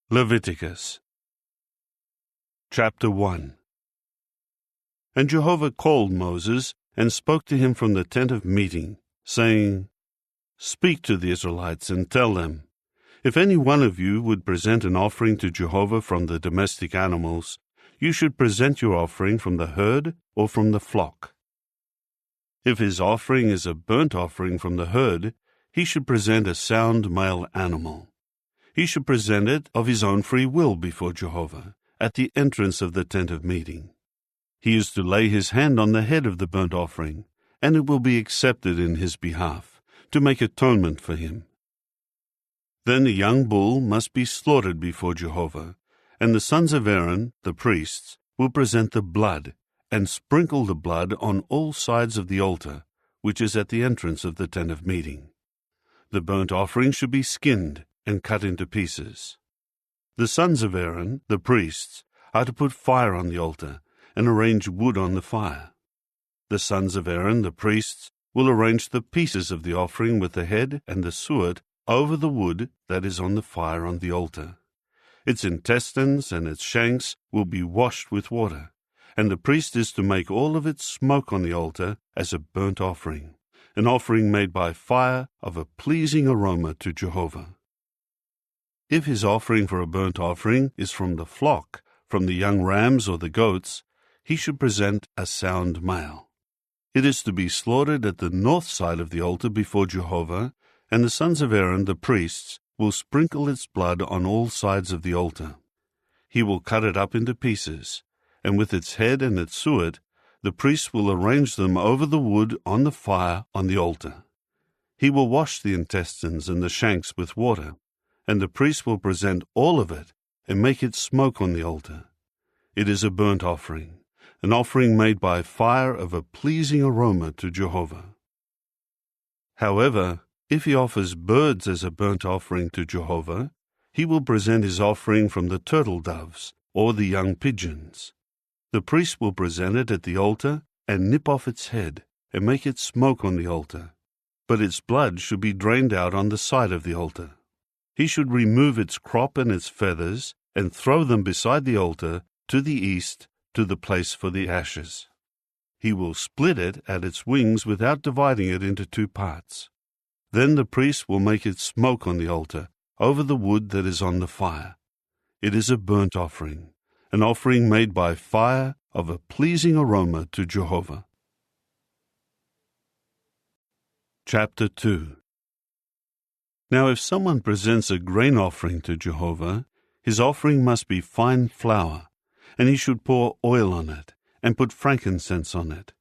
Leviticus Chapter 1. And Jehovah called Moses and spoke to him from the tent of meeting, saying, Speak to the Israelites and tell them, if any one of you would present an offering to Jehovah from the domestic animals, you should present your offering from the herd or from the flock. If his offering is a burnt offering from the herd, he should present a sound male animal. He should present it of his own free will before Jehovah, at the entrance of the tent of meeting. He is to lay his hand on the head of the burnt offering, and it will be accepted in his behalf, to make atonement for him. Then a young bull must be slaughtered before Jehovah, and the sons of Aaron, the priests, will present the blood, and sprinkle the blood on all sides of the altar, which is at the entrance of the tent of meeting. The burnt offering should be skinned and cut into pieces. The sons of Aaron, the priests, are to put fire on the altar and arrange wood on the fire. The sons of Aaron, the priests, will arrange the pieces of the offering with the head and the suet over the wood that is on the fire on the altar. Its intestines and its shanks will be washed with water, and the priest is to make all of its smoke on the altar as a burnt offering, an offering made by fire of a pleasing aroma to Jehovah. If his offering for a burnt offering is from the flock, from the young rams or the goats, he should present a sound male. It is to be slaughtered at the north side of the altar before Jehovah, and the sons of Aaron, the priests, will sprinkle its blood on all sides of the altar. He will cut it up into pieces, and with its head and its suet, the priest will arrange them over the wood on the fire on the altar. He will wash the intestines and the shanks with water, and the priest will present all of it and make it smoke on the altar. It is a burnt offering, an offering made by fire of a pleasing aroma to Jehovah. However, if he offers birds as a burnt offering to Jehovah, he will present his offering from the turtle doves or the young pigeons. The priest will present it at the altar and nip off its head and make it smoke on the altar, but its blood should be drained out on the side of the altar. He should remove its crop and its feathers and throw them beside the altar to the east to the place for the ashes. He will split it at its wings without dividing it into two parts. Then the priest will make it smoke on the altar over the wood that is on the fire. It is a burnt offering, an offering made by fire of a pleasing aroma to Jehovah. Chapter 2. Now if someone presents a grain offering to Jehovah, his offering must be fine flour, and he should pour oil on it, and put frankincense on it.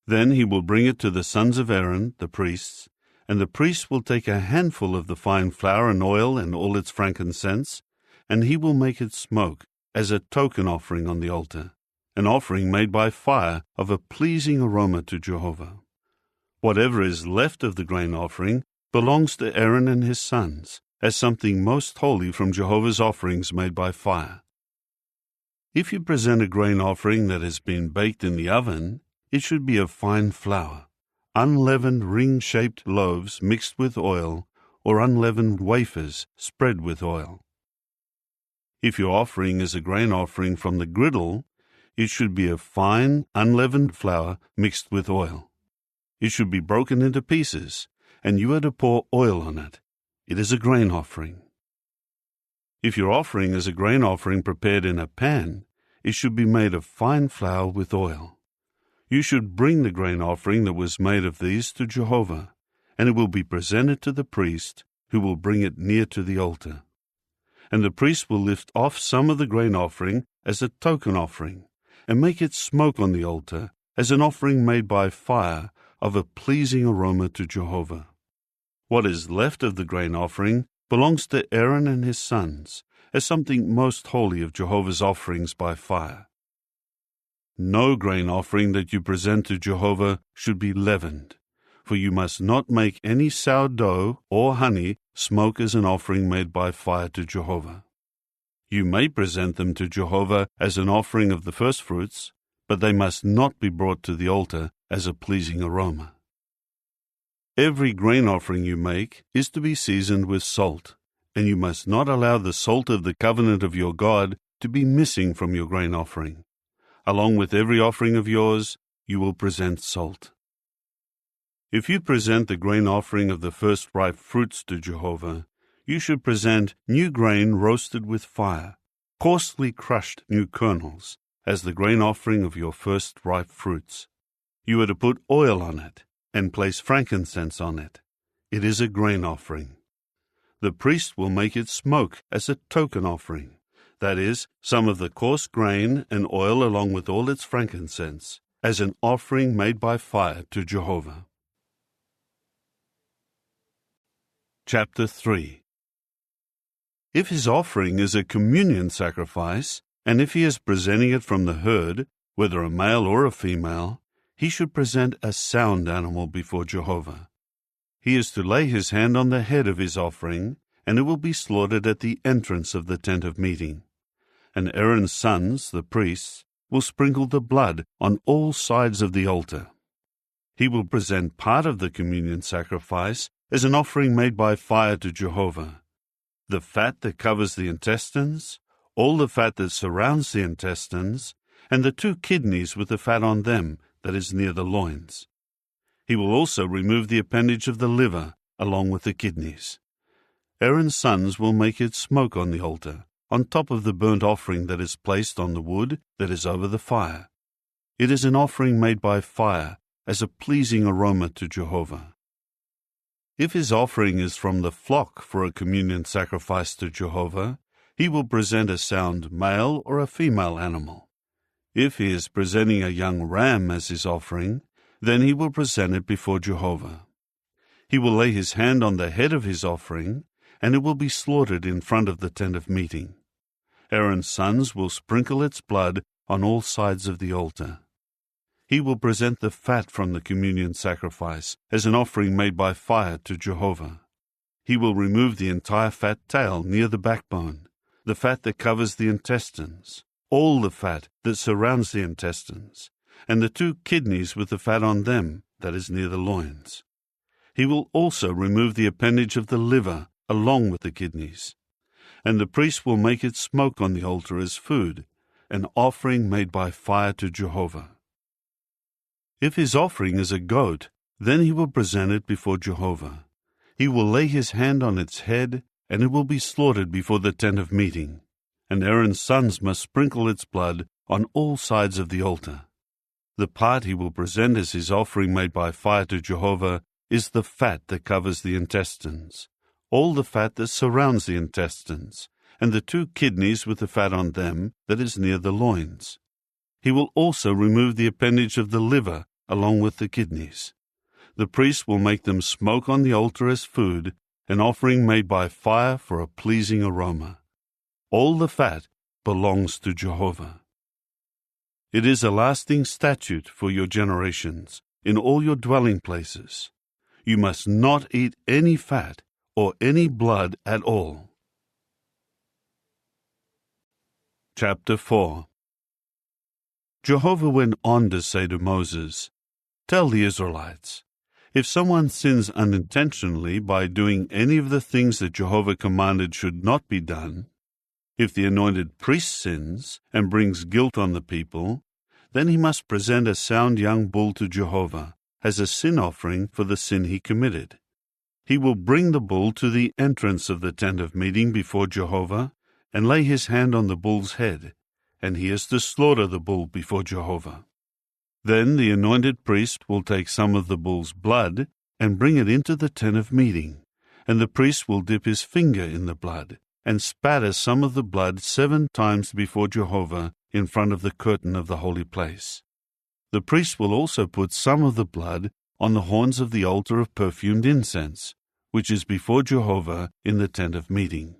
Then he will bring it to the sons of Aaron, the priests, and the priest will take a handful of the fine flour and oil and all its frankincense, and he will make it smoke as a token offering on the altar, an offering made by fire of a pleasing aroma to Jehovah. Whatever is left of the grain offering belongs to Aaron and his sons, as something most holy from Jehovah's offerings made by fire. If you present a grain offering that has been baked in the oven, it should be of fine flour, unleavened ring-shaped loaves mixed with oil, or unleavened wafers spread with oil. If your offering is a grain offering from the griddle, it should be of fine, unleavened flour mixed with oil. It should be broken into pieces, and you are to pour oil on it. It is a grain offering. If your offering is a grain offering prepared in a pan, it should be made of fine flour with oil. You should bring the grain offering that was made of these to Jehovah, and it will be presented to the priest, who will bring it near to the altar. And the priest will lift off some of the grain offering as a token offering, and make it smoke on the altar as an offering made by fire of a pleasing aroma to Jehovah. What is left of the grain offering belongs to Aaron and his sons, as something most holy of Jehovah's offerings by fire. No grain offering that you present to Jehovah should be leavened, for you must not make any sourdough or honey smoke as an offering made by fire to Jehovah. You may present them to Jehovah as an offering of the firstfruits, but they must not be brought to the altar as a pleasing aroma. Every grain offering you make is to be seasoned with salt, and you must not allow the salt of the covenant of your God to be missing from your grain offering. Along with every offering of yours, you will present salt. If you present the grain offering of the first ripe fruits to Jehovah, you should present new grain roasted with fire, coarsely crushed new kernels, as the grain offering of your first ripe fruits. You are to put oil on it and place frankincense on it. It is a grain offering. The priest will make it smoke as a token offering, that is, some of the coarse grain and oil along with all its frankincense, as an offering made by fire to Jehovah. Chapter 3. If his offering is a communion sacrifice, and if he is presenting it from the herd, whether a male or a female, he should present a sound animal before Jehovah. He is to lay his hand on the head of his offering, and it will be slaughtered at the entrance of the tent of meeting. And Aaron's sons, the priests, will sprinkle the blood on all sides of the altar. He will present part of the communion sacrifice as an offering made by fire to Jehovah. The fat that covers the intestines, all the fat that surrounds the intestines, and the 2 kidneys with the fat on them that is near the loins. He will also remove the appendage of the liver along with the kidneys. Aaron's sons will make it smoke on the altar, on top of the burnt offering that is placed on the wood that is over the fire. It is an offering made by fire as a pleasing aroma to Jehovah. If his offering is from the flock for a communion sacrifice to Jehovah, he will present a sound male or a female animal. If he is presenting a young ram as his offering, then he will present it before Jehovah. He will lay his hand on the head of his offering, and it will be slaughtered in front of the tent of meeting. Aaron's sons will sprinkle its blood on all sides of the altar. He will present the fat from the communion sacrifice as an offering made by fire to Jehovah. He will remove the entire fat tail near the backbone, the fat that covers the intestines, all the fat that surrounds the intestines, and the 2 kidneys with the fat on them that is near the loins. He will also remove the appendage of the liver along with the kidneys. And the priest will make it smoke on the altar as food, an offering made by fire to Jehovah. If his offering is a goat, then he will present it before Jehovah. He will lay his hand on its head, and it will be slaughtered before the tent of meeting. And Aaron's sons must sprinkle its blood on all sides of the altar. The part he will present as his offering made by fire to Jehovah is the fat that covers the intestines, all the fat that surrounds the intestines, and the 2 kidneys with the fat on them that is near the loins. He will also remove the appendage of the liver along with the kidneys. The priest will make them smoke on the altar as food, an offering made by fire for a pleasing aroma. All the fat belongs to Jehovah. It is a lasting statute for your generations in all your dwelling places. You must not eat any fat or any blood at all. Chapter 4. Jehovah went on to say to Moses, "Tell the Israelites, if someone sins unintentionally by doing any of the things that Jehovah commanded should not be done, if the anointed priest sins and brings guilt on the people, then he must present a sound young bull to Jehovah as a sin offering for the sin he committed. He will bring the bull to the entrance of the tent of meeting before Jehovah and lay his hand on the bull's head, and he is to slaughter the bull before Jehovah. Then the anointed priest will take some of the bull's blood and bring it into the tent of meeting, and the priest will dip his finger in the blood and spatter some of the blood 7 times before Jehovah in front of the curtain of the holy place. The priest will also put some of the blood on the horns of the altar of perfumed incense, which is before Jehovah in the tent of meeting.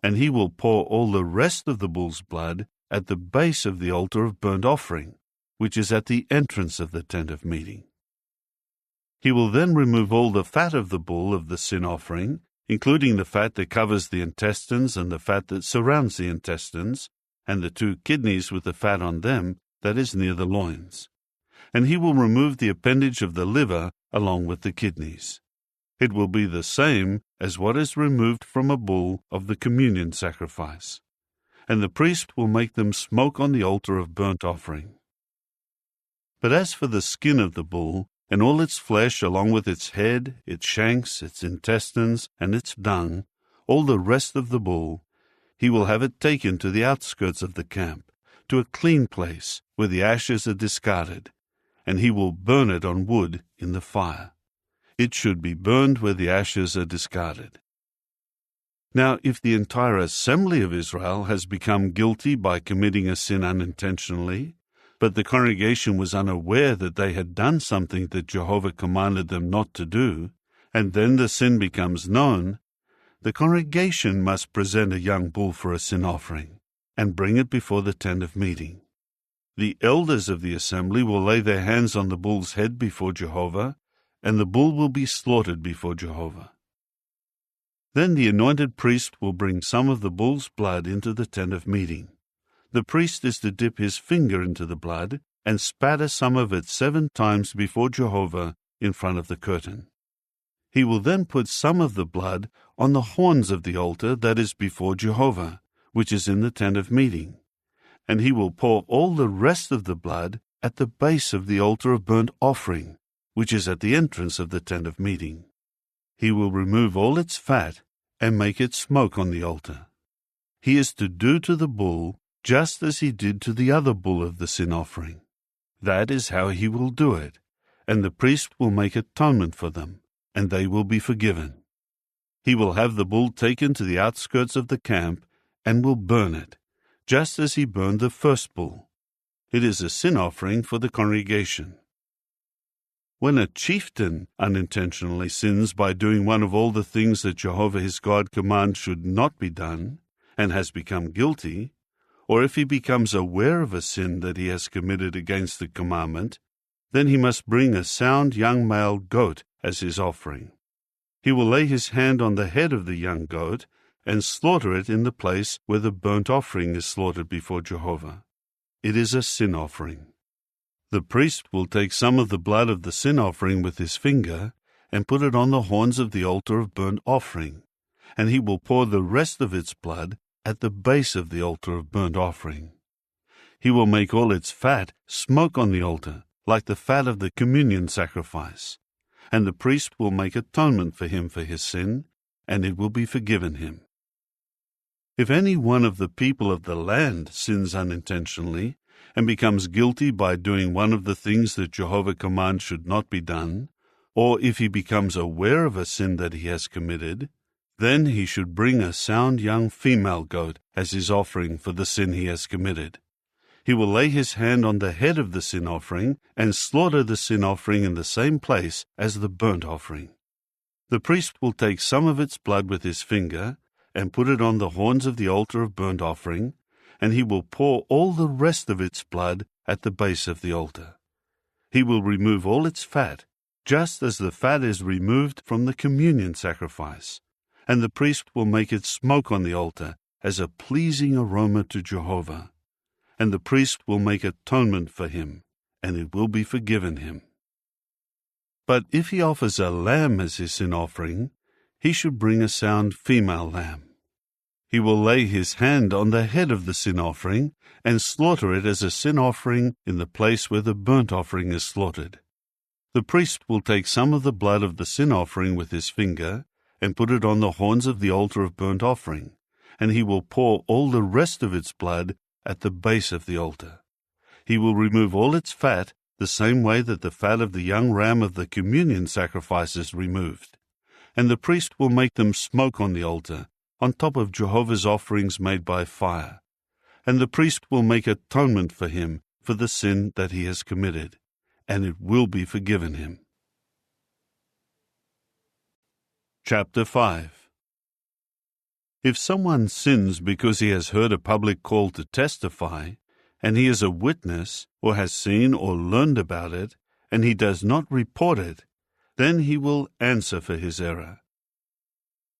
And he will pour all the rest of the bull's blood at the base of the altar of burnt offering, which is at the entrance of the tent of meeting. He will then remove all the fat of the bull of the sin offering, including the fat that covers the intestines and the fat that surrounds the intestines, and the 2 kidneys with the fat on them that is near the loins. And he will remove the appendage of the liver along with the kidneys. It will be the same as what is removed from a bull of the communion sacrifice, and the priest will make them smoke on the altar of burnt offering. But as for the skin of the bull, and all its flesh along with its head, its shanks, its intestines, and its dung, all the rest of the bull, he will have it taken to the outskirts of the camp, to a clean place where the ashes are discarded, and he will burn it on wood in the fire. It should be burned where the ashes are discarded. Now, if the entire assembly of Israel has become guilty by committing a sin unintentionally, but the congregation was unaware that they had done something that Jehovah commanded them not to do, and then the sin becomes known, the congregation must present a young bull for a sin offering, and bring it before the tent of meeting. The elders of the assembly will lay their hands on the bull's head before Jehovah, and the bull will be slaughtered before Jehovah. Then the anointed priest will bring some of the bull's blood into the tent of meeting. The priest is to dip his finger into the blood and spatter some of it 7 times before Jehovah in front of the curtain. He will then put some of the blood on the horns of the altar that is before Jehovah, which is in the tent of meeting, and he will pour all the rest of the blood at the base of the altar of burnt offering, which is at the entrance of the tent of meeting. He will remove all its fat and make it smoke on the altar. He is to do to the bull just as he did to the other bull of the sin offering. That is how he will do it, and the priest will make atonement for them, and they will be forgiven. He will have the bull taken to the outskirts of the camp and will burn it, just as he burned the first bull. It is a sin offering for the congregation. When a chieftain unintentionally sins by doing one of all the things that Jehovah his God commands should not be done, and has become guilty, or if he becomes aware of a sin that he has committed against the commandment, then he must bring a sound young male goat as his offering. He will lay his hand on the head of the young goat and slaughter it in the place where the burnt offering is slaughtered before Jehovah. It is a sin offering. The priest will take some of the blood of the sin offering with his finger and put it on the horns of the altar of burnt offering, and he will pour the rest of its blood at the base of the altar of burnt offering. He will make all its fat smoke on the altar, like the fat of the communion sacrifice, and the priest will make atonement for him for his sin, and it will be forgiven him. If any one of the people of the land sins unintentionally, and becomes guilty by doing one of the things that Jehovah commands should not be done, or if he becomes aware of a sin that he has committed, then he should bring a sound young female goat as his offering for the sin he has committed. He will lay his hand on the head of the sin offering and slaughter the sin offering in the same place as the burnt offering. The priest will take some of its blood with his finger and put it on the horns of the altar of burnt offering, and he will pour all the rest of its blood at the base of the altar. He will remove all its fat, just as the fat is removed from the communion sacrifice, and the priest will make it smoke on the altar as a pleasing aroma to Jehovah. And the priest will make atonement for him, and it will be forgiven him. But if he offers a lamb as his sin offering, he should bring a sound female lamb. He will lay his hand on the head of the sin offering and slaughter it as a sin offering in the place where the burnt offering is slaughtered. The priest will take some of the blood of the sin offering with his finger and put it on the horns of the altar of burnt offering, and he will pour all the rest of its blood at the base of the altar. He will remove all its fat the same way that the fat of the young ram of the communion sacrifice is removed, and the priest will make them smoke on the altar, on top of Jehovah's offerings made by fire, and the priest will make atonement for him for the sin that he has committed, and it will be forgiven him. Chapter 5. If someone sins because he has heard a public call to testify, and he is a witness, or has seen or learned about it, and he does not report it, then he will answer for his error.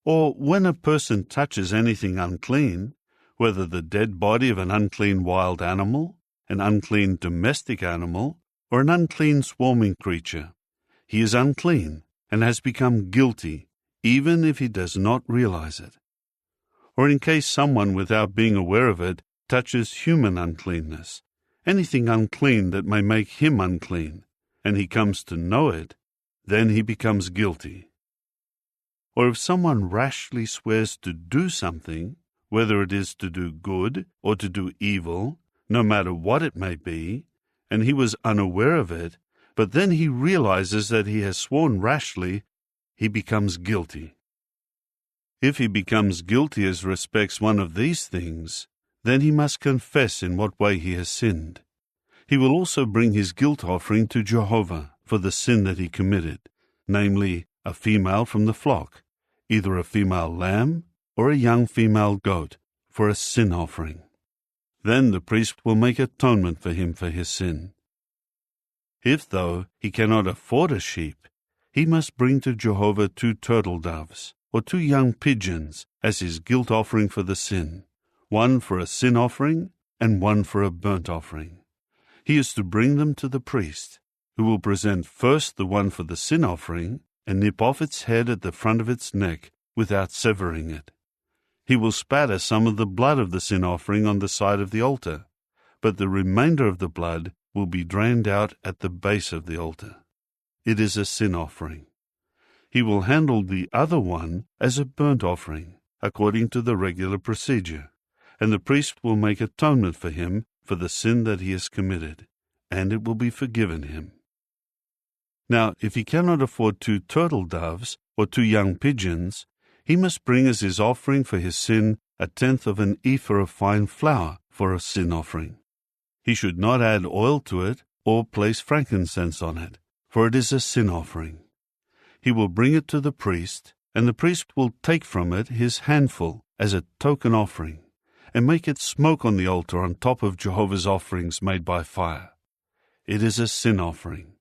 Or when a person touches anything unclean, whether the dead body of an unclean wild animal, an unclean domestic animal, or an unclean swarming creature, he is unclean, and has become guilty, even if he does not realize it. Or in case someone, without being aware of it, touches human uncleanness, anything unclean that may make him unclean, and he comes to know it, then he becomes guilty. Or if someone rashly swears to do something, whether it is to do good or to do evil, no matter what it may be, and he was unaware of it, but then he realizes that he has sworn rashly, he becomes guilty. If he becomes guilty as respects one of these things, then he must confess in what way he has sinned. He will also bring his guilt offering to Jehovah for the sin that he committed, namely, a female from the flock, either a female lamb or a young female goat, for a sin offering. Then the priest will make atonement for him for his sin. If, though, he cannot afford a sheep, he must bring to Jehovah 2 turtle doves, or 2 young pigeons, as his guilt offering for the sin, one for a sin offering and one for a burnt offering. He is to bring them to the priest, who will present first the one for the sin offering and nip off its head at the front of its neck without severing it. He will spatter some of the blood of the sin offering on the side of the altar, but the remainder of the blood will be drained out at the base of the altar. It is a sin offering. He will handle the other one as a burnt offering, according to the regular procedure, and the priest will make atonement for him for the sin that he has committed, and it will be forgiven him. Now, if he cannot afford 2 turtle doves or 2 young pigeons, he must bring as his offering for his sin 1/10 of an ephah of fine flour for a sin offering. He should not add oil to it or place frankincense on it, for it is a sin offering. He will bring it to the priest, and the priest will take from it his handful as a token offering, and make it smoke on the altar on top of Jehovah's offerings made by fire. It is a sin offering.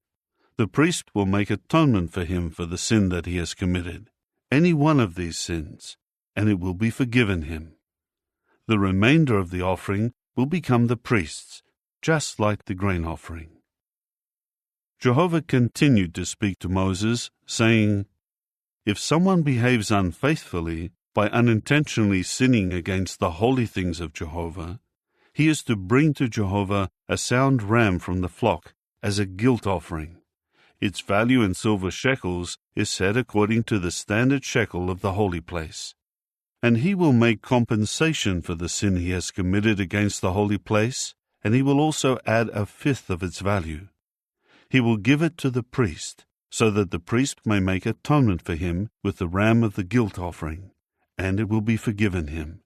The priest will make atonement for him for the sin that he has committed, any one of these sins, and it will be forgiven him. The remainder of the offering will become the priest's, just like the grain offering. Jehovah continued to speak to Moses, saying, If someone behaves unfaithfully by unintentionally sinning against the holy things of Jehovah, he is to bring to Jehovah a sound ram from the flock as a guilt offering. Its value in silver shekels is set according to the standard shekel of the holy place. And he will make compensation for the sin he has committed against the holy place, and he will also add 1/5 of its value. He will give it to the priest, so that the priest may make atonement for him with the ram of the guilt offering, and it will be forgiven him.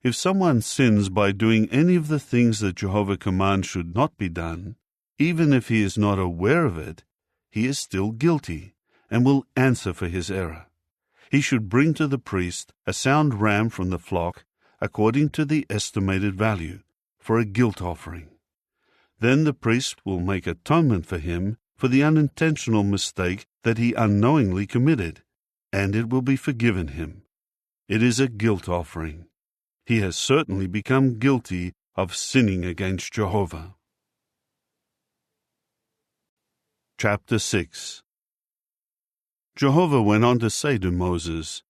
If someone sins by doing any of the things that Jehovah commands should not be done, even if he is not aware of it, he is still guilty and will answer for his error. He should bring to the priest a sound ram from the flock according to the estimated value, for a guilt offering. Then the priest will make atonement for him for the unintentional mistake that he unknowingly committed, and it will be forgiven him. It is a guilt offering. He has certainly become guilty of sinning against Jehovah. Chapter 6. Jehovah went on to say to Moses,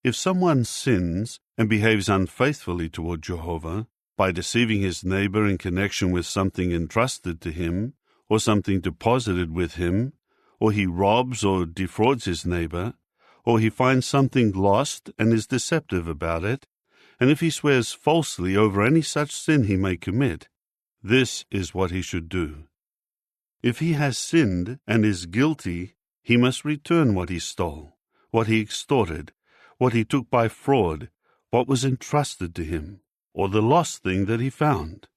If someone sins and behaves unfaithfully toward Jehovah, by deceiving his neighbor in connection with something entrusted to him, or something deposited with him, or he robs or defrauds his neighbor, or he finds something lost and is deceptive about it, and if he swears falsely over any such sin he may commit, this is what he should do. If he has sinned and is guilty, he must return what he stole, what he extorted, what he took by fraud, what was entrusted to him, or the lost thing that he found,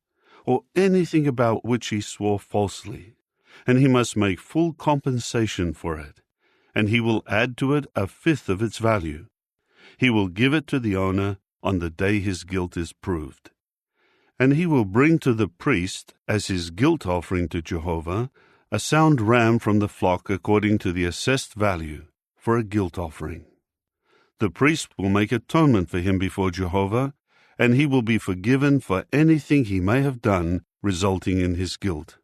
or anything about which he swore falsely, and he must make full compensation for it, and he will add to it 1/5 of its value. He will give it to the owner on the day his guilt is proved. And he will bring to the priest, as his guilt offering to Jehovah, a sound ram from the flock according to the assessed value, for a guilt offering. The priest will make atonement for him before Jehovah, and he will be forgiven for anything he may have done resulting in his guilt.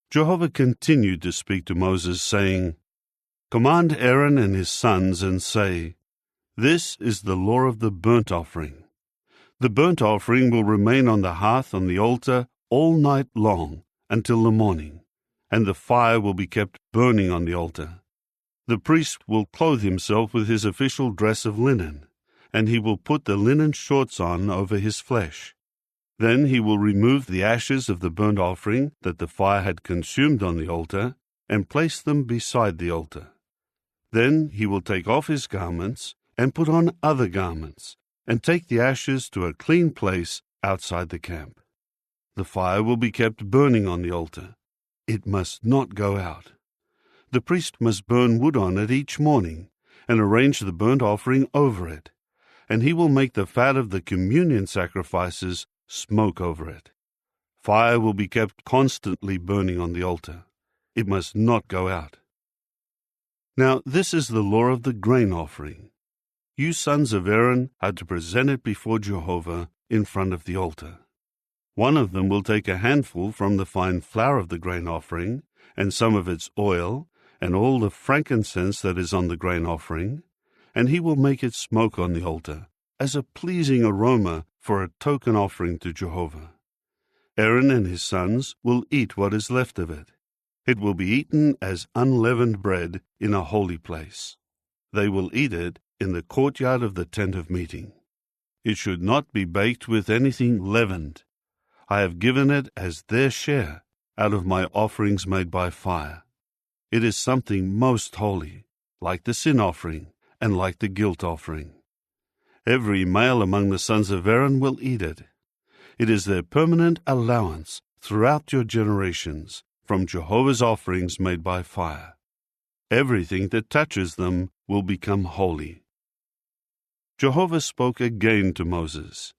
Jehovah continued to speak to Moses, saying, Command Aaron and his sons and say, This is the law of the burnt offering. The burnt offering will remain on the hearth on the altar all night long until the morning, and the fire will be kept burning on the altar. The priest will clothe himself with his official dress of linen, and he will put the linen shorts on over his flesh. Then he will remove the ashes of the burnt offering that the fire had consumed on the altar, and place them beside the altar. Then he will take off his garments and put on other garments, and take the ashes to a clean place outside the camp. The fire will be kept burning on the altar. It must not go out. The priest must burn wood on it each morning, and arrange the burnt offering over it, and he will make the fat of the communion sacrifices smoke over it. Fire will be kept constantly burning on the altar. It must not go out. Now this is the law of the grain offering. You sons of Aaron are to present it before Jehovah in front of the altar. One of them will take a handful from the fine flour of the grain offering, and some of its oil, and all the frankincense that is on the grain offering, and he will make it smoke on the altar, as a pleasing aroma for a token offering to Jehovah. Aaron and his sons will eat what is left of it. It will be eaten as unleavened bread in a holy place. They will eat it in the courtyard of the tent of meeting. It should not be baked with anything leavened. I have given it as their share out of my offerings made by fire. It is something most holy, like the sin offering and like the guilt offering. Every male among the sons of Aaron will eat it. It is their permanent allowance throughout your generations from Jehovah's offerings made by fire. Everything that touches them will become holy. Jehovah spoke again to Moses.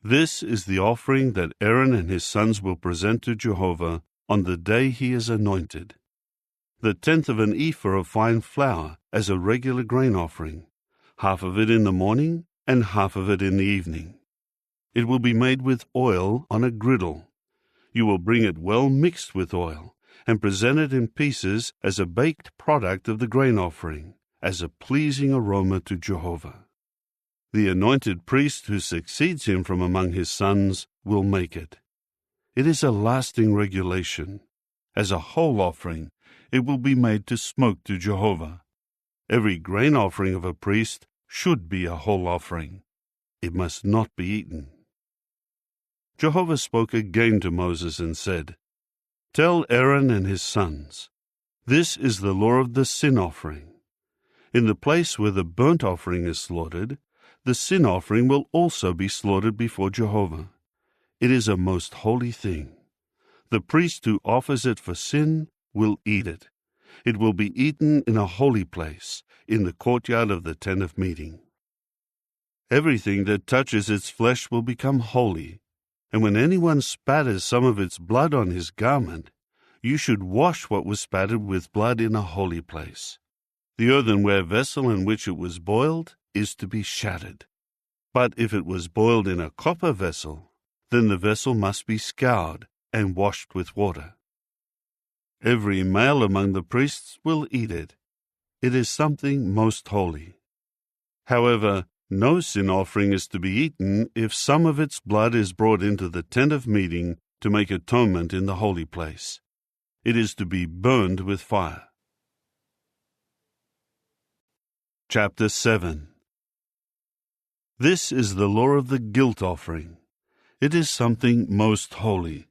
This is the offering that Aaron and his sons will present to Jehovah on the day he is anointed. The 1/10 of an ephah of fine flour as a regular grain offering, half of it in the morning and half of it in the evening. It will be made with oil on a griddle. You will bring it well mixed with oil and present it in pieces as a baked product of the grain offering, as a pleasing aroma to Jehovah. The anointed priest who succeeds him from among his sons will make it. It is a lasting regulation. As a whole offering, it will be made to smoke to Jehovah. Every grain offering of a priest should be a whole offering. It must not be eaten. Jehovah spoke again to Moses and said, Tell Aaron and his sons, this is the law of the sin offering. In the place where the burnt offering is slaughtered, the sin offering will also be slaughtered before Jehovah. It is a most holy thing. The priest who offers it for sin will eat it. It will be eaten in a holy place, in the courtyard of the tent of meeting. Everything that touches its flesh will become holy, and when anyone spatters some of its blood on his garment, you should wash what was spattered with blood in a holy place. The earthenware vessel in which it was boiled is to be shattered. But if it was boiled in a copper vessel, then the vessel must be scoured and washed with water. Every male among the priests will eat it. It is something most holy. However, no sin offering is to be eaten if some of its blood is brought into the tent of meeting to make atonement in the holy place. It is to be burned with fire. Chapter 7. This is the law of the guilt offering. It is something most holy.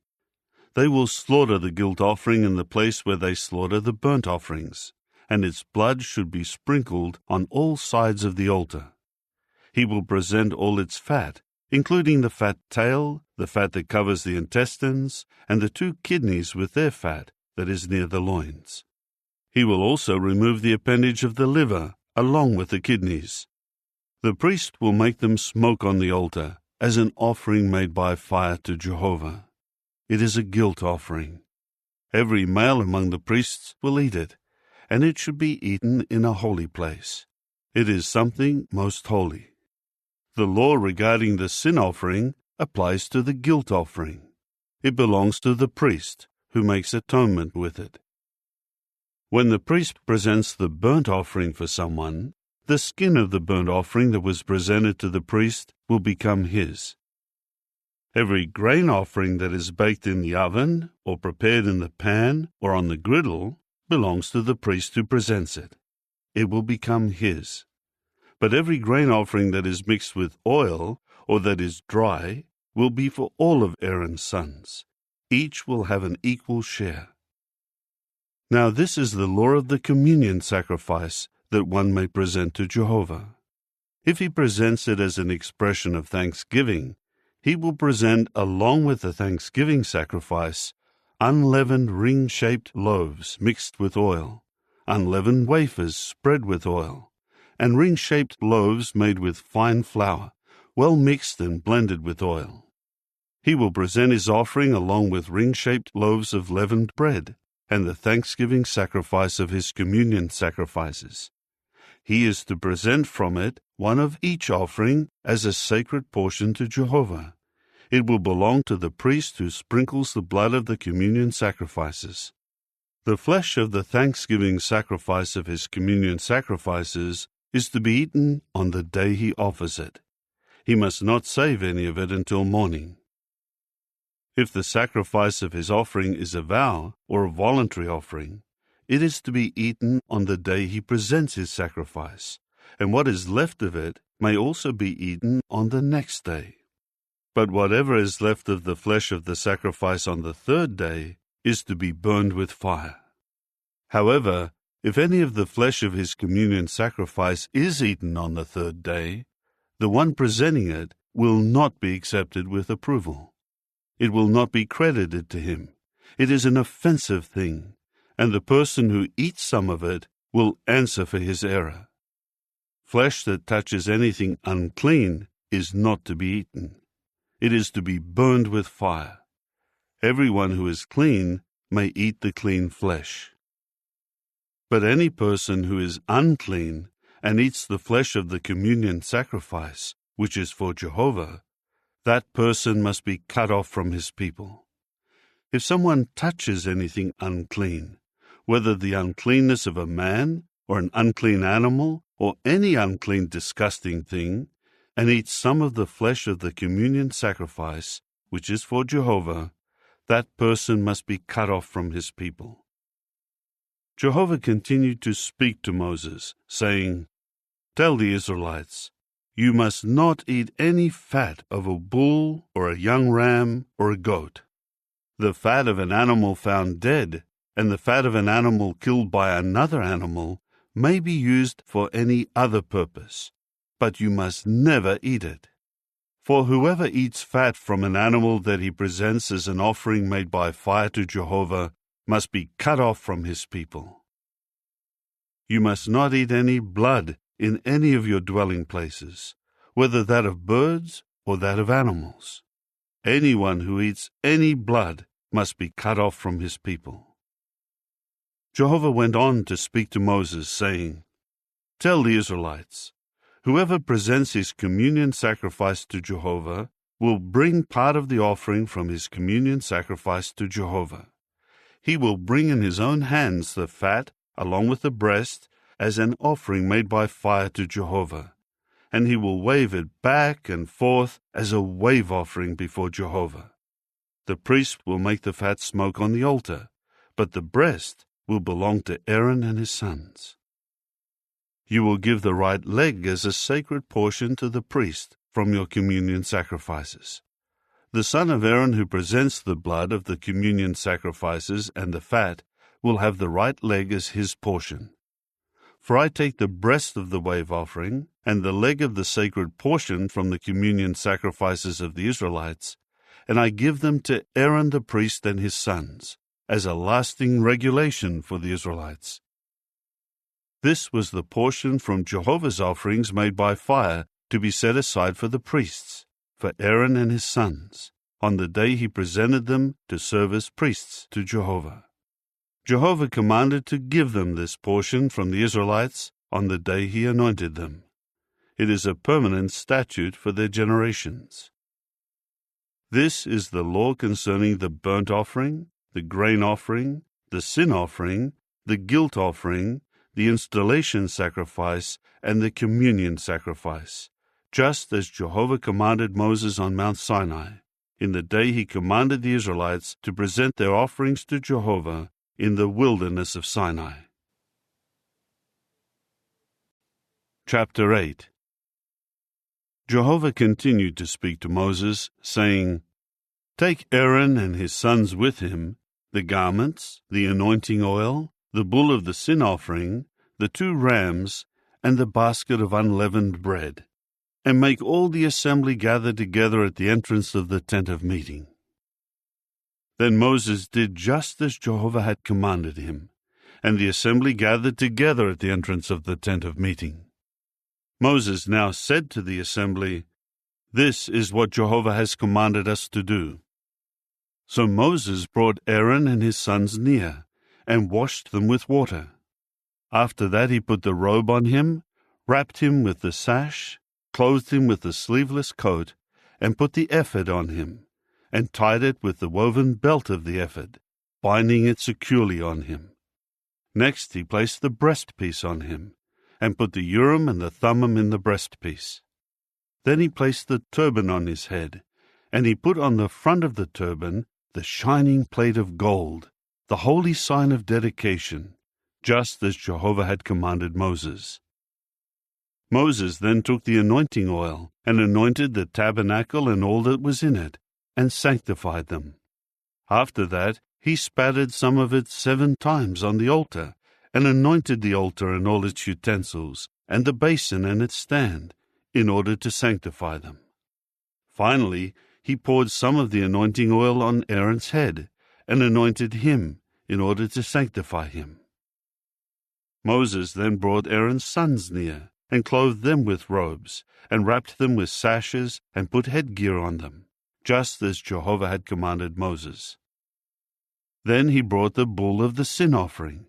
They will slaughter the guilt offering in the place where they slaughter the burnt offerings, and its blood should be sprinkled on all sides of the altar. He will present all its fat, including the fat tail, the fat that covers the intestines, and the 2 kidneys with their fat that is near the loins. He will also remove the appendage of the liver, along with the kidneys. The priest will make them smoke on the altar as an offering made by fire to Jehovah. It is a guilt offering. Every male among the priests will eat it, and it should be eaten in a holy place. It is something most holy. The law regarding the sin offering applies to the guilt offering. It belongs to the priest, who makes atonement with it. When the priest presents the burnt offering for someone, the skin of the burnt offering that was presented to the priest will become his. Every grain offering that is baked in the oven or prepared in the pan or on the griddle belongs to the priest who presents it. It will become his. But every grain offering that is mixed with oil or that is dry will be for all of Aaron's sons. Each will have an equal share. Now this is the law of the communion sacrifice that one may present to Jehovah. If he presents it as an expression of thanksgiving, he will present along with the thanksgiving sacrifice unleavened ring-shaped loaves mixed with oil, unleavened wafers spread with oil, and ring-shaped loaves made with fine flour, well mixed and blended with oil. He will present his offering along with ring-shaped loaves of leavened bread and the thanksgiving sacrifice of his communion sacrifices. He is to present from it one of each offering as a sacred portion to Jehovah. It will belong to the priest who sprinkles the blood of the communion sacrifices. The flesh of the thanksgiving sacrifice of his communion sacrifices is to be eaten on the day he offers it. He must not save any of it until morning. If the sacrifice of his offering is a vow or a voluntary offering, it is to be eaten on the day he presents his sacrifice, and what is left of it may also be eaten on the next day. But whatever is left of the flesh of the sacrifice on the third day is to be burned with fire. However, if any of the flesh of his communion sacrifice is eaten on the third day, the one presenting it will not be accepted with approval. It will not be credited to him. It is an offensive thing, and the person who eats some of it will answer for his error. Flesh that touches anything unclean is not to be eaten. It is to be burned with fire. Everyone who is clean may eat the clean flesh. But any person who is unclean and eats the flesh of the communion sacrifice, which is for Jehovah, that person must be cut off from his people. If someone touches anything unclean, whether the uncleanness of a man or an unclean animal or any unclean disgusting thing, and eats some of the flesh of the communion sacrifice, which is for Jehovah, that person must be cut off from his people. Jehovah continued to speak to Moses, saying, "Tell the Israelites, you must not eat any fat of a bull or a young ram or a goat. The fat of an animal found dead and the fat of an animal killed by another animal may be used for any other purpose, but you must never eat it. For whoever eats fat from an animal that he presents as an offering made by fire to Jehovah must be cut off from his people. You must not eat any blood in any of your dwelling places, whether that of birds or that of animals. Anyone who eats any blood must be cut off from his people." Jehovah went on to speak to Moses, saying, "Tell the Israelites, whoever presents his communion sacrifice to Jehovah will bring part of the offering from his communion sacrifice to Jehovah. He will bring in his own hands the fat along with the breast as an offering made by fire to Jehovah, and he will wave it back and forth as a wave offering before Jehovah. The priest will make the fat smoke on the altar, but the breast will belong to Aaron and his sons. You will give the right leg as a sacred portion to the priest from your communion sacrifices. The son of Aaron who presents the blood of the communion sacrifices and the fat will have the right leg as his portion. For I take the breast of the wave offering and the leg of the sacred portion from the communion sacrifices of the Israelites, and I give them to Aaron the priest and his sons, as a lasting regulation for the Israelites. This was the portion from Jehovah's offerings made by fire to be set aside for the priests, for Aaron and his sons, on the day he presented them to serve as priests to Jehovah. Jehovah commanded to give them this portion from the Israelites on the day he anointed them. It is a permanent statute for their generations. This is the law concerning the burnt offering, the grain offering, the sin offering, the guilt offering, the installation sacrifice, and the communion sacrifice, just as Jehovah commanded Moses on Mount Sinai, in the day he commanded the Israelites to present their offerings to Jehovah in the wilderness of Sinai. Chapter 8. Jehovah continued to speak to Moses, saying, "Take Aaron and his sons with him, the garments, the anointing oil, the bull of the sin offering, the 2 rams, and the basket of unleavened bread, and make all the assembly gather together at the entrance of the tent of meeting." Then Moses did just as Jehovah had commanded him, and the assembly gathered together at the entrance of the tent of meeting. Moses now said to the assembly, "This is what Jehovah has commanded us to do." So Moses brought Aaron and his sons near, and washed them with water. After that he put the robe on him, wrapped him with the sash, clothed him with the sleeveless coat, and put the ephod on him, and tied it with the woven belt of the ephod, binding it securely on him. Next he placed the breastpiece on him, and put the Urim and the Thummim in the breastpiece. Then he placed the turban on his head, and he put on the front of the turban the shining plate of gold, the holy sign of dedication, just as Jehovah had commanded Moses. Moses then took the anointing oil, and anointed the tabernacle and all that was in it, and sanctified them. After that he spattered some of it 7 times on the altar, and anointed the altar and all its utensils, and the basin and its stand, in order to sanctify them. Finally, he poured some of the anointing oil on Aaron's head, and anointed him, in order to sanctify him. Moses then brought Aaron's sons near, and clothed them with robes, and wrapped them with sashes, and put headgear on them, just as Jehovah had commanded Moses. Then he brought the bull of the sin offering,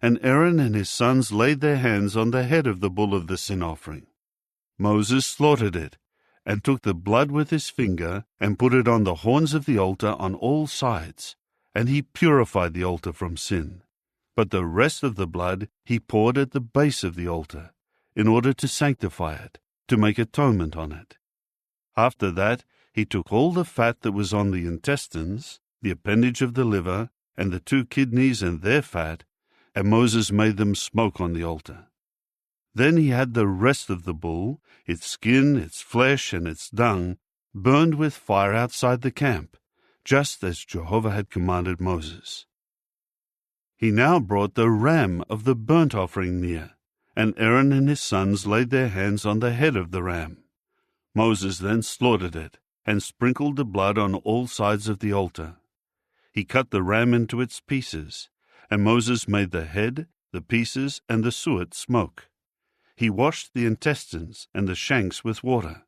and Aaron and his sons laid their hands on the head of the bull of the sin offering. Moses slaughtered it, and took the blood with his finger, and put it on the horns of the altar on all sides, and he purified the altar from sin. But the rest of the blood he poured at the base of the altar, in order to sanctify it, to make atonement on it. After that he took all the fat that was on the intestines, the appendage of the liver, and the 2 kidneys and their fat, and Moses made them smoke on the altar. Then he had the rest of the bull, its skin, its flesh, and its dung, burned with fire outside the camp, just as Jehovah had commanded Moses. He now brought the ram of the burnt offering near, and Aaron and his sons laid their hands on the head of the ram. Moses then slaughtered it, and sprinkled the blood on all sides of the altar. He cut the ram into its pieces, and Moses made the head, the pieces, and the suet smoke. He washed the intestines and the shanks with water,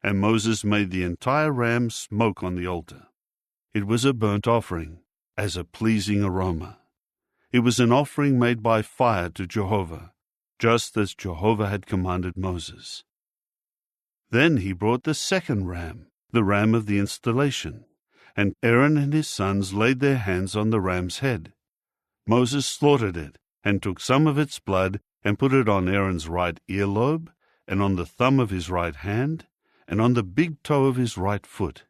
and Moses made the entire ram smoke on the altar. It was a burnt offering, as a pleasing aroma. It was an offering made by fire to Jehovah, just as Jehovah had commanded Moses. Then he brought the second ram, the ram of the installation, and Aaron and his sons laid their hands on the ram's head. Moses slaughtered it, and took some of its blood, and put it on Aaron's right earlobe, and on the thumb of his right hand, and on the big toe of his right foot.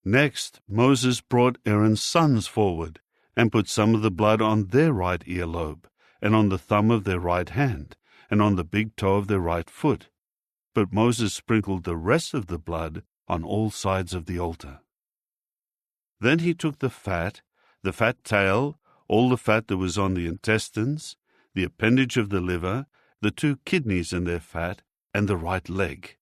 Next Moses brought Aaron's sons forward, and put some of the blood on their right earlobe, and on the thumb of their right hand, and on the big toe of their right foot. But Moses sprinkled the rest of the blood on all sides of the altar. Then he took the fat tail, all the fat that was on the intestines, the appendage of the liver, the 2 kidneys and their fat, and the right leg.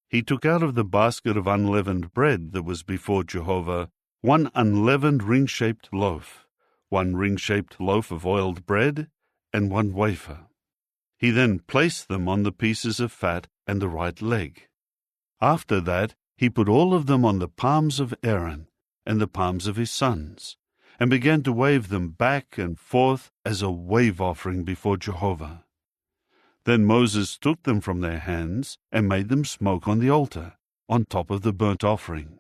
He took out of the basket of unleavened bread that was before Jehovah 1 unleavened ring-shaped loaf, 1 ring-shaped loaf of oiled bread, and 1 wafer. He then placed them on the pieces of fat and the right leg. After that he put all of them on the palms of Aaron and the palms of his sons, and began to wave them back and forth as a wave offering before Jehovah. Then Moses took them from their hands and made them smoke on the altar, on top of the burnt offering.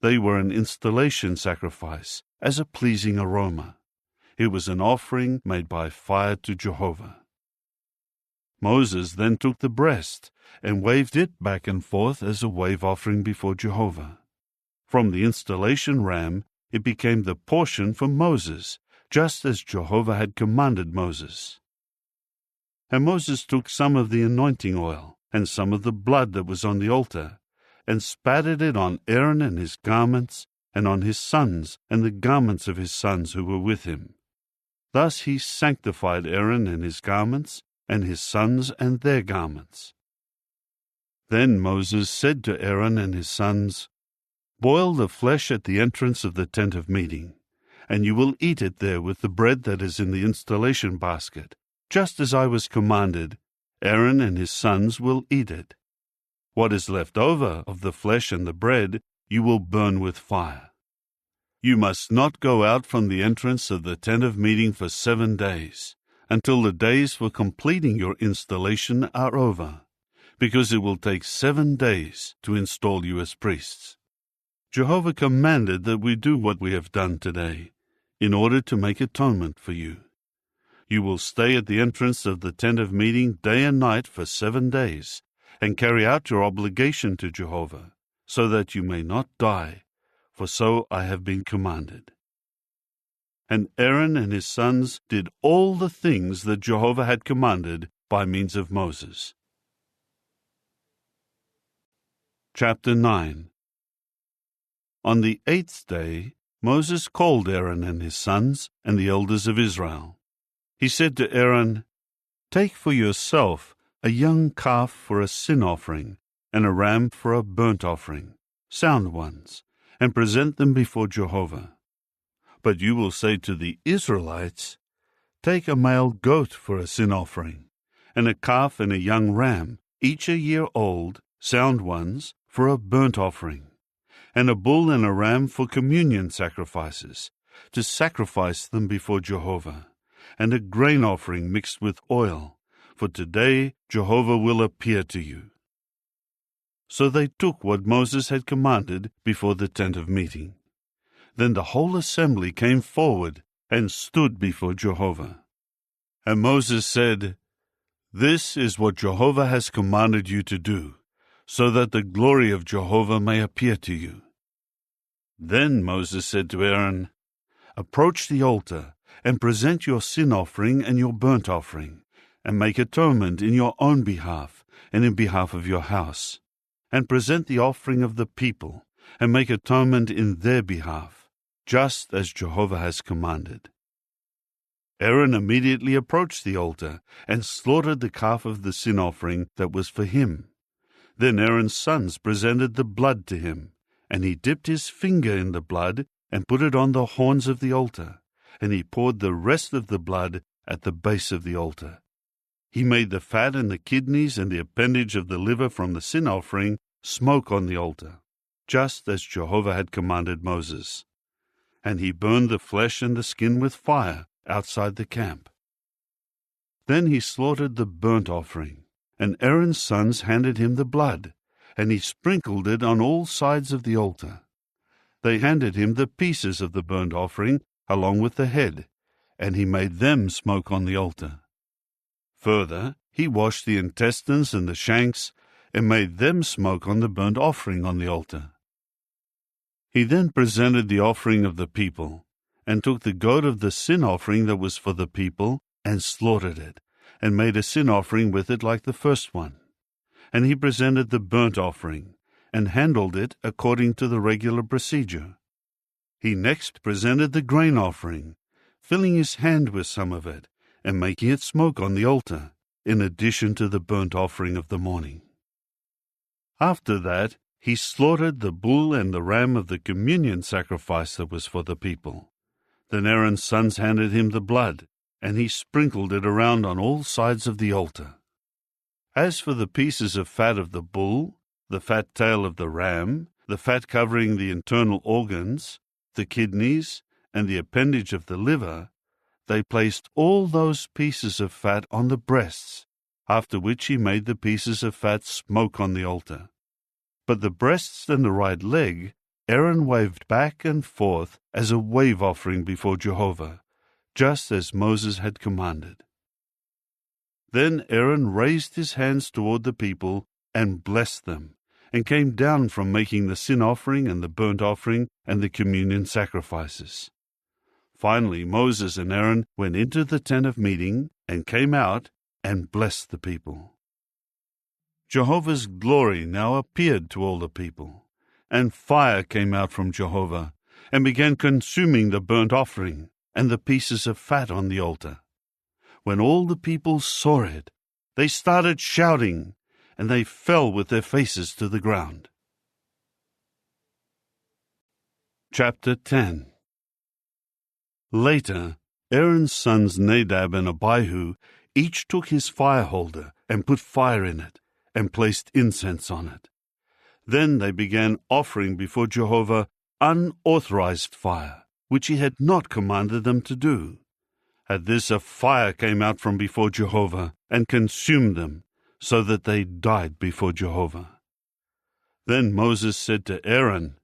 They were an installation sacrifice, as a pleasing aroma. It was an offering made by fire to Jehovah. Moses then took the breast and waved it back and forth as a wave offering before Jehovah. From the installation ram, it became the portion for Moses, just as Jehovah had commanded Moses. And Moses took some of the anointing oil and some of the blood that was on the altar, and spattered it on Aaron and his garments, and on his sons and the garments of his sons who were with him. Thus he sanctified Aaron and his garments, and his sons and their garments. Then Moses said to Aaron and his sons, "Boil the flesh at the entrance of the tent of meeting, and you will eat it there with the bread that is in the installation basket. Just as I was commanded, Aaron and his sons will eat it. What is left over of the flesh and the bread you will burn with fire. You must not go out from the entrance of the tent of meeting for 7 days, until the days for completing your installation are over, because it will take 7 days to install you as priests. Jehovah commanded that we do what we have done today, in order to make atonement for you. You will stay at the entrance of the tent of meeting day and night for 7 days, and carry out your obligation to Jehovah, so that you may not die, for so I have been commanded." And Aaron and his sons did all the things that Jehovah had commanded by means of Moses. Chapter 9. On the 8th day, Moses called Aaron and his sons and the elders of Israel. He said to Aaron, "Take for yourself a young calf for a sin offering, and a ram for a burnt offering, sound ones, and present them before Jehovah. But you will say to the Israelites, 'Take a male goat for a sin offering, and a calf and a young ram, each a year old, sound ones, for a burnt offering, and a bull and a ram for communion sacrifices, to sacrifice them before Jehovah, and a grain offering mixed with oil, for today Jehovah will appear to you.'" So they took what Moses had commanded before the tent of meeting. Then the whole assembly came forward and stood before Jehovah. And Moses said, "This is what Jehovah has commanded you to do, so that the glory of Jehovah may appear to you." Then Moses said to Aaron, "Approach the altar, and present your sin offering and your burnt offering, and make atonement in your own behalf and in behalf of your house, and present the offering of the people, and make atonement in their behalf, just as Jehovah has commanded." Aaron immediately approached the altar and slaughtered the calf of the sin offering that was for him. Then Aaron's sons presented the blood to him, and he dipped his finger in the blood and put it on the horns of the altar, and he poured the rest of the blood at the base of the altar. He made the fat and the kidneys and the appendage of the liver from the sin offering smoke on the altar, just as Jehovah had commanded Moses. And he burned the flesh and the skin with fire outside the camp. Then he slaughtered the burnt offering, and Aaron's sons handed him the blood, and he sprinkled it on all sides of the altar. They handed him the pieces of the burnt offering along with the head, and he made them smoke on the altar. Further, he washed the intestines and the shanks, and made them smoke on the burnt offering on the altar. He then presented the offering of the people, and took the goat of the sin offering that was for the people, and slaughtered it, and made a sin offering with it like the first one. And he presented the burnt offering, and handled it according to the regular procedure. He next presented the grain offering, filling his hand with some of it, and making it smoke on the altar, in addition to the burnt offering of the morning. After that, he slaughtered the bull and the ram of the communion sacrifice that was for the people. Then Aaron's sons handed him the blood, and he sprinkled it around on all sides of the altar. As for the pieces of fat of the bull, the fat tail of the ram, the fat covering the internal organs, the kidneys, and the appendage of the liver, they placed all those pieces of fat on the breasts, after which he made the pieces of fat smoke on the altar. But the breasts and the right leg Aaron waved back and forth as a wave offering before Jehovah, just as Moses had commanded. Then Aaron raised his hands toward the people and blessed them, and came down from making the sin offering and the burnt offering and the communion sacrifices. Finally Moses and Aaron went into the tent of meeting and came out and blessed the people. Jehovah's glory now appeared to all the people, and fire came out from Jehovah, and began consuming the burnt offering and the pieces of fat on the altar. When all the people saw it, they started shouting, and they fell with their faces to the ground. Chapter 10. Later, Aaron's sons Nadab and Abihu each took his fire holder and put fire in it, and placed incense on it. Then they began offering before Jehovah unauthorized fire, which he had not commanded them to do. At this a fire came out from before Jehovah, and consumed them, so that they died before Jehovah. Then Moses said to Aaron,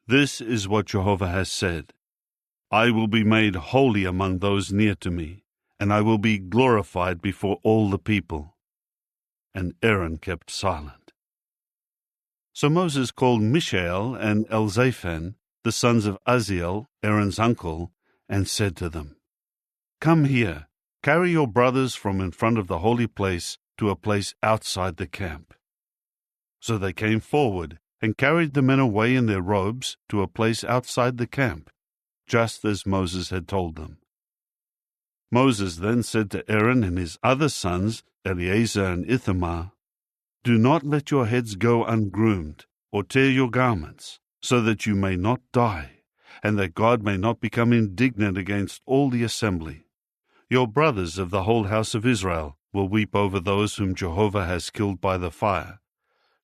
"This is what Jehovah has said. I will be made holy among those near to me, and I will be glorified before all the people." And Aaron kept silent. So Moses called Mishael and Elzaphan, the sons of Uzziel, Aaron's uncle, and said to them, "Come here, carry your brothers from in front of the holy place to a place outside the camp." So they came forward and carried the men away in their robes to a place outside the camp, just as Moses had told them. Moses then said to Aaron and his other sons, Eleazar and Ithamar, "Do not let your heads go ungroomed, or tear your garments, so that you may not die, and that God may not become indignant against all the assembly. Your brothers of the whole house of Israel will weep over those whom Jehovah has killed by the fire.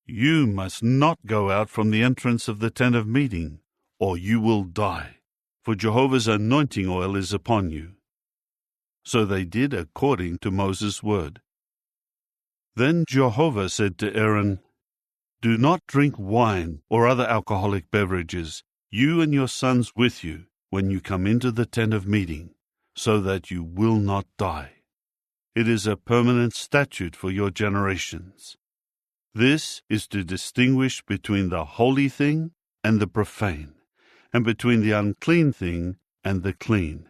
You must not go out from the entrance of the tent of meeting, or you will die, for Jehovah's anointing oil is upon you." So they did according to Moses' word. Then Jehovah said to Aaron, "Do not drink wine or other alcoholic beverages, you and your sons with you, when you come into the tent of meeting, so that you will not die. It is a permanent statute for your generations. This is to distinguish between the holy thing and the profane, and between the unclean thing and the clean,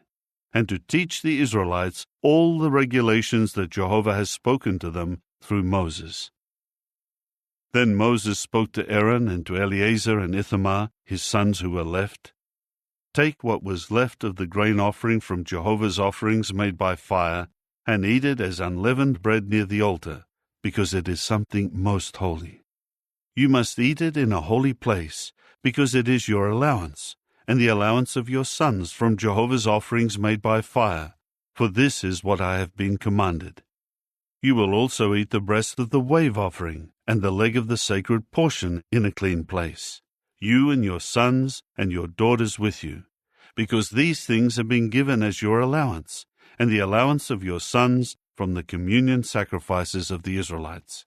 and to teach the Israelites all the regulations that Jehovah has spoken to them through Moses." Then Moses spoke to Aaron and to Eleazar and Ithamar, his sons who were left, "Take what was left of the grain offering from Jehovah's offerings made by fire, and eat it as unleavened bread near the altar, because it is something most holy. You must eat it in a holy place, because it is your allowance, and the allowance of your sons from Jehovah's offerings made by fire, for this is what I have been commanded. You will also eat the breast of the wave offering, and the leg of the sacred portion in a clean place, you and your sons and your daughters with you, because these things have been given as your allowance, and the allowance of your sons from the communion sacrifices of the Israelites.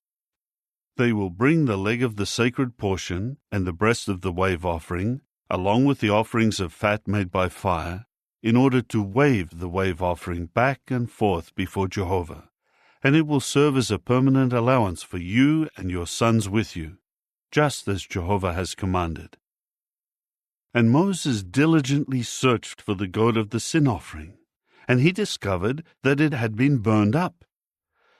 They will bring the leg of the sacred portion and the breast of the wave offering, along with the offerings of fat made by fire, in order to wave the wave offering back and forth before Jehovah, and it will serve as a permanent allowance for you and your sons with you, just as Jehovah has commanded." And Moses diligently searched for the goat of the sin offering, and he discovered that it had been burned up.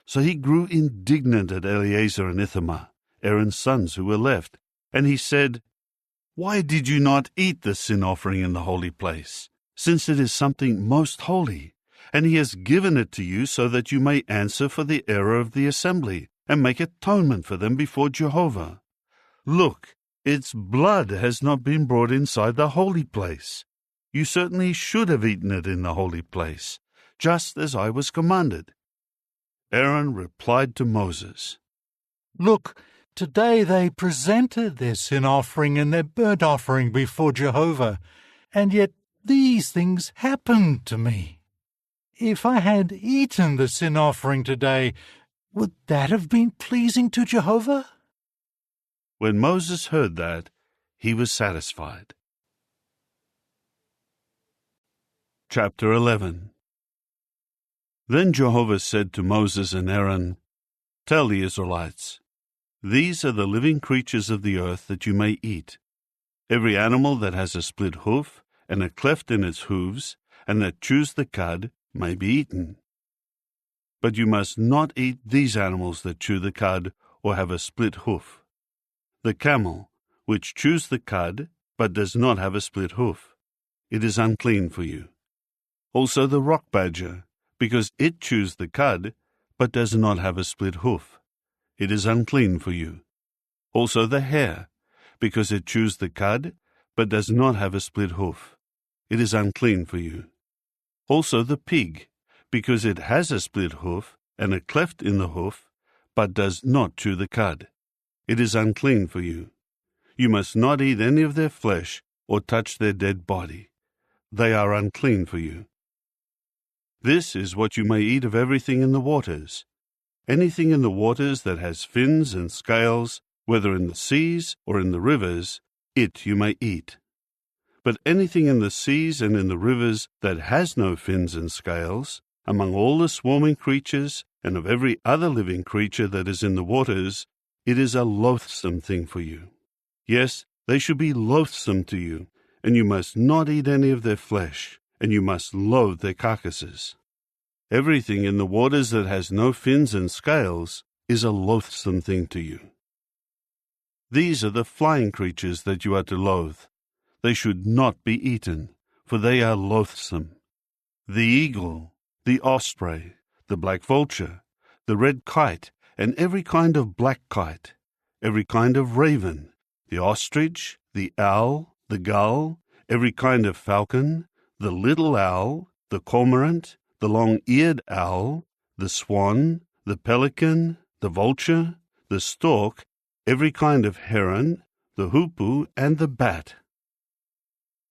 So he grew indignant at Eleazar and Ithamar, Aaron's sons who were left, and he said, "Why did you not eat the sin offering in the holy place, since it is something most holy? And he has given it to you so that you may answer for the error of the assembly, and make atonement for them before Jehovah. Look, its blood has not been brought inside the holy place. You certainly should have eaten it in the holy place, just as I was commanded." Aaron replied to Moses, "Look, today they presented their sin offering and their burnt offering before Jehovah, and yet these things happened to me. If I had eaten the sin offering today, would that have been pleasing to Jehovah?" When Moses heard that, he was satisfied. Chapter 11. Then Jehovah said to Moses and Aaron, "Tell the Israelites, these are the living creatures of the earth that you may eat. Every animal that has a split hoof and a cleft in its hooves, and that chews the cud, may be eaten. But you must not eat these animals that chew the cud or have a split hoof: the camel, which chews the cud, but does not have a split hoof. It is unclean for you. Also the rock badger, because it chews the cud, but does not have a split hoof. It is unclean for you. Also the hare, because it chews the cud, but does not have a split hoof. It is unclean for you. Also the pig, because it has a split hoof and a cleft in the hoof, but does not chew the cud. It is unclean for you. You must not eat any of their flesh or touch their dead body. They are unclean for you. This is what you may eat of everything in the waters. Anything in the waters that has fins and scales, whether in the seas or in the rivers, it you may eat. But anything in the seas and in the rivers that has no fins and scales, among all the swarming creatures and of every other living creature that is in the waters, it is a loathsome thing for you. Yes, they should be loathsome to you, and you must not eat any of their flesh, and you must loathe their carcasses. Everything in the waters that has no fins and scales is a loathsome thing to you. These are the flying creatures that you are to loathe. They should not be eaten, for they are loathsome: the eagle, the osprey, the black vulture, the red kite, and every kind of black kite, every kind of raven, the ostrich, the owl, the gull, every kind of falcon, the little owl, the cormorant, the long-eared owl, the swan, the pelican, the vulture, the stork, every kind of heron, the hoopoe, and the bat.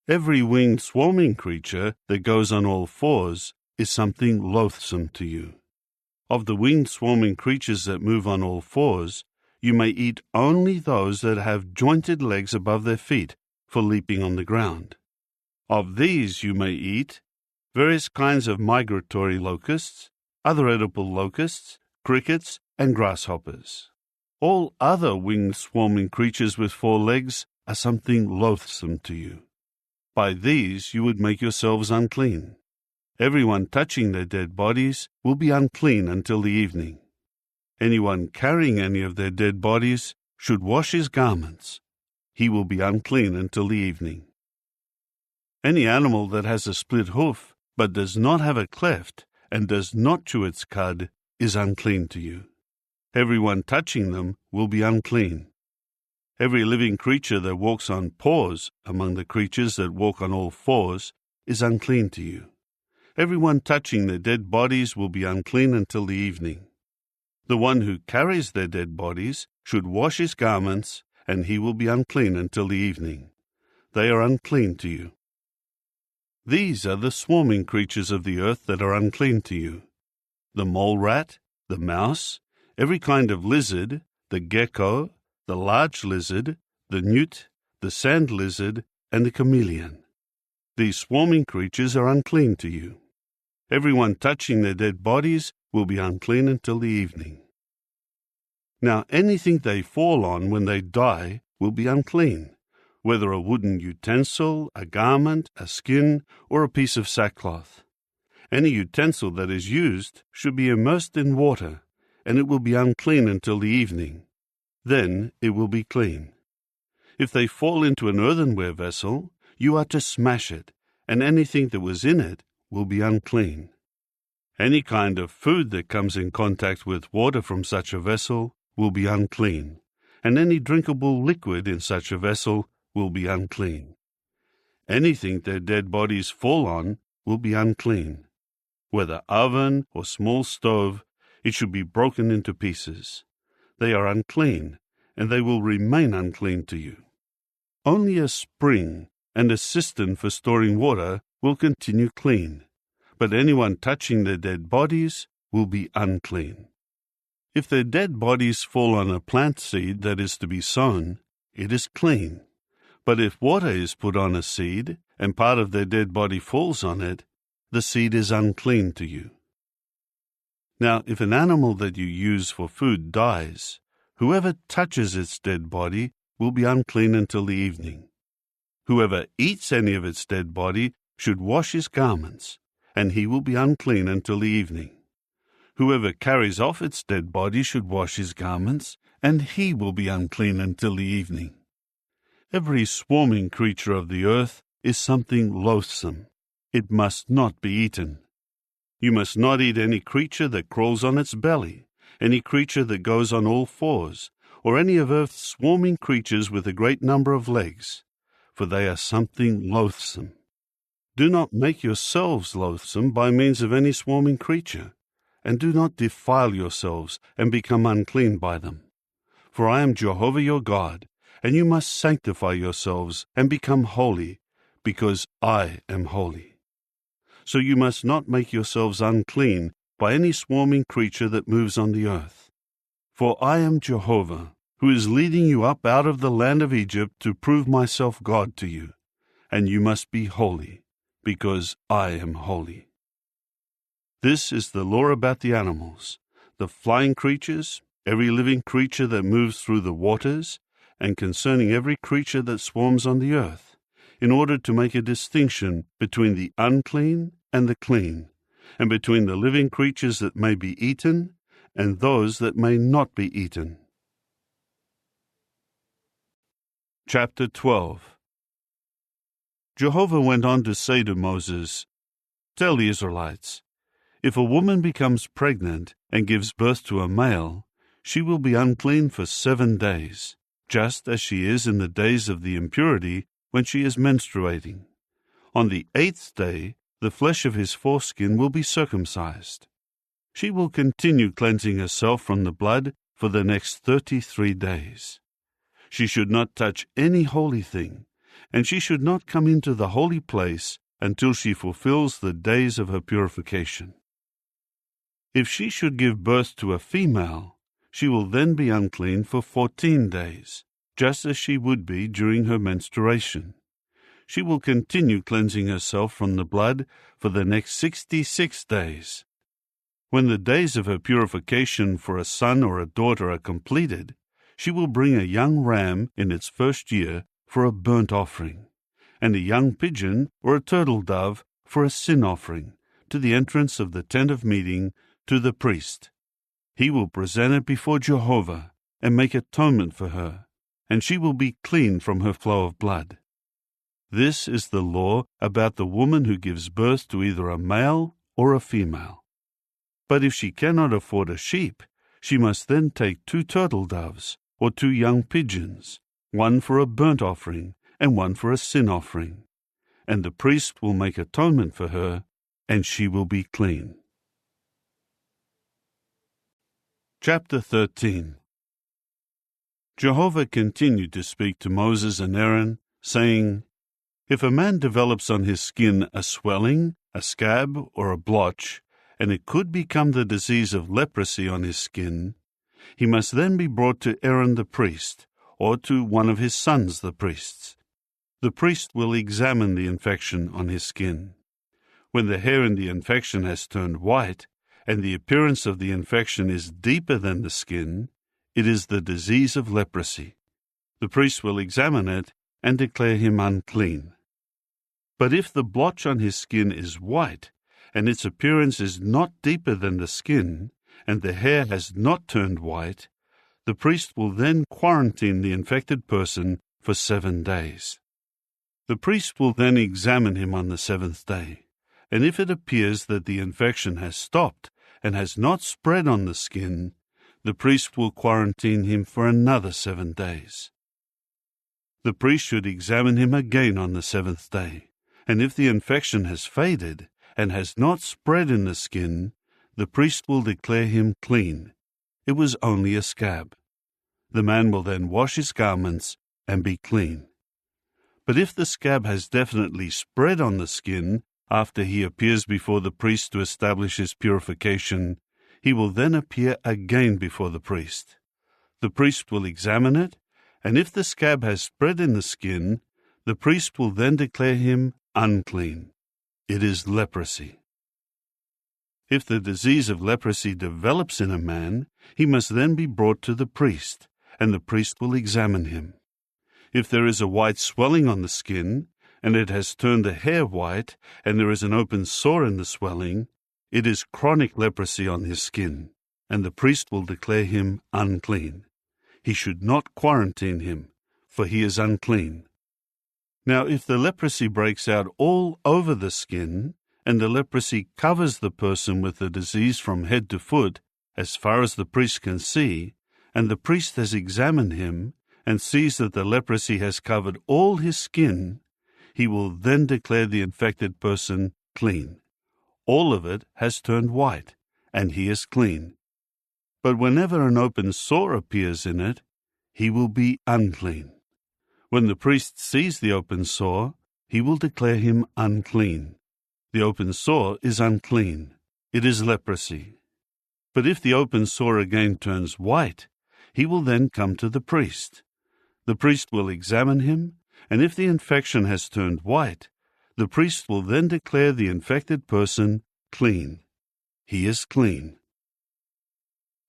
Every winged swarming creature that goes on all fours is something loathsome to you. Of the winged swarming creatures that move on all fours, you may eat only those that have jointed legs above their feet for leaping on the ground. Of these you may eat various kinds of migratory locusts, other edible locusts, crickets, and grasshoppers. All other winged swarming creatures with 4 legs are something loathsome to you. By these you would make yourselves unclean. Everyone touching their dead bodies will be unclean until the evening. Anyone carrying any of their dead bodies should wash his garments. He will be unclean until the evening. Any animal that has a split hoof, but does not have a cleft, and does not chew its cud, is unclean to you. Everyone touching them will be unclean. Every living creature that walks on paws among the creatures that walk on all fours is unclean to you. Everyone touching their dead bodies will be unclean until the evening. The one who carries their dead bodies should wash his garments, and he will be unclean until the evening. They are unclean to you. These are the swarming creatures of the earth that are unclean to you: the mole rat, the mouse, every kind of lizard, the gecko, the large lizard, the newt, the sand lizard, and the chameleon. These swarming creatures are unclean to you. Everyone touching their dead bodies will be unclean until the evening. Now anything they fall on when they die will be unclean, whether a wooden utensil, a garment, a skin, or a piece of sackcloth. Any utensil that is used should be immersed in water, and it will be unclean until the evening. Then it will be clean. If they fall into an earthenware vessel, you are to smash it, and anything that was in it will be unclean. Any kind of food that comes in contact with water from such a vessel will be unclean, and any drinkable liquid in such a vessel will be unclean. Anything their dead bodies fall on will be unclean. Whether oven or small stove, it should be broken into pieces. They are unclean, and they will remain unclean to you. Only a spring and a cistern for storing water will continue clean, but anyone touching their dead bodies will be unclean. If their dead bodies fall on a plant seed that is to be sown, it is clean. But if water is put on a seed, and part of their dead body falls on it, the seed is unclean to you. Now, if an animal that you use for food dies, whoever touches its dead body will be unclean until the evening. Whoever eats any of its dead body should wash his garments, and he will be unclean until the evening. Whoever carries off its dead body should wash his garments, and he will be unclean until the evening. Every swarming creature of the earth is something loathsome. It must not be eaten. You must not eat any creature that crawls on its belly, any creature that goes on all fours, or any of earth's swarming creatures with a great number of legs, for they are something loathsome. Do not make yourselves loathsome by means of any swarming creature, and do not defile yourselves and become unclean by them. For I am Jehovah your God, and you must sanctify yourselves and become holy, because I am holy. So you must not make yourselves unclean by any swarming creature that moves on the earth. For I am Jehovah, who is leading you up out of the land of Egypt to prove myself God to you, and you must be holy, because I am holy. This is the law about the animals, the flying creatures, every living creature that moves through the waters, and concerning every creature that swarms on the earth, in order to make a distinction between the unclean and the clean, and between the living creatures that may be eaten and those that may not be eaten. Chapter 12. Jehovah went on to say to Moses, "Tell the Israelites, if a woman becomes pregnant and gives birth to a male, she will be unclean for 7 days, just as she is in the days of the impurity when she is menstruating. On the 8th day, the flesh of his foreskin will be circumcised. She will continue cleansing herself from the blood for the next 33 days. She should not touch any holy thing, and she should not come into the holy place until she fulfills the days of her purification. If she should give birth to a female, she will then be unclean for 14 days, just as she would be during her menstruation. She will continue cleansing herself from the blood for the next 66 days. When the days of her purification for a son or a daughter are completed, she will bring a young ram in its first year for a burnt offering, and a young pigeon or a turtle dove for a sin offering, to the entrance of the tent of meeting, to the priest. He will present it before Jehovah and make atonement for her, and she will be clean from her flow of blood. This is the law about the woman who gives birth to either a male or a female. But if she cannot afford a sheep, she must then take 2 turtle doves or 2 young pigeons, one for a burnt offering and one for a sin offering, and the priest will make atonement for her, and she will be clean." Chapter 13. Jehovah continued to speak to Moses and Aaron, saying, "If a man develops on his skin a swelling, a scab, or a blotch, and it could become the disease of leprosy on his skin, he must then be brought to Aaron the priest, or to one of his sons the priests. The priest will examine the infection on his skin. When the hair in the infection has turned white, and the appearance of the infection is deeper than the skin, it is the disease of leprosy. The priest will examine it and declare him unclean. But if the blotch on his skin is white, and its appearance is not deeper than the skin, and the hair has not turned white, the priest will then quarantine the infected person for 7 days. The priest will then examine him on the 7th day, and if it appears that the infection has stopped and has not spread on the skin, the priest will quarantine him for another 7 days. The priest should examine him again on the 7th day, and if the infection has faded and has not spread in the skin, the priest will declare him clean. It was only a scab. The man will then wash his garments and be clean. But if the scab has definitely spread on the skin after he appears before the priest to establish his purification, he will then appear again before the priest. The priest will examine it, and if the scab has spread in the skin, the priest will then declare him unclean. It is leprosy. If the disease of leprosy develops in a man, he must then be brought to the priest, and the priest will examine him. If there is a white swelling on the skin, and it has turned the hair white, and there is an open sore in the swelling, it is chronic leprosy on his skin, and the priest will declare him unclean. He should not quarantine him, for he is unclean. Now, if the leprosy breaks out all over the skin, and the leprosy covers the person with the disease from head to foot, as far as the priest can see, and the priest has examined him, and sees that the leprosy has covered all his skin, he will then declare the infected person clean. All of it has turned white, and he is clean. But whenever an open sore appears in it, he will be unclean. When the priest sees the open sore, he will declare him unclean. The open sore is unclean. It is leprosy. But if the open sore again turns white, he will then come to the priest. The priest will examine him, and if the infection has turned white, the priest will then declare the infected person clean. He is clean.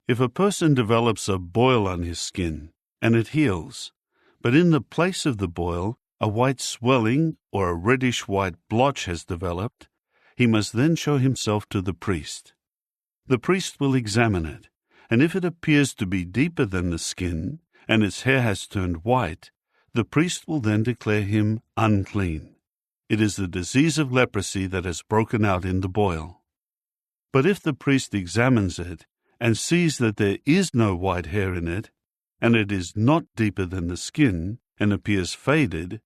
If a person develops a boil on his skin, and it heals, but in the place of the boil a white swelling or a reddish-white blotch has developed, he must then show himself to the priest. The priest will examine it, and if it appears to be deeper than the skin, and its hair has turned white, the priest will then declare him unclean. It is the disease of leprosy that has broken out in the boil. But if the priest examines it, and sees that there is no white hair in it, and it is not deeper than the skin, and appears faded,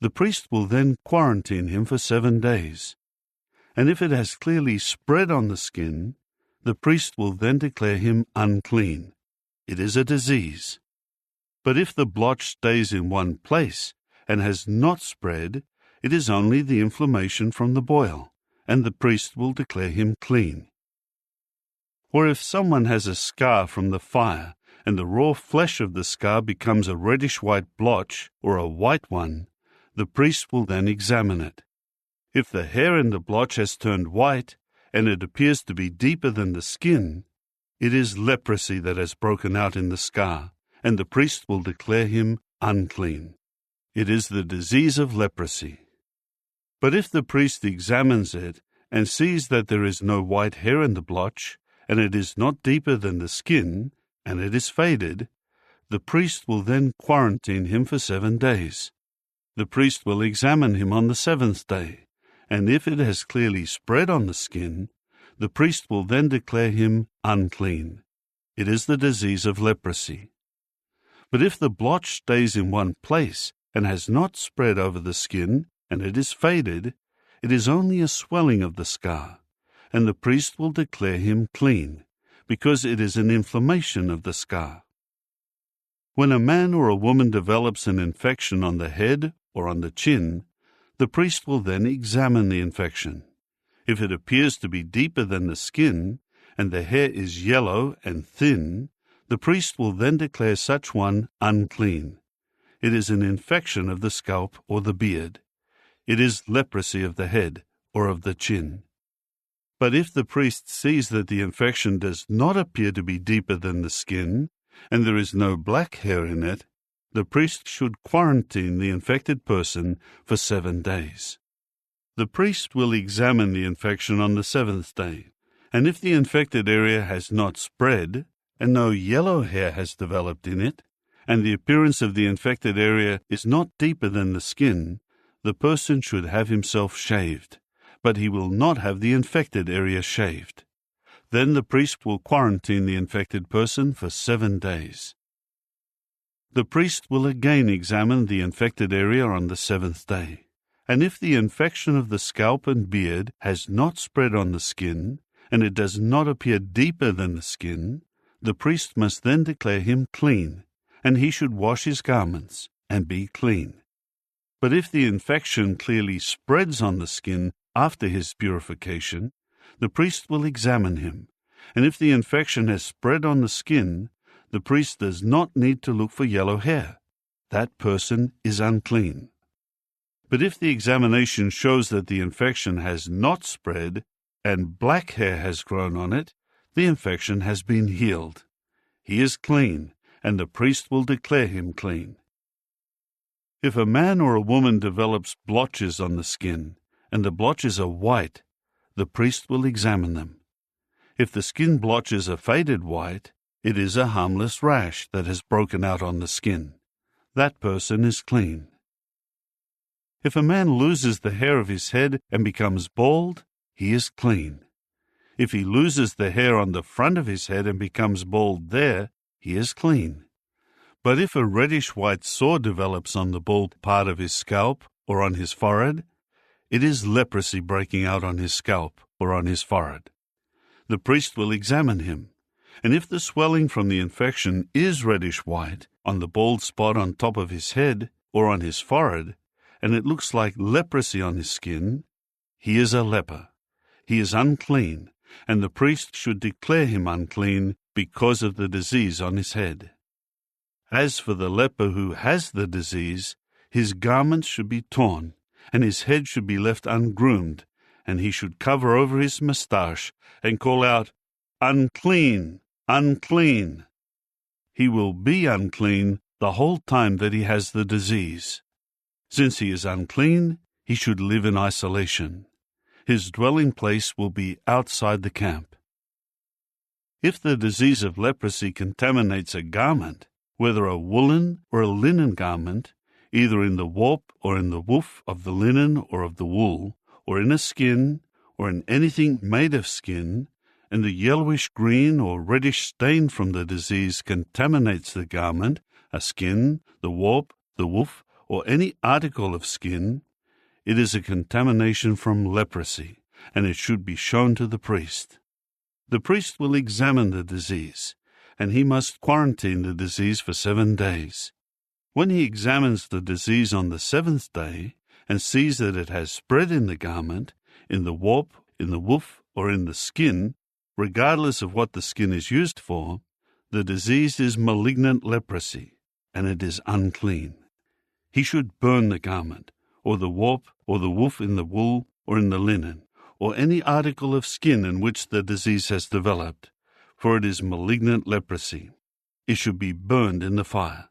the priest will then quarantine him for 7 days. And if it has clearly spread on the skin, the priest will then declare him unclean. It is a disease. But if the blotch stays in one place and has not spread, it is only the inflammation from the boil, and the priest will declare him clean. Or if someone has a scar from the fire, and the raw flesh of the scar becomes a reddish-white blotch or a white one, the priest will then examine it. If the hair in the blotch has turned white, and it appears to be deeper than the skin, it is leprosy that has broken out in the scar, and the priest will declare him unclean. It is the disease of leprosy. But if the priest examines it and sees that there is no white hair in the blotch, and it is not deeper than the skin, and it is faded, the priest will then quarantine him for 7 days. The priest will examine him on the 7th day, and if it has clearly spread on the skin, the priest will then declare him unclean. It is the disease of leprosy. But if the blotch stays in one place and has not spread over the skin, and it is faded, it is only a swelling of the scar, and the priest will declare him clean, because it is an inflammation of the scar. When a man or a woman develops an infection on the head or on the chin, the priest will then examine the infection. If it appears to be deeper than the skin, and the hair is yellow and thin, the priest will then declare such one unclean. It is an infection of the scalp or the beard. It is leprosy of the head or of the chin. But if the priest sees that the infection does not appear to be deeper than the skin, and there is no black hair in it, the priest should quarantine the infected person for 7 days. The priest will examine the infection on the 7th day, and if the infected area has not spread, and no yellow hair has developed in it, and the appearance of the infected area is not deeper than the skin, the person should have himself shaved, but he will not have the infected area shaved. Then the priest will quarantine the infected person for 7 days. The priest will again examine the infected area on the 7th day, and if the infection of the scalp and beard has not spread on the skin, and it does not appear deeper than the skin, the priest must then declare him clean, and he should wash his garments and be clean. But if the infection clearly spreads on the skin after his purification, the priest will examine him, and if the infection has spread on the skin, the priest does not need to look for yellow hair. That person is unclean. But if the examination shows that the infection has not spread, and black hair has grown on it, the infection has been healed. He is clean, and the priest will declare him clean. If a man or a woman develops blotches on the skin, and the blotches are white, the priest will examine them. If the skin blotches are faded white, it is a harmless rash that has broken out on the skin. That person is clean. If a man loses the hair of his head and becomes bald, he is clean. If he loses the hair on the front of his head and becomes bald there, he is clean. But if a reddish-white sore develops on the bald part of his scalp or on his forehead, it is leprosy breaking out on his scalp or on his forehead. The priest will examine him, and if the swelling from the infection is reddish-white on the bald spot on top of his head or on his forehead, and it looks like leprosy on his skin, he is a leper. He is unclean, and the priest should declare him unclean because of the disease on his head. As for the leper who has the disease, his garments should be torn, and his head should be left ungroomed, and he should cover over his moustache and call out, "Unclean, unclean." He will be unclean the whole time that he has the disease. Since he is unclean, he should live in isolation. His dwelling place will be outside the camp. If the disease of leprosy contaminates a garment, whether a woolen or a linen garment, either in the warp or in the woof of the linen or of the wool, or in a skin, or in anything made of skin, and the yellowish-green or reddish stain from the disease contaminates the garment, a skin, the warp, the woof, or any article of skin, it is a contamination from leprosy, and it should be shown to the priest. The priest will examine the disease, and he must quarantine the disease for 7 days. When he examines the disease on the 7th day and sees that it has spread in the garment, in the warp, in the woof, or in the skin, regardless of what the skin is used for, the disease is malignant leprosy, and it is unclean. He should burn the garment, or the warp, or the woof in the wool, or in the linen, or any article of skin in which the disease has developed, for it is malignant leprosy. It should be burned in the fire.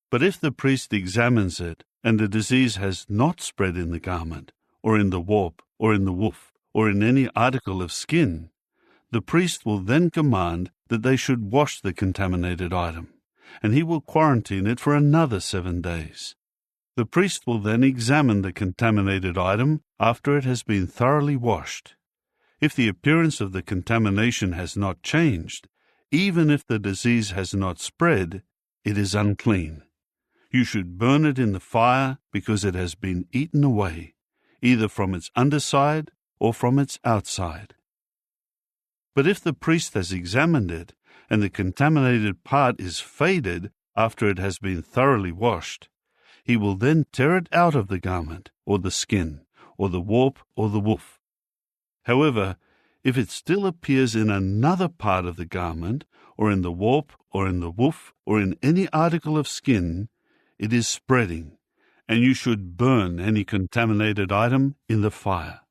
But if the priest examines it, and the disease has not spread in the garment, or in the warp, or in the woof, or in any article of skin, the priest will then command that they should wash the contaminated item, and he will quarantine it for another 7 days. The priest will then examine the contaminated item after it has been thoroughly washed. If the appearance of the contamination has not changed, even if the disease has not spread, it is unclean. You should burn it in the fire because it has been eaten away, either from its underside or from its outside. But if the priest has examined it, and the contaminated part is faded after it has been thoroughly washed, he will then tear it out of the garment, or the skin, or the warp, or the woof. However, if it still appears in another part of the garment, or in the warp, or in the woof, or in any article of skin, it is spreading, and you should burn any contaminated item in the fire.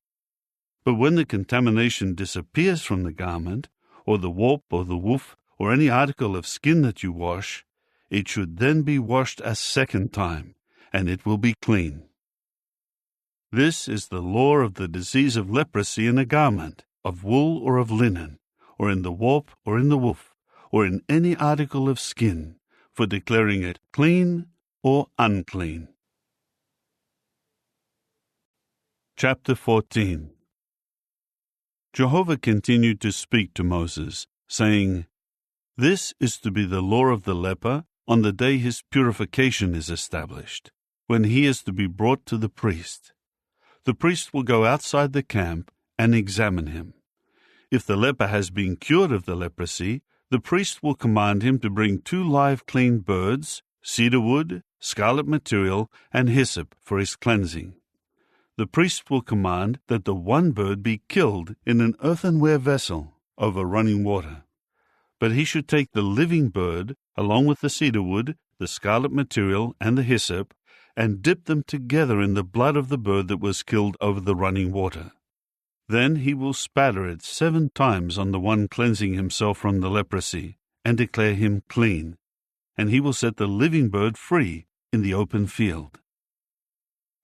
But when the contamination disappears from the garment, or the warp, or the woof, or any article of skin that you wash, it should then be washed a second time, and it will be clean. This is the law of the disease of leprosy in a garment, of wool or of linen, or in the warp or in the woof, or in any article of skin, for declaring it clean or unclean. Chapter 14. Jehovah continued to speak to Moses, saying, "This is to be the law of the leper on the day his purification is established, when he is to be brought to the priest. The priest will go outside the camp and examine him. If the leper has been cured of the leprosy, the priest will command him to bring 2 live clean birds, cedar wood, scarlet material, and hyssop for his cleansing. The priest will command that the one bird be killed in an earthenware vessel over running water. But he should take the living bird, along with the cedar wood, the scarlet material, and the hyssop, and dip them together in the blood of the bird that was killed over the running water. Then he will spatter it 7 times on the one cleansing himself from the leprosy, and declare him clean, and he will set the living bird free in the open field.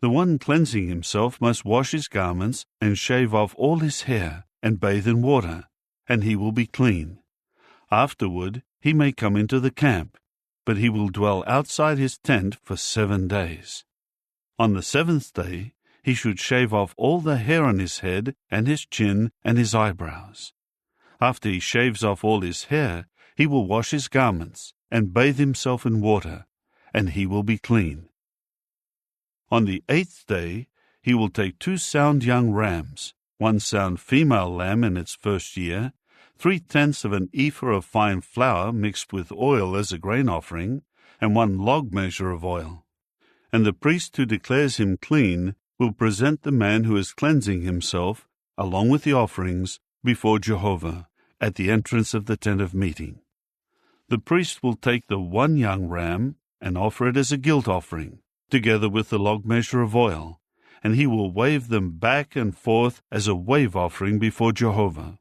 The one cleansing himself must wash his garments and shave off all his hair and bathe in water, and he will be clean. Afterward he may come into the camp, but he will dwell outside his tent for 7 days. On the 7th day he should shave off all the hair on his head and his chin and his eyebrows. After he shaves off all his hair, he will wash his garments and bathe himself in water, and he will be clean. On the 8th day he will take 2 sound young rams, 1 sound female lamb in its first year, 3/10 of an ephah of fine flour mixed with oil as a grain offering, and 1 log measure of oil. And the priest who declares him clean will present the man who is cleansing himself, along with the offerings, before Jehovah, at the entrance of the tent of meeting. The priest will take the 1 young ram and offer it as a guilt offering, together with the log measure of oil, and he will wave them back and forth as a wave offering before Jehovah.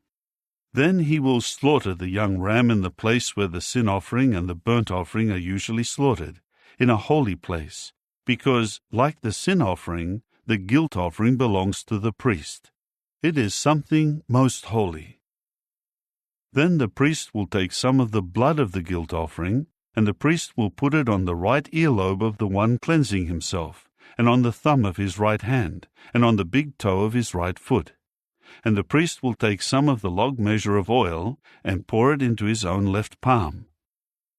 Then he will slaughter the young ram in the place where the sin offering and the burnt offering are usually slaughtered, in a holy place, because, like the sin offering, the guilt offering belongs to the priest. It is something most holy. Then the priest will take some of the blood of the guilt offering, and the priest will put it on the right earlobe of the one cleansing himself, and on the thumb of his right hand, and on the big toe of his right foot. And the priest will take some of the log measure of oil, and pour it into his own left palm.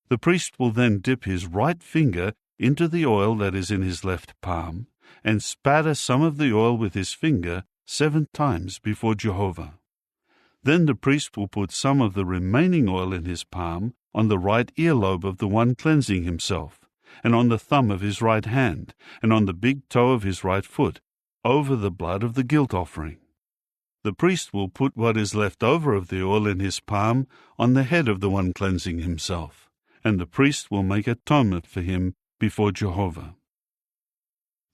The priest will then dip his right finger into the oil that is in his left palm, and spatter some of the oil with his finger 7 times before Jehovah. Then the priest will put some of the remaining oil in his palm on the right earlobe of the one cleansing himself, and on the thumb of his right hand, and on the big toe of his right foot, over the blood of the guilt offering. The priest will put what is left over of the oil in his palm on the head of the one cleansing himself, and the priest will make atonement for him before Jehovah.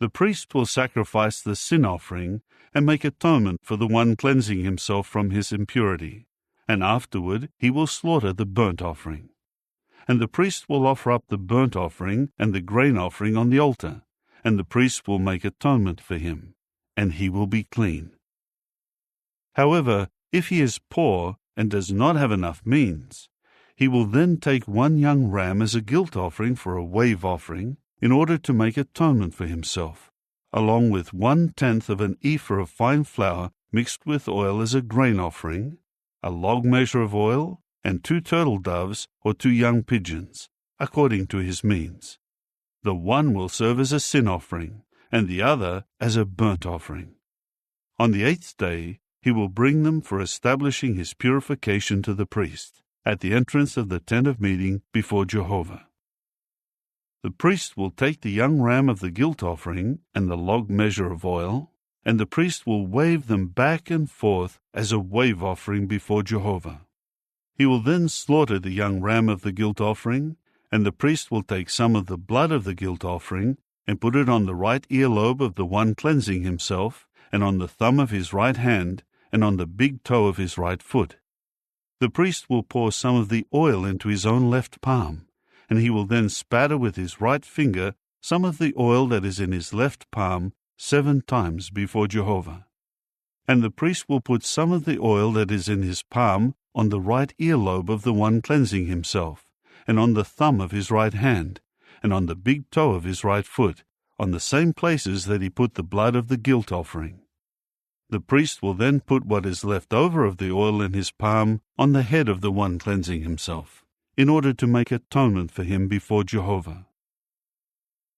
The priest will sacrifice the sin offering and make atonement for the one cleansing himself from his impurity, and afterward he will slaughter the burnt offering. And the priest will offer up the burnt offering and the grain offering on the altar, and the priest will make atonement for him, and he will be clean. However, if he is poor and does not have enough means, he will then take 1 young ram as a guilt offering for a wave offering, in order to make atonement for himself, along with 1/10 of an ephah of fine flour mixed with oil as a grain offering, a log measure of oil, and 2 turtle doves or 2 young pigeons, according to his means. The one will serve as a sin offering, and the other as a burnt offering. On the 8th day he will bring them for establishing his purification to the priest, at the entrance of the tent of meeting before Jehovah. The priest will take the young ram of the guilt offering and the log measure of oil, and the priest will wave them back and forth as a wave offering before Jehovah. He will then slaughter the young ram of the guilt offering, and the priest will take some of the blood of the guilt offering and put it on the right earlobe of the one cleansing himself, and on the thumb of his right hand, and on the big toe of his right foot. The priest will pour some of the oil into his own left palm, and he will then spatter with his right finger some of the oil that is in his left palm 7 times before Jehovah. And the priest will put some of the oil that is in his palm on the right earlobe of the one cleansing himself, and on the thumb of his right hand, and on the big toe of his right foot, on the same places that he put the blood of the guilt offering. The priest will then put what is left over of the oil in his palm on the head of the one cleansing himself, in order to make atonement for him before Jehovah.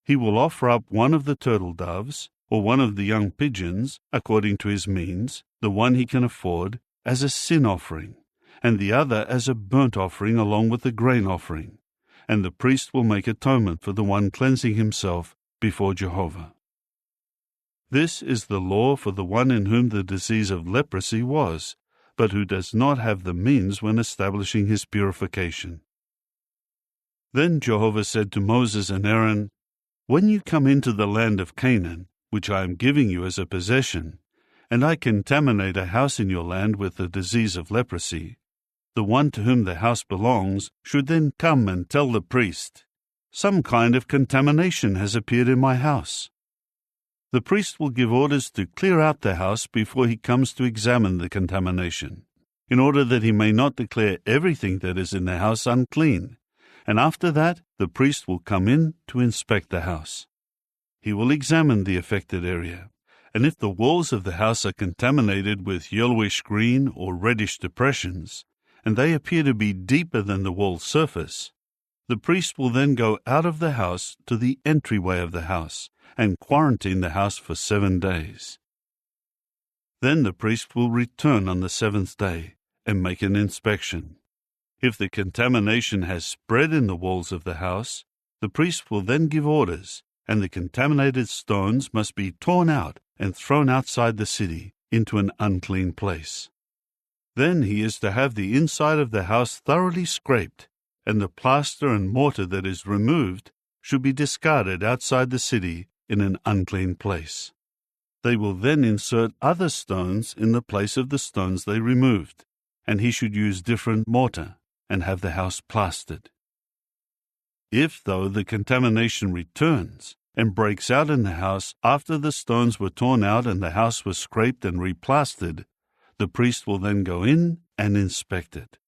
He will offer up 1 of the turtle doves, or 1 of the young pigeons, according to his means, the one he can afford, as a sin offering, and the other as a burnt offering along with the grain offering, and the priest will make atonement for the one cleansing himself before Jehovah. This is the law for the one in whom the disease of leprosy was, but who does not have the means when establishing his purification. Then Jehovah said to Moses and Aaron, "When you come into the land of Canaan, which I am giving you as a possession, and I contaminate a house in your land with the disease of leprosy, the one to whom the house belongs should then come and tell the priest, "Some kind of contamination has appeared in my house." The priest will give orders to clear out the house before he comes to examine the contamination, in order that he may not declare everything that is in the house unclean, and after that the priest will come in to inspect the house. He will examine the affected area, and if the walls of the house are contaminated with yellowish-green or reddish depressions, and they appear to be deeper than the wall surface, the priest will then go out of the house to the entryway of the house and quarantine the house for 7 days. Then the priest will return on the 7th day and make an inspection. If the contamination has spread in the walls of the house, the priest will then give orders, and the contaminated stones must be torn out and thrown outside the city into an unclean place. Then he is to have the inside of the house thoroughly scraped, and the plaster and mortar that is removed should be discarded outside the city in an unclean place. They will then insert other stones in the place of the stones they removed, and he should use different mortar and have the house plastered. If, though, the contamination returns and breaks out in the house after the stones were torn out and the house was scraped and replastered, the priest will then go in and inspect it.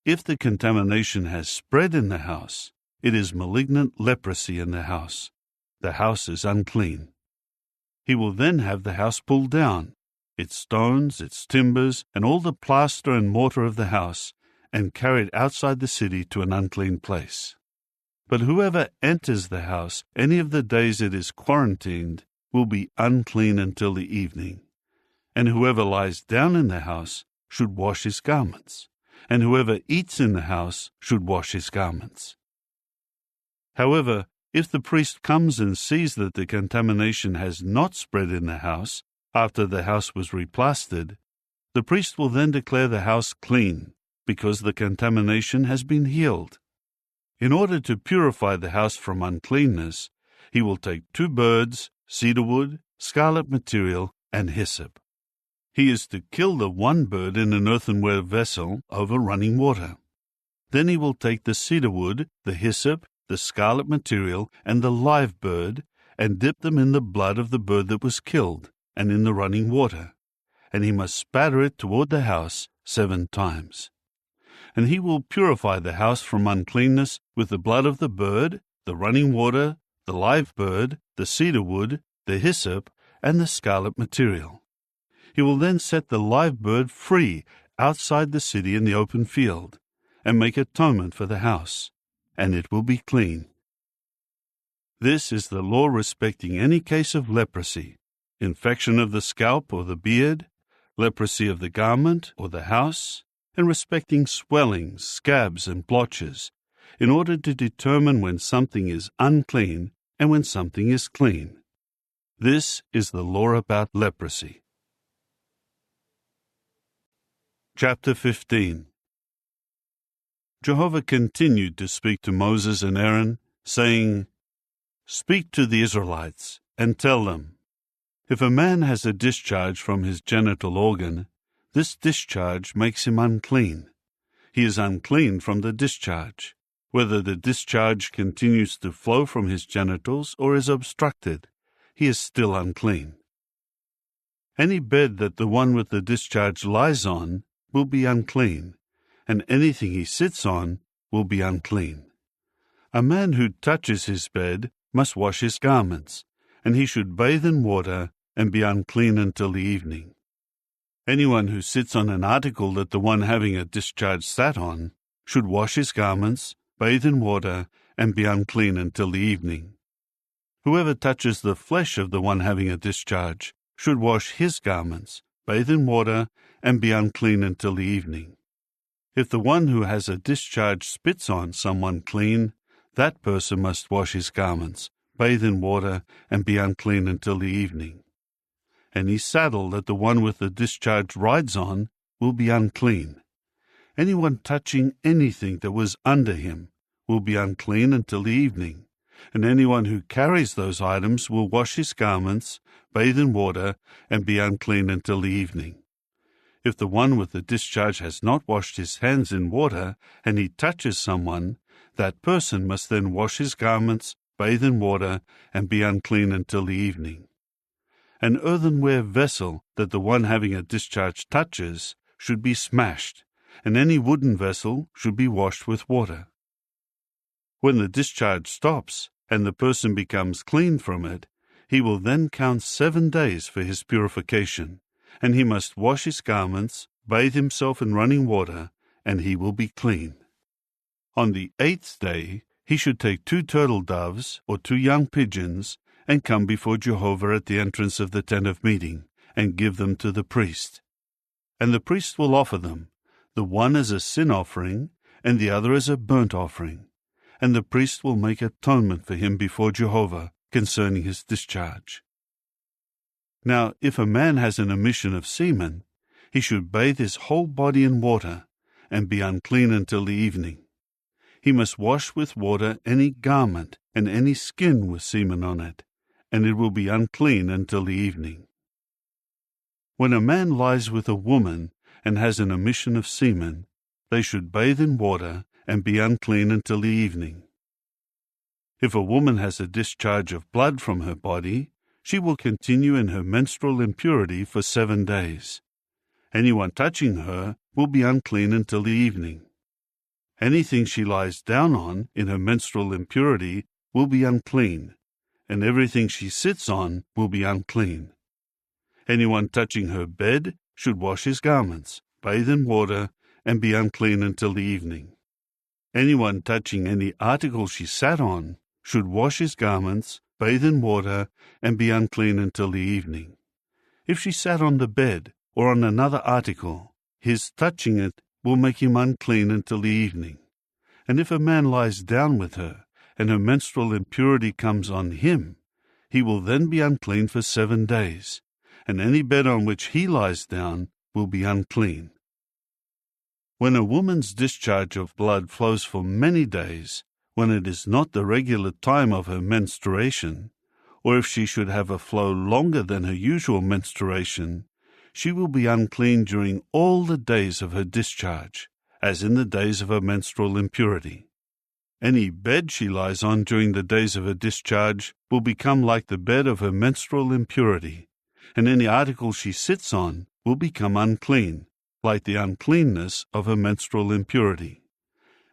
If the contamination has spread in the house, it is malignant leprosy in the house. The house is unclean. He will then have the house pulled down, its stones, its timbers, and all the plaster and mortar of the house, and carried outside the city to an unclean place. But whoever enters the house any of the days it is quarantined will be unclean until the evening. And whoever lies down in the house should wash his garments, and whoever eats in the house should wash his garments. However, if the priest comes and sees that the contamination has not spread in the house after the house was replastered, the priest will then declare the house clean, because the contamination has been healed. In order to purify the house from uncleanness, he will take 2 birds, cedar wood, scarlet material, and hyssop. He is to kill the one bird in an earthenware vessel over running water. Then he will take the cedar wood, the hyssop, the scarlet material, and the live bird, and dip them in the blood of the bird that was killed, and in the running water, and he must spatter it toward the house 7 times. And he will purify the house from uncleanness with the blood of the bird, the running water, the live bird, the cedar wood, the hyssop, and the scarlet material. He will then set the live bird free outside the city in the open field, and make atonement for the house, and it will be clean. This is the law respecting any case of leprosy, infection of the scalp or the beard, leprosy of the garment or the house, and respecting swellings, scabs, and blotches, in order to determine when something is unclean and when something is clean. This is the law about leprosy. Chapter 15. Jehovah continued to speak to Moses and Aaron, saying, "Speak to the Israelites, and tell them, if a man has a discharge from his genital organ, this discharge makes him unclean. He is unclean from the discharge, whether the discharge continues to flow from his genitals or is obstructed. He is still unclean. Any bed that the one with the discharge lies on will be unclean, and anything he sits on will be unclean. A man who touches his bed must wash his garments, and he should bathe in water and be unclean until the evening. Anyone who sits on an article that the one having a discharge sat on should wash his garments, bathe in water, and be unclean until the evening. Whoever touches the flesh of the one having a discharge should wash his garments, bathe in water, and be unclean until the evening. If the one who has a discharge spits on someone clean, that person must wash his garments, bathe in water, and be unclean until the evening. Any saddle that the one with the discharge rides on will be unclean. Anyone touching anything that was under him will be unclean until the evening, and anyone who carries those items will wash his garments, bathe in water, and be unclean until the evening. If the one with the discharge has not washed his hands in water, and he touches someone, that person must then wash his garments, bathe in water, and be unclean until the evening. An earthenware vessel that the one having a discharge touches should be smashed, and any wooden vessel should be washed with water. When the discharge stops, and the person becomes clean from it, he will then count 7 days for his purification, and he must wash his garments, bathe himself in running water, and he will be clean. On the 8th day, he should take 2 turtle doves or 2 young pigeons and come before Jehovah at the entrance of the tent of meeting, and give them to the priest. And the priest will offer them, the one as a sin offering, and the other as a burnt offering. And the priest will make atonement for him before Jehovah concerning his discharge. Now, if a man has an emission of semen, he should bathe his whole body in water, and be unclean until the evening. He must wash with water any garment and any skin with semen on it, and it will be unclean until the evening. When a man lies with a woman and has an emission of semen, they should bathe in water and be unclean until the evening. If a woman has a discharge of blood from her body, she will continue in her menstrual impurity for 7 days. Anyone touching her will be unclean until the evening. Anything she lies down on in her menstrual impurity will be unclean, and everything she sits on will be unclean. Anyone touching her bed should wash his garments, bathe in water, and be unclean until the evening. Anyone touching any article she sat on should wash his garments, bathe in water, and be unclean until the evening. If she sat on the bed or on another article, his touching it will make him unclean until the evening. And if a man lies down with her, and her menstrual impurity comes on him, he will then be unclean for 7 days, and any bed on which he lies down will be unclean. When a woman's discharge of blood flows for many days, when it is not the regular time of her menstruation, or if she should have a flow longer than her usual menstruation, she will be unclean during all the days of her discharge, as in the days of her menstrual impurity. Any bed she lies on during the days of her discharge will become like the bed of her menstrual impurity, and any article she sits on will become unclean, like the uncleanness of her menstrual impurity.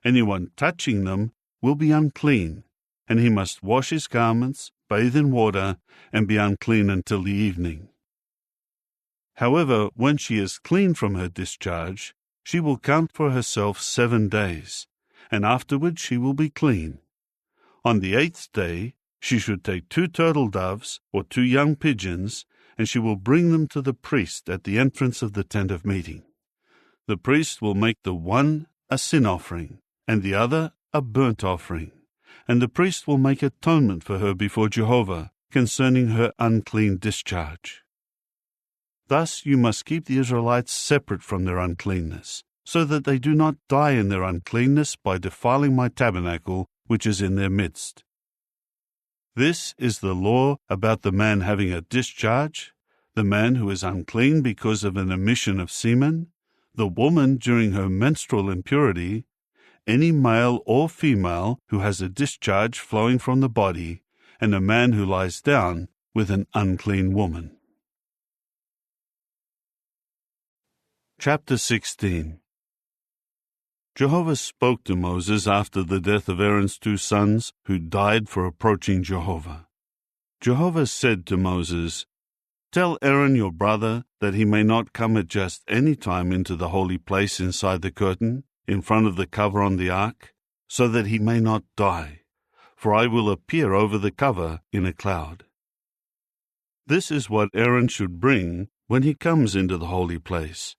Anyone touching them will be unclean, and he must wash his garments, bathe in water, and be unclean until the evening. However, when she is clean from her discharge, she will count for herself 7 days, and afterward she will be clean. On the 8th day, she should take 2 turtle doves or 2 young pigeons, and she will bring them to the priest at the entrance of the tent of meeting. The priest will make the one a sin offering, and the other a burnt offering, and the priest will make atonement for her before Jehovah concerning her unclean discharge. Thus you must keep the Israelites separate from their uncleanness, so that they do not die in their uncleanness by defiling my tabernacle which is in their midst. This is the law about the man having a discharge, the man who is unclean because of an emission of semen, the woman during her menstrual impurity, any male or female who has a discharge flowing from the body, and a man who lies down with an unclean woman. Chapter 16. Jehovah spoke to Moses after the death of Aaron's 2 sons who died for approaching Jehovah. Jehovah said to Moses, "Tell Aaron your brother that he may not come at just any time into the holy place inside the curtain, in front of the cover on the ark, so that he may not die, for I will appear over the cover in a cloud." This is what Aaron should bring when he comes into the holy place: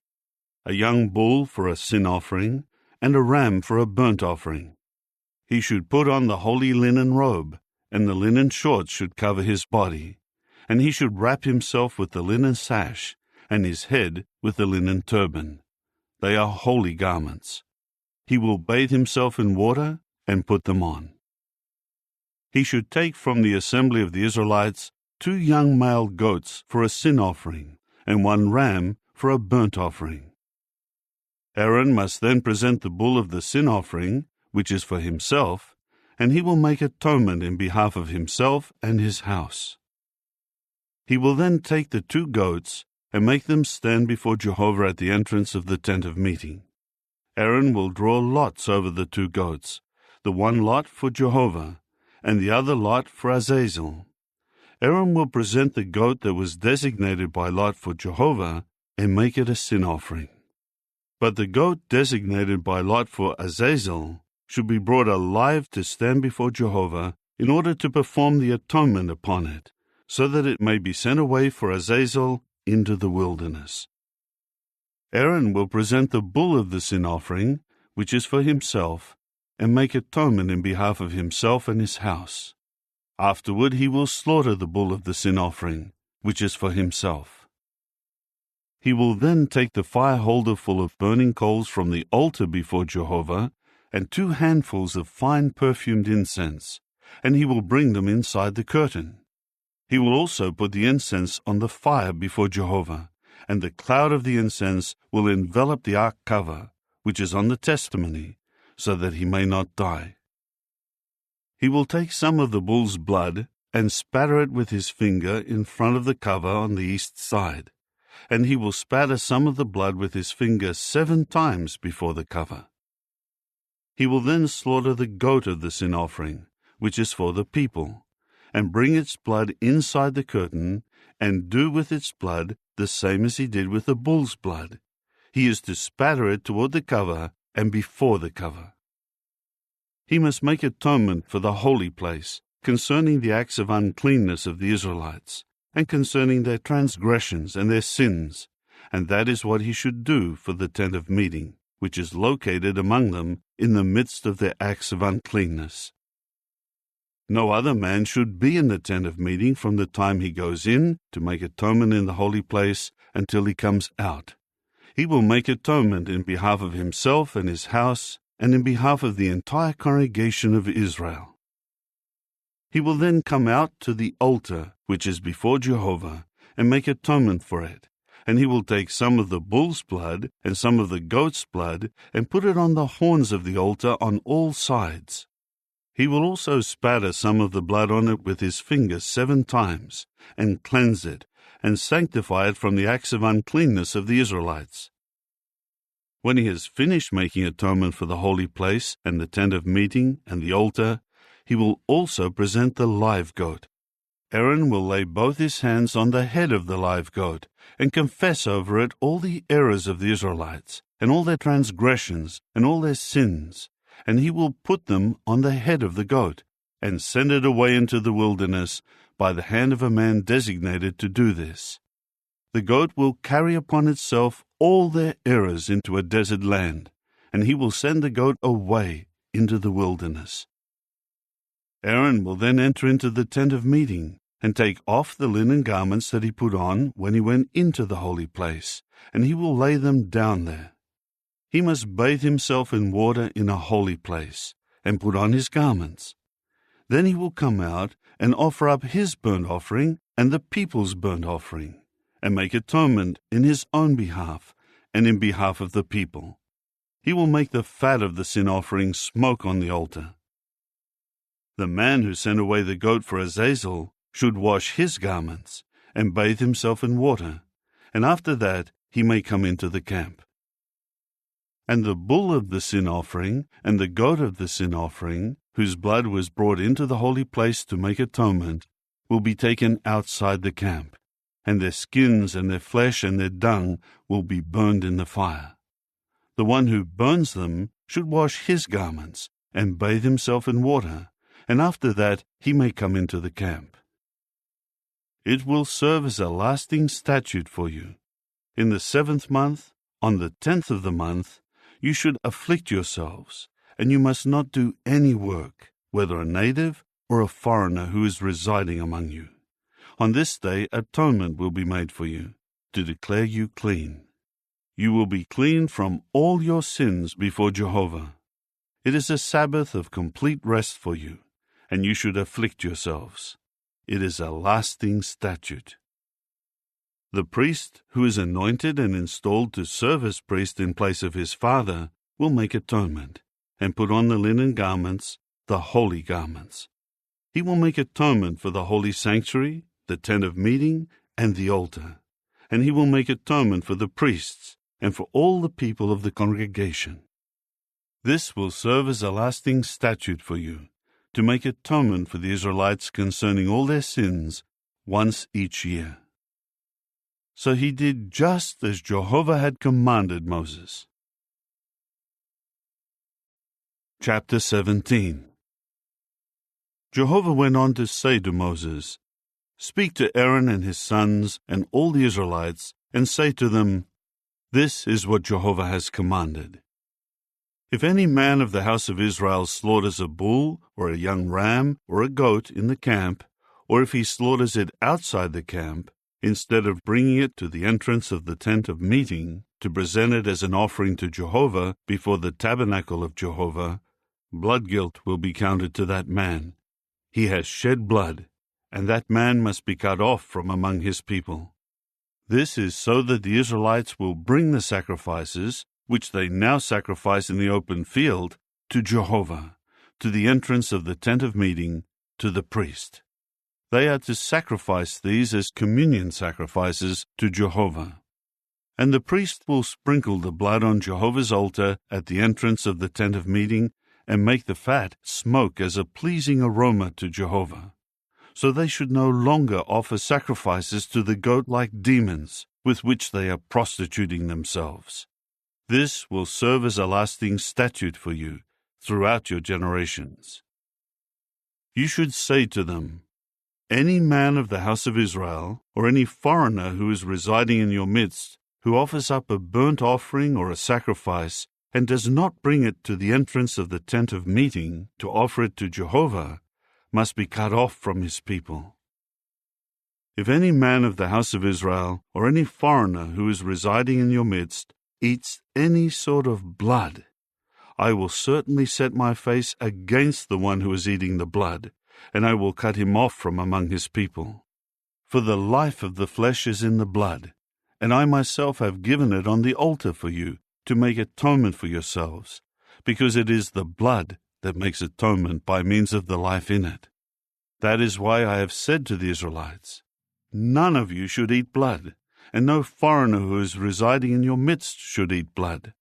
a young bull for a sin offering, and a ram for a burnt offering. He should put on the holy linen robe, and the linen shorts should cover his body, and he should wrap himself with the linen sash, and his head with the linen turban. They are holy garments. He will bathe himself in water and put them on. he should take from the assembly of the Israelites 2 young male goats for a sin offering, and 1 ram for a burnt offering. Aaron must then present the bull of the sin offering, which is for himself, and he will make atonement in behalf of himself and his house. He will then take the 2 goats and make them stand before Jehovah at the entrance of the tent of meeting. Aaron will draw lots over the 2 goats, the one lot for Jehovah, and the other lot for Azazel. Aaron will present the goat that was designated by lot for Jehovah and make it a sin offering. But the goat designated by lot for Azazel should be brought alive to stand before Jehovah in order to perform the atonement upon it, so that it may be sent away for Azazel into the wilderness. Aaron will present the bull of the sin offering, which is for himself, and make atonement in behalf of himself and his house. Afterward he will slaughter the bull of the sin offering, which is for himself. He will then take the fire holder full of burning coals from the altar before Jehovah, and 2 handfuls of fine perfumed incense, and he will bring them inside the curtain. He will also put the incense on the fire before Jehovah, and the cloud of the incense will envelop the ark cover, which is on the testimony, so that he may not die. He will take some of the bull's blood and spatter it with his finger in front of the cover on the east side, and he will spatter some of the blood with his finger 7 times before the cover. He will then slaughter the goat of the sin offering, which is for the people, and bring its blood inside the curtain, and do with its blood the same as he did with the bull's blood. He is to spatter it toward the cover and before the cover. He must make atonement for the holy place, concerning the acts of uncleanness of the Israelites, and concerning their transgressions and their sins, and that is what he should do for the tent of meeting, which is located among them in the midst of their acts of uncleanness. No other man should be in the tent of meeting from the time he goes in to make atonement in the holy place until he comes out. He will make atonement in behalf of himself and his house, and in behalf of the entire congregation of Israel. He will then come out to the altar, which is before Jehovah, and make atonement for it, and he will take some of the bull's blood and some of the goat's blood, and put it on the horns of the altar on all sides. He will also spatter some of the blood on it with his finger 7 times, and cleanse it, and sanctify it from the acts of uncleanness of the Israelites. When he has finished making atonement for the holy place and the tent of meeting and the altar, he will also present the live goat. Aaron will lay both his hands on the head of the live goat, and confess over it all the errors of the Israelites, and all their transgressions, and all their sins, and he will put them on the head of the goat, and send it away into the wilderness by the hand of a man designated to do this. The goat will carry upon itself all their errors into a desert land, and he will send the goat away into the wilderness. Aaron will then enter into the tent of meeting, and take off the linen garments that he put on when he went into the holy place, and he will lay them down there. He must bathe himself in water in a holy place, and put on his garments. Then he will come out and offer up his burnt offering and the people's burnt offering, and make atonement in his own behalf and in behalf of the people. He will make the fat of the sin offering smoke on the altar. The man who sent away the goat for Azazel should wash his garments and bathe himself in water, and after that he may come into the camp. And the bull of the sin offering and the goat of the sin offering, whose blood was brought into the holy place to make atonement, will be taken outside the camp, and their skins and their flesh and their dung will be burned in the fire. The one who burns them should wash his garments and bathe himself in water, and after that he may come into the camp. It will serve as a lasting statute for you. In the 7th month, on the 10th of the month, you should afflict yourselves, and you must not do any work, whether a native or a foreigner who is residing among you. On this day atonement will be made for you, to declare you clean. You will be clean from all your sins before Jehovah. It is a Sabbath of complete rest for you, and you should afflict yourselves. It is a lasting statute. The priest who is anointed and installed to serve as priest in place of his father will make atonement and put on the linen garments, the holy garments. He will make atonement for the holy sanctuary, the tent of meeting, and the altar. And he will make atonement for the priests and for all the people of the congregation. This will serve as a lasting statute for you, to make atonement for the Israelites concerning all their sins once each year. So he did just as Jehovah had commanded Moses. Chapter 17. Jehovah went on to say to Moses, "Speak to Aaron and his sons and all the Israelites, and say to them, 'This is what Jehovah has commanded. If any man of the house of Israel slaughters a bull or a young ram or a goat in the camp, or if he slaughters it outside the camp, instead of bringing it to the entrance of the tent of meeting, to present it as an offering to Jehovah before the tabernacle of Jehovah, blood guilt will be counted to that man. He has shed blood, and that man must be cut off from among his people. This is so that the Israelites will bring the sacrifices, which they now sacrifice in the open field, to Jehovah, to the entrance of the tent of meeting, to the priest. They are to sacrifice these as communion sacrifices to Jehovah. And the priest will sprinkle the blood on Jehovah's altar at the entrance of the tent of meeting, and make the fat smoke as a pleasing aroma to Jehovah. So they should no longer offer sacrifices to the goat like demons, with which they are prostituting themselves. This will serve as a lasting statute for you throughout your generations. You should say to them, 'Any man of the house of Israel, or any foreigner who is residing in your midst, who offers up a burnt offering or a sacrifice, and does not bring it to the entrance of the tent of meeting to offer it to Jehovah, must be cut off from his people. If any man of the house of Israel, or any foreigner who is residing in your midst, eats any sort of blood, I will certainly set my face against the one who is eating the blood, and I will cut him off from among his people. For the life of the flesh is in the blood, and I myself have given it on the altar for you, to make atonement for yourselves, because it is the blood that makes atonement by means of the life in it. That is why I have said to the Israelites, none of you should eat blood, and no foreigner who is residing in your midst should eat blood.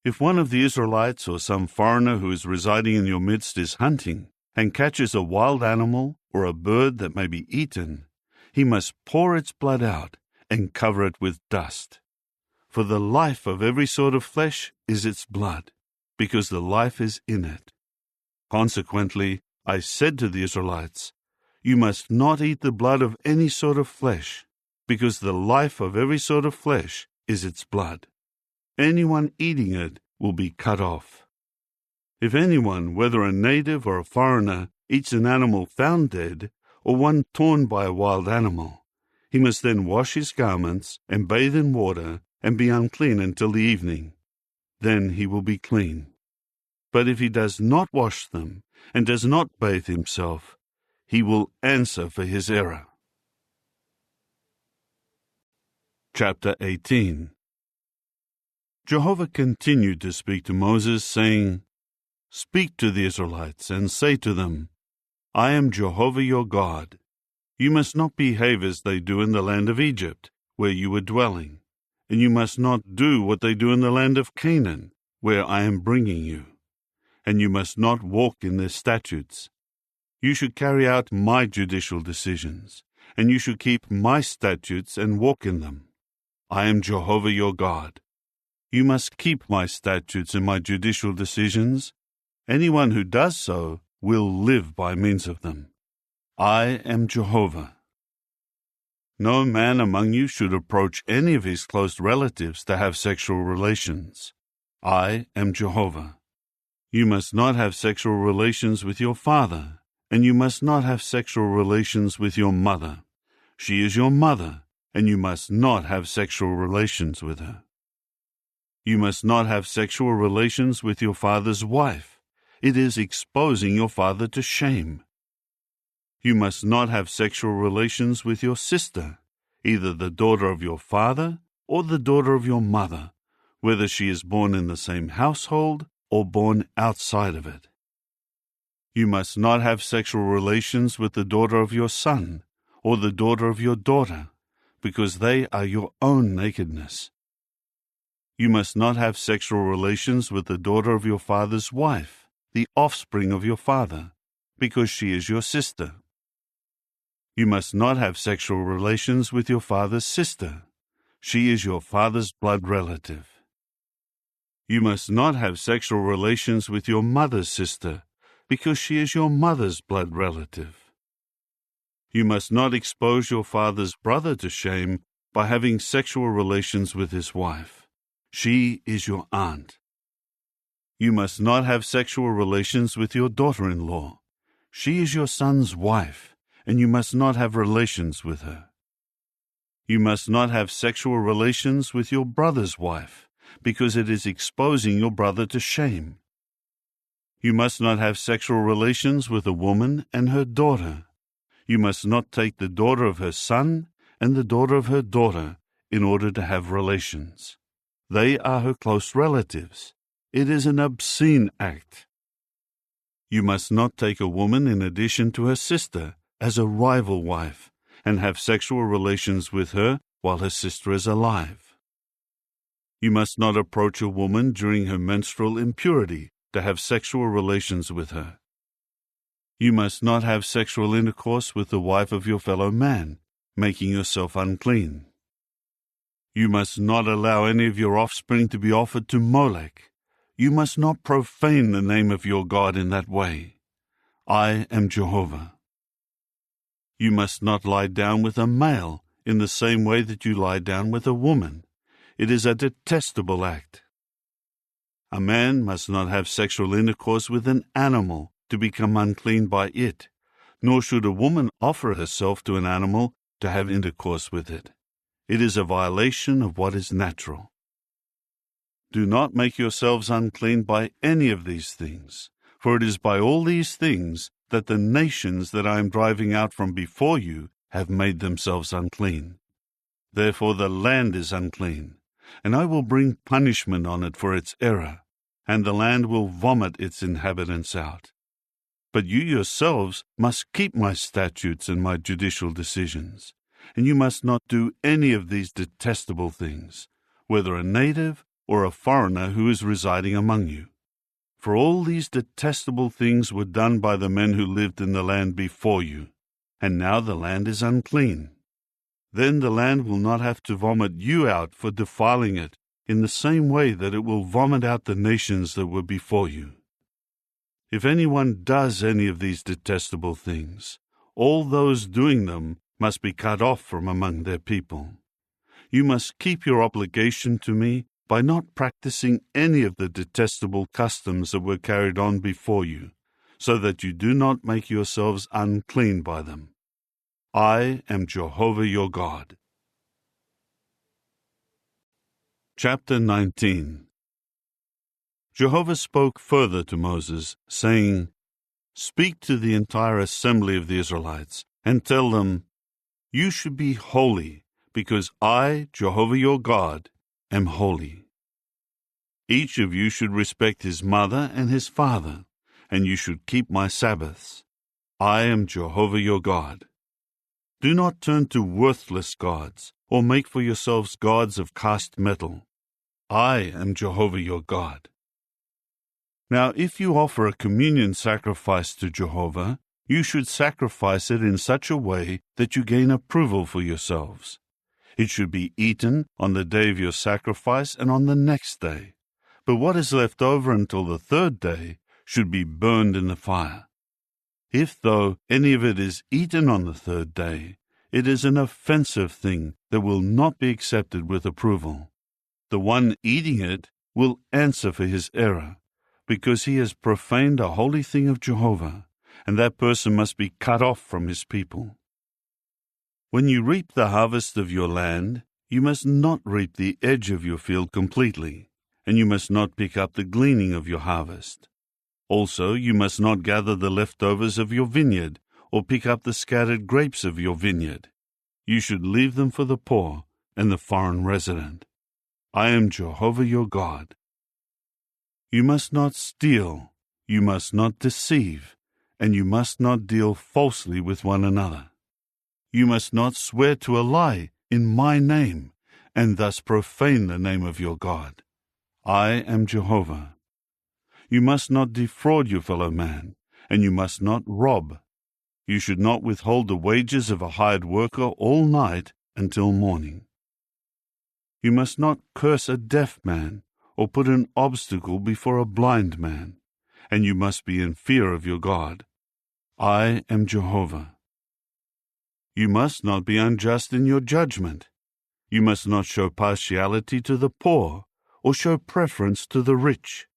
If one of the Israelites or some foreigner who is residing in your midst is hunting, and catches a wild animal or a bird that may be eaten, he must pour its blood out and cover it with dust. For the life of every sort of flesh is its blood, because the life is in it. Consequently, I said to the Israelites, you must not eat the blood of any sort of flesh, because the life of every sort of flesh is its blood. Anyone eating it will be cut off. If anyone, whether a native or a foreigner, eats an animal found dead, or one torn by a wild animal, he must then wash his garments and bathe in water and be unclean until the evening. Then he will be clean. But if he does not wash them and does not bathe himself, he will answer for his error. Chapter 18. Jehovah continued to speak to Moses, saying, Speak to the Israelites and say to them, I am Jehovah your God. You must not behave as they do in the land of Egypt, where you were dwelling, and you must not do what they do in the land of Canaan, where I am bringing you. And you must not walk in their statutes. You should carry out my judicial decisions, and you should keep my statutes and walk in them. I am Jehovah your God. You must keep my statutes and my judicial decisions. Anyone who does so will live by means of them. I am Jehovah. No man among you should approach any of his close relatives to have sexual relations. I am Jehovah. You must not have sexual relations with your father, and you must not have sexual relations with your mother. She is your mother, and you must not have sexual relations with her. You must not have sexual relations with your father's wife, It is exposing your father to shame. You must not have sexual relations with your sister, either the daughter of your father or the daughter of your mother, whether she is born in the same household or born outside of it. You must not have sexual relations with the daughter of your son or the daughter of your daughter, because they are your own nakedness. You must not have sexual relations with the daughter of your father's wife, the offspring of your father, because she is your sister. You must not have sexual relations with your father's sister. She is your father's blood relative. You must not have sexual relations with your mother's sister, because she is your mother's blood relative. You must not expose your father's brother to shame by having sexual relations with his wife. She is your aunt. You must not have sexual relations with your daughter-in-law. She is your son's wife, and you must not have relations with her. You must not have sexual relations with your brother's wife, because it is exposing your brother to shame. You must not have sexual relations with a woman and her daughter. You must not take the daughter of her son and the daughter of her daughter in order to have relations. They are her close relatives. It is an obscene act. You must not take a woman in addition to her sister as a rival wife and have sexual relations with her while her sister is alive. You must not approach a woman during her menstrual impurity to have sexual relations with her. You must not have sexual intercourse with the wife of your fellow man, making yourself unclean. You must not allow any of your offspring to be offered to Molech. You must not profane the name of your God in that way. I am Jehovah. You must not lie down with a male in the same way that you lie down with a woman. It is a detestable act. A man must not have sexual intercourse with an animal to become unclean by it, nor should a woman offer herself to an animal to have intercourse with it. It is a violation of what is natural. Do not make yourselves unclean by any of these things, for it is by all these things that the nations that I am driving out from before you have made themselves unclean. Therefore the land is unclean, and I will bring punishment on it for its error, and the land will vomit its inhabitants out. But you yourselves must keep my statutes and my judicial decisions, and you must not do any of these detestable things, whether a native or a foreigner who is residing among you. For all these detestable things were done by the men who lived in the land before you, and now the land is unclean. Then the land will not have to vomit you out for defiling it in the same way that it will vomit out the nations that were before you. If anyone does any of these detestable things, all those doing them must be cut off from among their people. You must keep your obligation to me by not practicing any of the detestable customs that were carried on before you, so that you do not make yourselves unclean by them. I am Jehovah your God. Chapter 19. Jehovah spoke further to Moses, saying, Speak to the entire assembly of the Israelites, and tell them, You should be holy, because I, Jehovah your God, am holy. Each of you should respect his mother and his father, and you should keep my Sabbaths. I am Jehovah your God. Do not turn to worthless gods, or make for yourselves gods of cast metal. I am Jehovah your God. Now, if you offer a communion sacrifice to Jehovah, you should sacrifice it in such a way that you gain approval for yourselves. It should be eaten on the day of your sacrifice and on the next day. But what is left over until the third day should be burned in the fire. If, though, any of it is eaten on the third day, it is an offensive thing that will not be accepted with approval. The one eating it will answer for his error, because he has profaned a holy thing of Jehovah, and that person must be cut off from his people. When you reap the harvest of your land, you must not reap the edge of your field completely, and you must not pick up the gleaning of your harvest. Also, you must not gather the leftovers of your vineyard, or pick up the scattered grapes of your vineyard. You should leave them for the poor and the foreign resident. I am Jehovah your God. You must not steal, you must not deceive, and you must not deal falsely with one another. You must not swear to a lie in my name, and thus profane the name of your God. I am Jehovah. You must not defraud your fellow man, and you must not rob. You should not withhold the wages of a hired worker all night until morning. You must not curse a deaf man, or put an obstacle before a blind man, and you must be in fear of your God. I am Jehovah. You must not be unjust in your judgment. You must not show partiality to the poor, or show preference to the rich.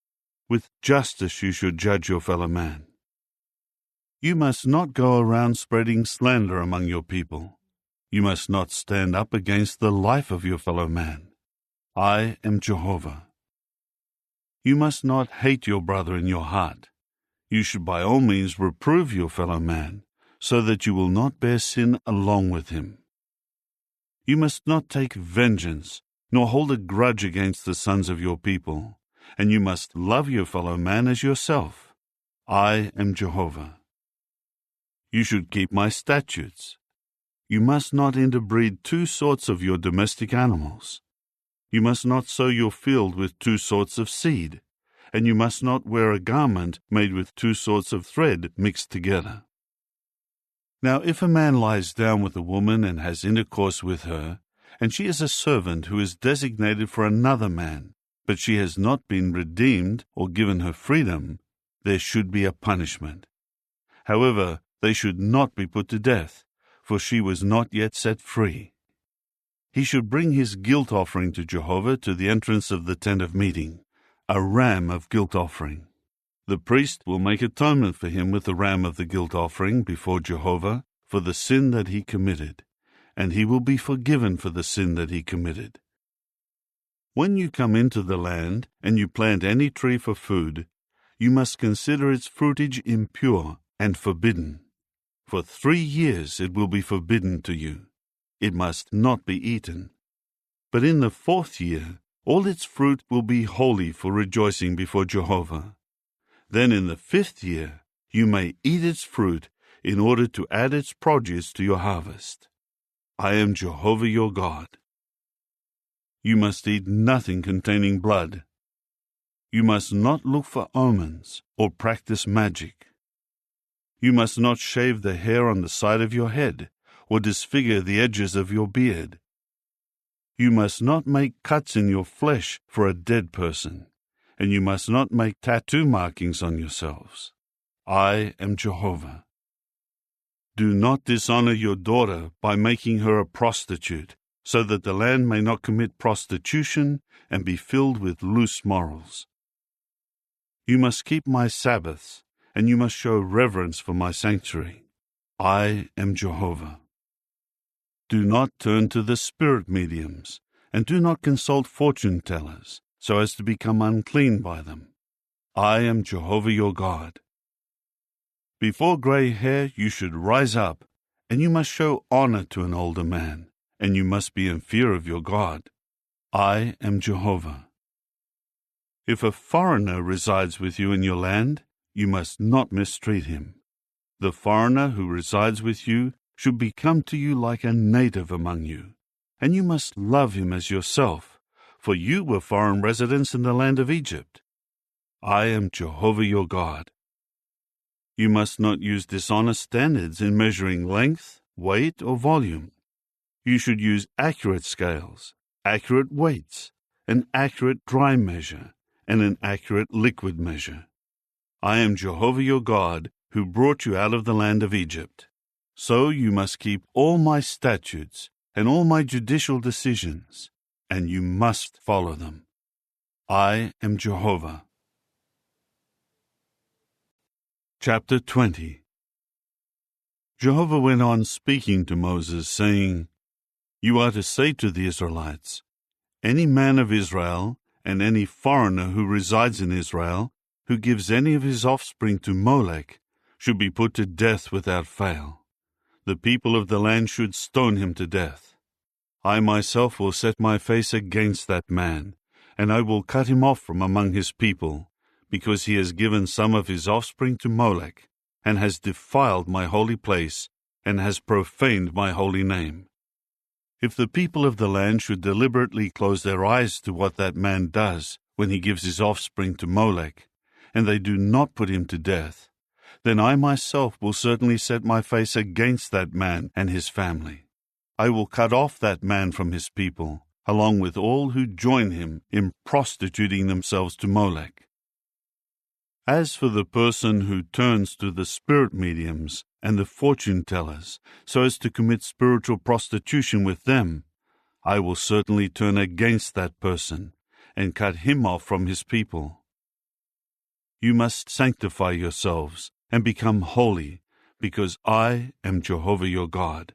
With justice you should judge your fellow man. You must not go around spreading slander among your people. You must not stand up against the life of your fellow man. I am Jehovah. You must not hate your brother in your heart. You should by all means reprove your fellow man, so that you will not bear sin along with him. You must not take vengeance, nor hold a grudge against the sons of your people, and you must love your fellow man as yourself. I am Jehovah. You should keep my statutes. You must not interbreed two sorts of your domestic animals. You must not sow your field with two sorts of seed, and you must not wear a garment made with two sorts of thread mixed together. Now if a man lies down with a woman and has intercourse with her, and she is a servant who is designated for another man, but she has not been redeemed or given her freedom, there should be a punishment. However, they should not be put to death, for she was not yet set free. He should bring his guilt offering to Jehovah to the entrance of the tent of meeting, a ram of guilt offering. The priest will make atonement for him with the ram of the guilt offering before Jehovah for the sin that he committed, and he will be forgiven for the sin that he committed. When you come into the land and you plant any tree for food, you must consider its fruitage impure and forbidden. For 3 years it will be forbidden to you. It must not be eaten. But in the 4th year, all its fruit will be holy for rejoicing before Jehovah. Then in the 5th year, you may eat its fruit in order to add its produce to your harvest. I am Jehovah your God. You must eat nothing containing blood. You must not look for omens or practice magic. You must not shave the hair on the side of your head, or disfigure the edges of your beard. You must not make cuts in your flesh for a dead person, and you must not make tattoo markings on yourselves. I am Jehovah. Do not dishonor your daughter by making her a prostitute, so that the land may not commit prostitution and be filled with loose morals. You must keep my Sabbaths, and you must show reverence for my sanctuary. I am Jehovah. Do not turn to the spirit mediums, and do not consult fortune tellers, so as to become unclean by them. I am Jehovah your God. Before gray hair you should rise up, and you must show honor to an older man, and you must be in fear of your God. I am Jehovah. If a foreigner resides with you in your land, you must not mistreat him. The foreigner who resides with you should become to you like a native among you, and you must love him as yourself, for you were foreign residents in the land of Egypt. I am Jehovah your God. You must not use dishonest standards in measuring length, weight, or volume. You should use accurate scales, accurate weights, an accurate dry measure, and an accurate liquid measure. I am Jehovah your God, who brought you out of the land of Egypt. So you must keep all my statutes and all my judicial decisions, and you must follow them. I am Jehovah. Chapter 20. Jehovah went on speaking to Moses, saying, You are to say to the Israelites, Any man of Israel and any foreigner who resides in Israel who gives any of his offspring to Molech should be put to death without fail. The people of the land should stone him to death. I myself will set my face against that man, and I will cut him off from among his people, because he has given some of his offspring to Molech, and has defiled my holy place, and has profaned my holy name. If the people of the land should deliberately close their eyes to what that man does when he gives his offspring to Molech, and they do not put him to death, then I myself will certainly set my face against that man and his family. I will cut off that man from his people, along with all who join him in prostituting themselves to Molech. As for the person who turns to the spirit mediums and the fortune-tellers so as to commit spiritual prostitution with them, I will certainly turn against that person and cut him off from his people. You must sanctify yourselves and become holy, because I am Jehovah your God.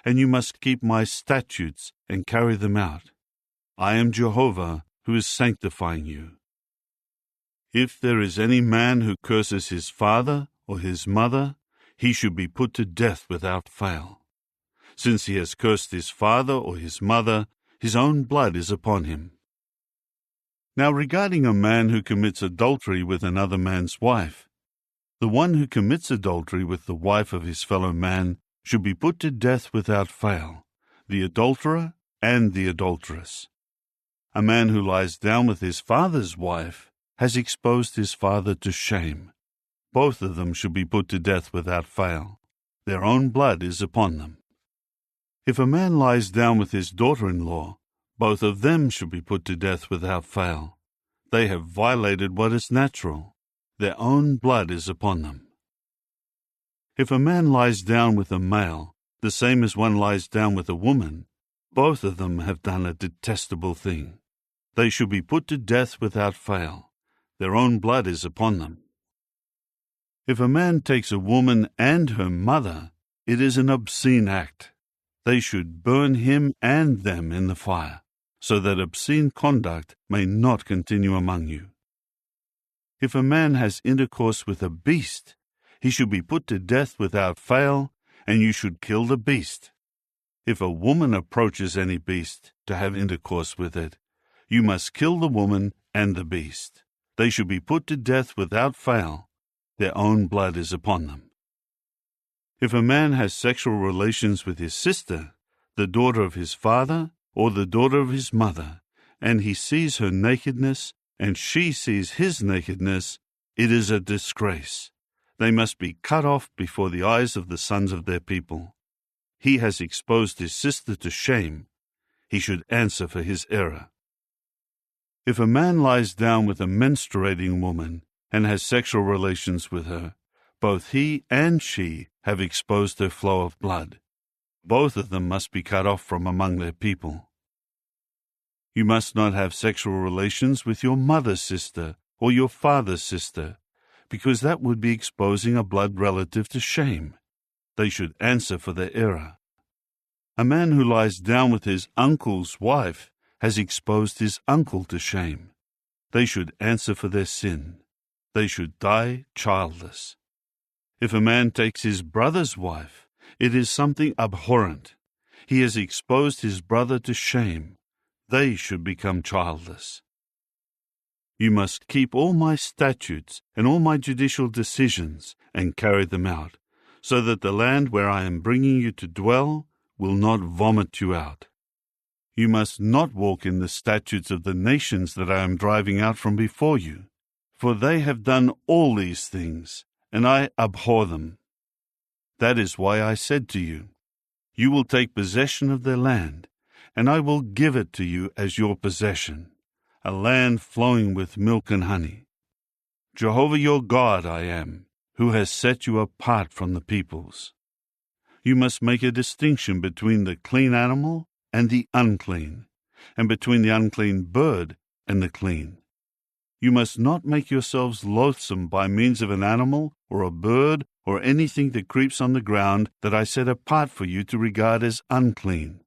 And you must keep my statutes and carry them out. I am Jehovah who is sanctifying you. If there is any man who curses his father or his mother, he should be put to death without fail. Since he has cursed his father or his mother, his own blood is upon him. Now regarding a man who commits adultery with another man's wife, the one who commits adultery with the wife of his fellow man should be put to death without fail, the adulterer and the adulteress. A man who lies down with his father's wife has exposed his father to shame. Both of them should be put to death without fail. Their own blood is upon them. If a man lies down with his daughter-in-law, both of them should be put to death without fail. They have violated what is natural. Their own blood is upon them. If a man lies down with a male, the same as one lies down with a woman, both of them have done a detestable thing. They should be put to death without fail. Their own blood is upon them. If a man takes a woman and her mother, it is an obscene act. They should burn him and them in the fire, so that obscene conduct may not continue among you. If a man has intercourse with a beast, he should be put to death without fail, and you should kill the beast. If a woman approaches any beast to have intercourse with it, you must kill the woman and the beast. They should be put to death without fail. Their own blood is upon them. If a man has sexual relations with his sister, the daughter of his father, or the daughter of his mother, and he sees her nakedness, and she sees his nakedness, it is a disgrace. They must be cut off before the eyes of the sons of their people. He has exposed his sister to shame. He should answer for his error. If a man lies down with a menstruating woman and has sexual relations with her, both he and she have exposed their flow of blood. Both of them must be cut off from among their people. You must not have sexual relations with your mother's sister or your father's sister, because that would be exposing a blood relative to shame. They should answer for their error. A man who lies down with his uncle's wife has exposed his uncle to shame. They should answer for their sin. They should die childless. If a man takes his brother's wife, it is something abhorrent. He has exposed his brother to shame. They should become childless. You must keep all my statutes and all my judicial decisions and carry them out, so that the land where I am bringing you to dwell will not vomit you out. You must not walk in the statutes of the nations that I am driving out from before you, for they have done all these things, and I abhor them. That is why I said to you, you will take possession of their land, and I will give it to you as your possession, a land flowing with milk and honey. Jehovah your God I am, who has set you apart from the peoples. You must make a distinction between the clean animal and the unclean, and between the unclean bird and the clean. You must not make yourselves loathsome by means of an animal or a bird or anything that creeps on the ground that I set apart for you to regard as unclean.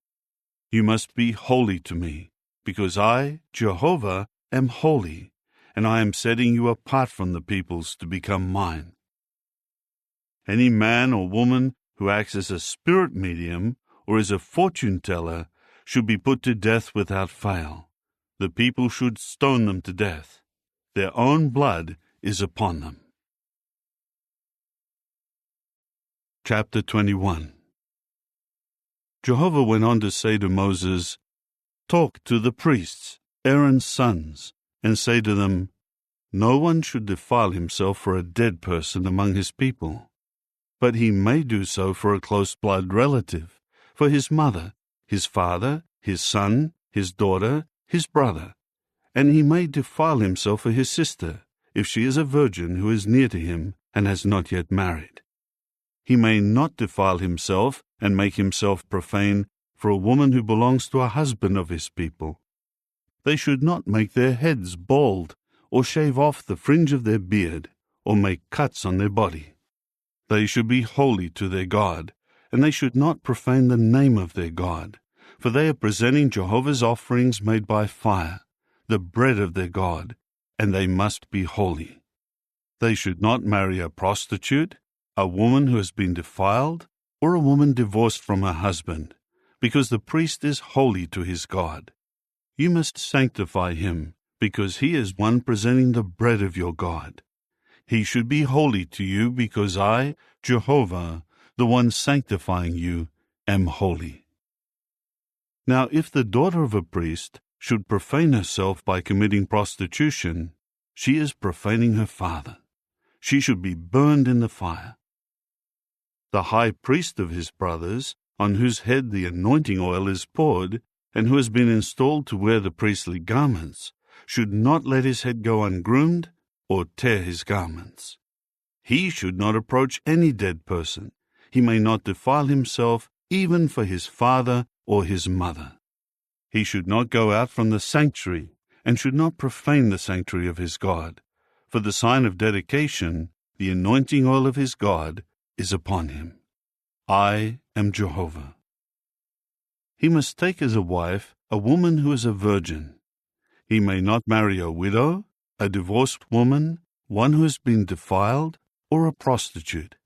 You must be holy to me, because I, Jehovah, am holy, and I am setting you apart from the peoples to become mine. Any man or woman who acts as a spirit medium or is a fortune teller should be put to death without fail. The people should stone them to death. Their own blood is upon them. Chapter 21. Jehovah went on to say to Moses, "Talk to the priests, Aaron's sons, and say to them, no one should defile himself for a dead person among his people, but he may do so for a close blood relative, for his mother, his father, his son, his daughter, his brother, and he may defile himself for his sister, if she is a virgin who is near to him and has not yet married. He may not defile himself and make himself profane for a woman who belongs to a husband of his people. They should not make their heads bald, or shave off the fringe of their beard, or make cuts on their body. They should be holy to their God, and they should not profane the name of their God, for they are presenting Jehovah's offerings made by fire, the bread of their God, and they must be holy. They should not marry a prostitute, a woman who has been defiled, or a woman divorced from her husband, because the priest is holy to his God. You must sanctify him, because he is one presenting the bread of your God. He should be holy to you, because I, Jehovah, the one sanctifying you, am holy. Now if the daughter of a priest should profane herself by committing prostitution, she is profaning her father. She should be burned in the fire. The high priest of his brothers, on whose head the anointing oil is poured, and who has been installed to wear the priestly garments, should not let his head go ungroomed or tear his garments. He should not approach any dead person. He may not defile himself even for his father or his mother. He should not go out from the sanctuary, and should not profane the sanctuary of his God. For the sign of dedication, the anointing oil of his God, is upon him. I am Jehovah. He must take as a wife a woman who is a virgin. He may not marry a widow, a divorced woman, one who has been defiled, or a prostitute.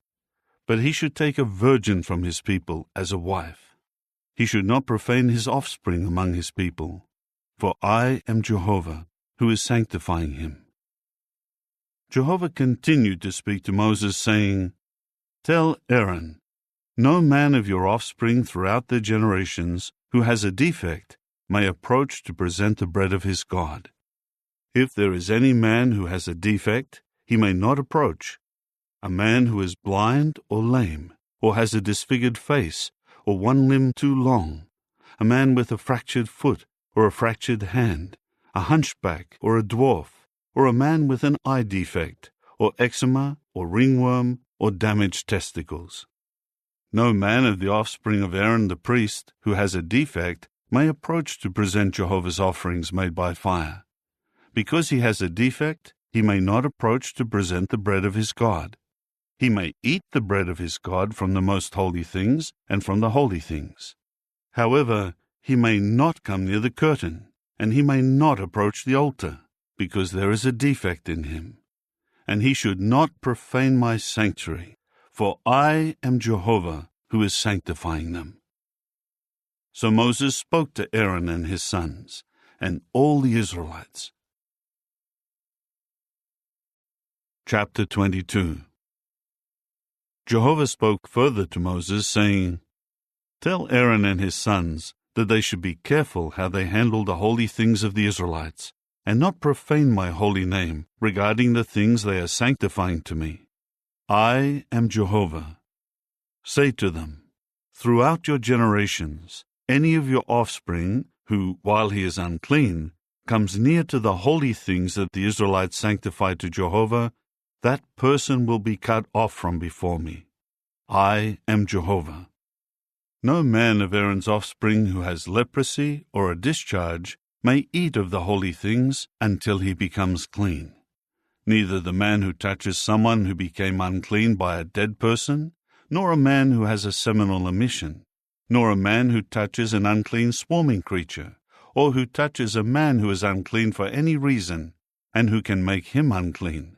But he should take a virgin from his people as a wife. He should not profane his offspring among his people, for I am Jehovah, who is sanctifying him. Jehovah continued to speak to Moses, saying, Tell Aaron, no man of your offspring throughout their generations who has a defect may approach to present the bread of his God. If there is any man who has a defect, he may not approach. A man who is blind or lame, or has a disfigured face, or one limb too long, a man with a fractured foot or a fractured hand, a hunchback or a dwarf, or a man with an eye defect, or eczema, or ringworm, or damaged testicles. No man of the offspring of Aaron the priest who has a defect may approach to present Jehovah's offerings made by fire. Because he has a defect, he may not approach to present the bread of his God. He may eat the bread of his God from the most holy things and from the holy things. However, he may not come near the curtain, and he may not approach the altar, because there is a defect in him. And he should not profane my sanctuary, for I am Jehovah, who is sanctifying them. So Moses spoke to Aaron and his sons, and all the Israelites. Chapter 22. Jehovah spoke further to Moses, saying, Tell Aaron and his sons that they should be careful how they handle the holy things of the Israelites, and not profane my holy name regarding the things they are sanctifying to me. I am Jehovah. Say to them, throughout your generations, any of your offspring who, while he is unclean, comes near to the holy things that the Israelites sanctify to Jehovah, that person will be cut off from before me. I am Jehovah. No man of Aaron's offspring who has leprosy or a discharge may eat of the holy things until he becomes clean. Neither the man who touches someone who became unclean by a dead person, nor a man who has a seminal emission, nor a man who touches an unclean swarming creature, or who touches a man who is unclean for any reason, and who can make him unclean?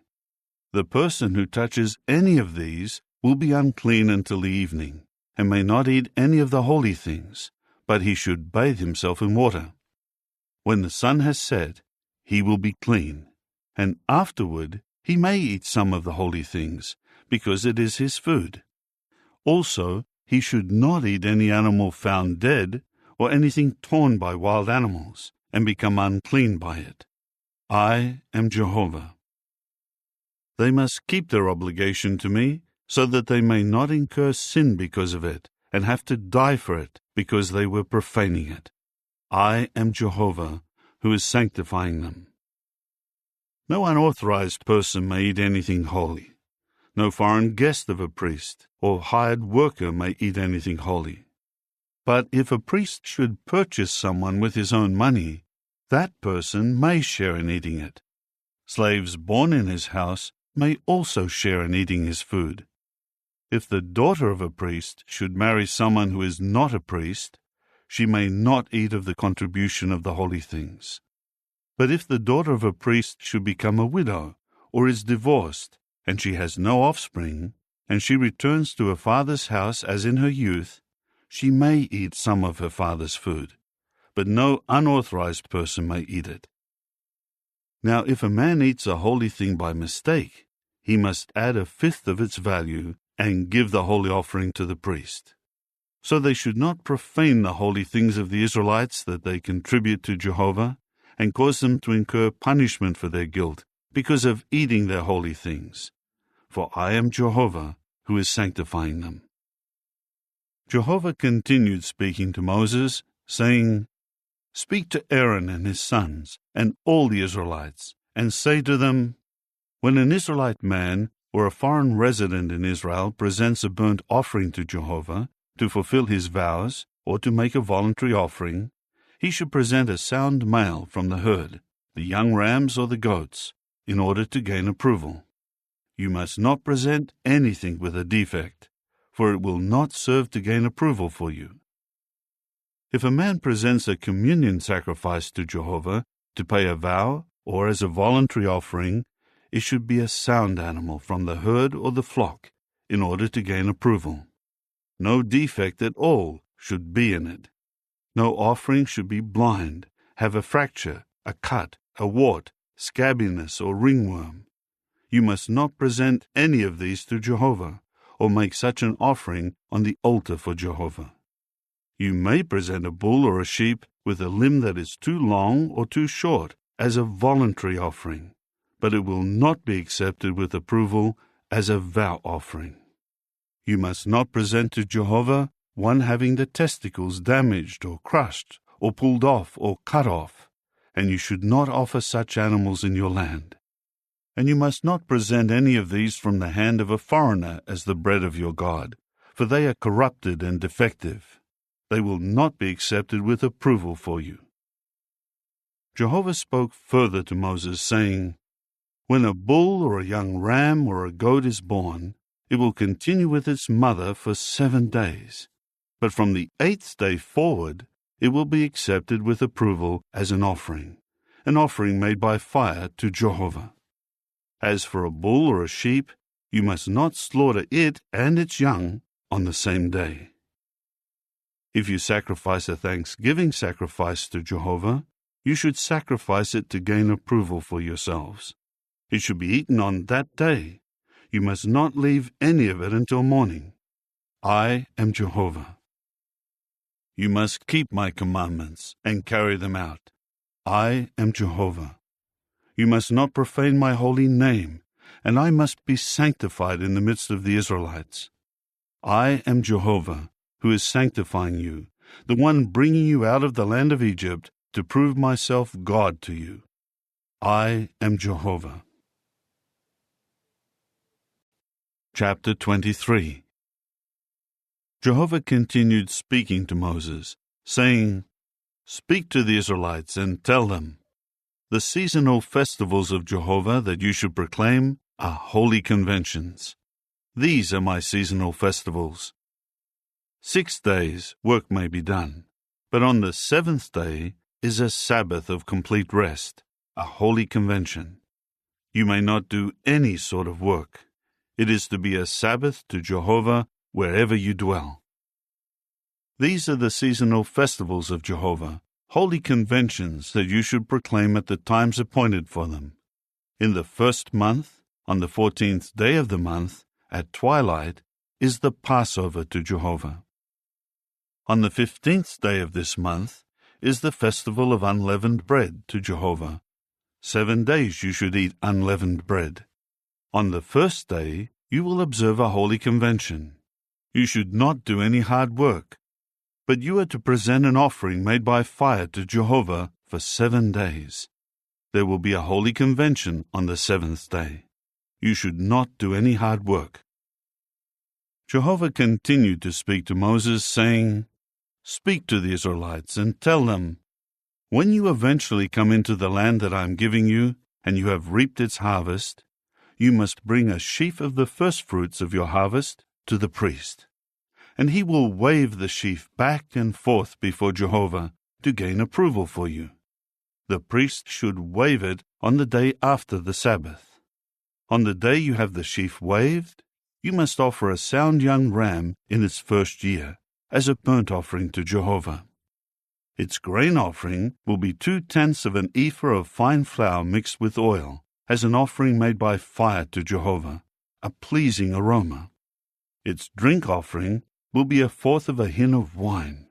The person who touches any of these will be unclean until the evening, and may not eat any of the holy things, but he should bathe himself in water. When the sun has set, he will be clean, and afterward he may eat some of the holy things, because it is his food. Also, he should not eat any animal found dead, or anything torn by wild animals, and become unclean by it. I am Jehovah. They must keep their obligation to me, so that they may not incur sin because of it, and have to die for it, because they were profaning it. I am Jehovah, who is sanctifying them. No unauthorized person may eat anything holy. No foreign guest of a priest or hired worker may eat anything holy. But if a priest should purchase someone with his own money, that person may share in eating it. Slaves born in his house may also share in eating his food. If the daughter of a priest should marry someone who is not a priest, she may not eat of the contribution of the holy things. But if the daughter of a priest should become a widow, or is divorced, and she has no offspring, and she returns to her father's house as in her youth, she may eat some of her father's food, but no unauthorized person may eat it. Now if a man eats a holy thing by mistake, he must add a fifth of its value and give the holy offering to the priest. So they should not profane the holy things of the Israelites that they contribute to Jehovah, and cause them to incur punishment for their guilt because of eating their holy things. For I am Jehovah, who is sanctifying them. Jehovah continued speaking to Moses, saying, Speak to Aaron and his sons, and all the Israelites, and say to them, When an Israelite man or a foreign resident in Israel presents a burnt offering to Jehovah to fulfill his vows or to make a voluntary offering, he should present a sound male from the herd, the young rams or the goats, in order to gain approval. You must not present anything with a defect, for it will not serve to gain approval for you. If a man presents a communion sacrifice to Jehovah to pay a vow or as a voluntary offering, it should be a sound animal from the herd or the flock, in order to gain approval. No defect at all should be in it. No offering should be blind, have a fracture, a cut, a wart, scabbiness, or ringworm. You must not present any of these to Jehovah, or make such an offering on the altar for Jehovah. You may present a bull or a sheep with a limb that is too long or too short as a voluntary offering, but it will not be accepted with approval as a vow offering. You must not present to Jehovah one having the testicles damaged or crushed or pulled off or cut off, and you should not offer such animals in your land. And you must not present any of these from the hand of a foreigner as the bread of your God, for they are corrupted and defective. They will not be accepted with approval for you. Jehovah spoke further to Moses, saying, When a bull or a young ram or a goat is born, it will continue with its mother for 7 days. But from the 8th day forward, it will be accepted with approval as an offering made by fire to Jehovah. As for a bull or a sheep, you must not slaughter it and its young on the same day. If you sacrifice a thanksgiving sacrifice to Jehovah, you should sacrifice it to gain approval for yourselves. It should be eaten on that day. You must not leave any of it until morning. I am Jehovah. You must keep my commandments and carry them out. I am Jehovah. You must not profane my holy name, and I must be sanctified in the midst of the Israelites. I am Jehovah, who is sanctifying you, the one bringing you out of the land of Egypt to prove myself God to you. I am Jehovah. Chapter 23. Jehovah continued speaking to Moses, saying, Speak to the Israelites and tell them, The seasonal festivals of Jehovah that you should proclaim are holy conventions. These are my seasonal festivals. 6 days work may be done, but on the 7th day is a Sabbath of complete rest, a holy convention. You may not do any sort of work. It is to be a Sabbath to Jehovah wherever you dwell. These are the seasonal festivals of Jehovah, holy conventions that you should proclaim at the times appointed for them. In the first month, on the 14th day of the month, at twilight, is the Passover to Jehovah. On the 15th day of this month is the festival of unleavened bread to Jehovah. 7 days you should eat unleavened bread. On the first day you will observe a holy convention. You should not do any hard work, but you are to present an offering made by fire to Jehovah for 7 days. There will be a holy convention on the 7th day. You should not do any hard work. Jehovah continued to speak to Moses, saying, "Speak to the Israelites and tell them, when you eventually come into the land that I am giving you, and you have reaped its harvest, you must bring a sheaf of the firstfruits of your harvest to the priest, and he will wave the sheaf back and forth before Jehovah to gain approval for you. The priest should wave it on the day after the Sabbath. On the day you have the sheaf waved, you must offer a sound young ram in its first year as a burnt offering to Jehovah. Its grain offering will be 2/10 of an ephah of fine flour mixed with oil, as an offering made by fire to Jehovah, a pleasing aroma. Its drink offering will be 1/4 of a hin of wine.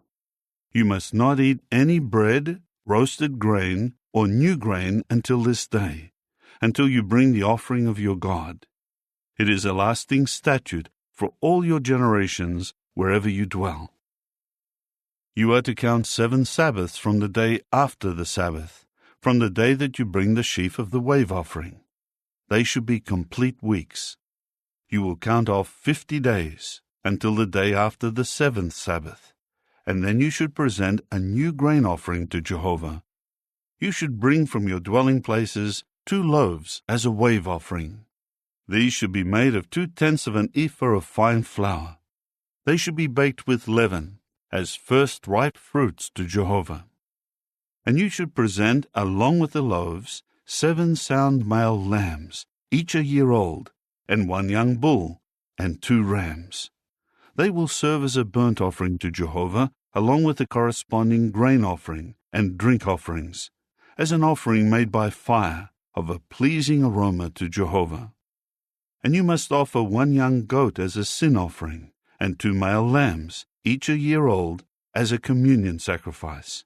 You must not eat any bread, roasted grain, or new grain until this day, until you bring the offering of your God. It is a lasting statute for all your generations wherever you dwell. You are to count 7 Sabbaths from the day after the Sabbath, from the day that you bring the sheaf of the wave offering. They should be complete weeks. You will count off 50 days until the day after the 7th Sabbath, and then you should present a new grain offering to Jehovah. You should bring from your dwelling places 2 loaves as a wave offering. These should be made of 2/10 of an ephah of fine flour. They should be baked with leaven, as first ripe fruits to Jehovah. And you should present, along with the loaves, 7 sound male lambs, each a year old, and 1 young bull, and 2 rams. They will serve as a burnt offering to Jehovah, along with the corresponding grain offering and drink offerings, as an offering made by fire of a pleasing aroma to Jehovah. And you must offer 1 young goat as a sin offering, and 2 male lambs, each a year old, as a communion sacrifice.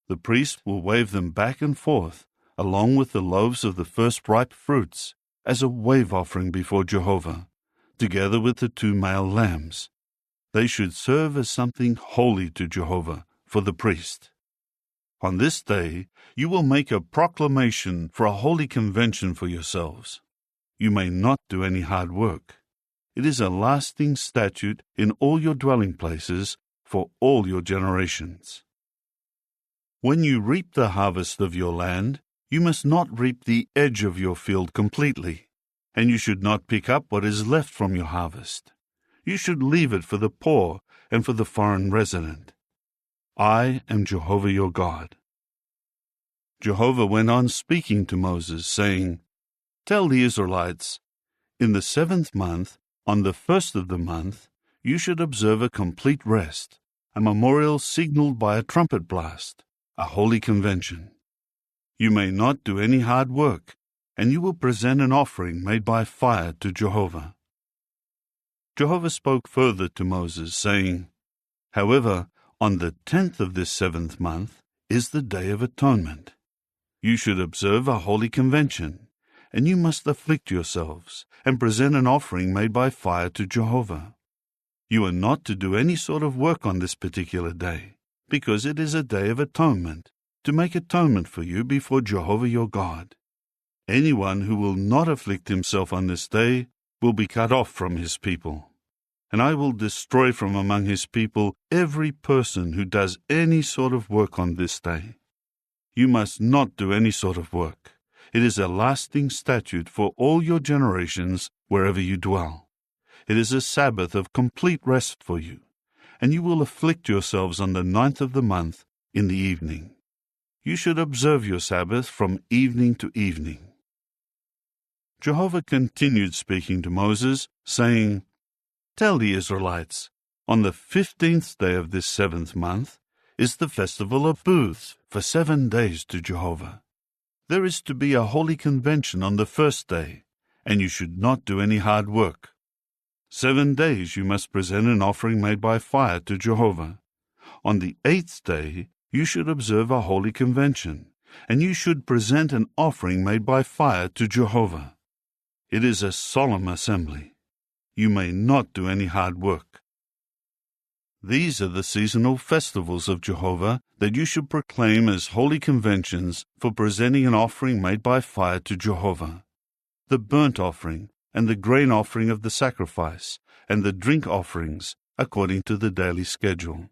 The priest will wave them back and forth, along with the loaves of the first ripe fruits, as a wave offering before Jehovah, together with the 2 male lambs. They should serve as something holy to Jehovah for the priest. On this day you will make a proclamation for a holy convention for yourselves. You may not do any hard work. It is a lasting statute in all your dwelling places for all your generations. When you reap the harvest of your land, you must not reap the edge of your field completely, and you should not pick up what is left from your harvest. You should leave it for the poor and for the foreign resident. I am Jehovah your God. Jehovah went on speaking to Moses, saying, "Tell the Israelites, in the 7th month, on the 1st of the month, you should observe a complete rest, a memorial signaled by a trumpet blast, a holy convention. You may not do any hard work, and you will present an offering made by fire to Jehovah." Jehovah spoke further to Moses, saying, "However, on the 10th of this 7th month is the Day of Atonement. You should observe a holy convention, and you must afflict yourselves and present an offering made by fire to Jehovah. You are not to do any sort of work on this particular day, because it is a day of atonement, to make atonement for you before Jehovah your God. Anyone who will not afflict himself on this day will be cut off from his people. And I will destroy from among his people every person who does any sort of work on this day. You must not do any sort of work. It is a lasting statute for all your generations wherever you dwell. It is a Sabbath of complete rest for you, and you will afflict yourselves on the 9th of the month in the evening. You should observe your Sabbath from evening to evening." Jehovah continued speaking to Moses, saying, "Tell the Israelites, on the 15th day of this 7th month is the festival of booths for 7 days to Jehovah. There is to be a holy convention on the first day, and you should not do any hard work. 7 days you must present an offering made by fire to Jehovah. On the 8th day you should observe a holy convention, and you should present an offering made by fire to Jehovah. It is a solemn assembly. You may not do any hard work. These are the seasonal festivals of Jehovah that you should proclaim as holy conventions for presenting an offering made by fire to Jehovah: the burnt offering, and the grain offering of the sacrifice, and the drink offerings, according to the daily schedule.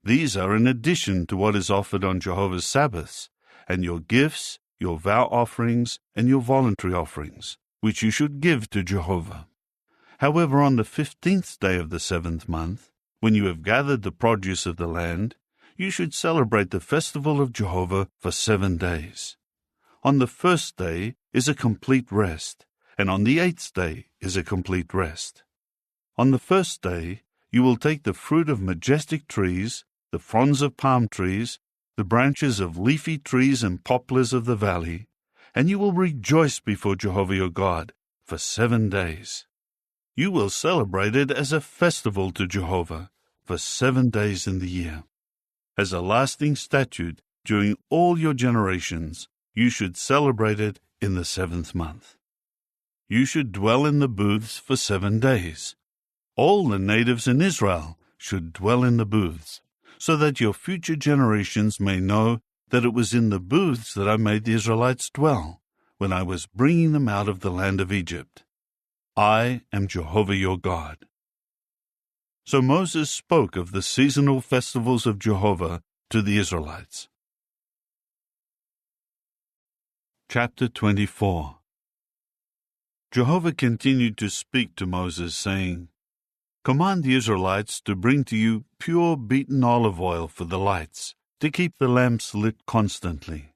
These are in addition to what is offered on Jehovah's Sabbaths, and your gifts, your vow offerings, and your voluntary offerings, which you should give to Jehovah. However, on the 15th day of the 7th month, when you have gathered the produce of the land, you should celebrate the festival of Jehovah for 7 days. On the first day is a complete rest, and on the 8th day is a complete rest. On the first day you will take the fruit of majestic trees, the fronds of palm trees, the branches of leafy trees and poplars of the valley, and you will rejoice before Jehovah your God for 7 days. You will celebrate it as a festival to Jehovah for 7 days in the year. As a lasting statute during all your generations, you should celebrate it in the 7th month. You should dwell in the booths for 7 days. All the natives in Israel should dwell in the booths, so that your future generations may know that it was in the booths that I made the Israelites dwell, when I was bringing them out of the land of Egypt. I am Jehovah your God." So Moses spoke of the seasonal festivals of Jehovah to the Israelites. Chapter 24. Jehovah continued to speak to Moses, saying, "Command the Israelites to bring to you pure beaten olive oil for the lights, to keep the lamps lit constantly.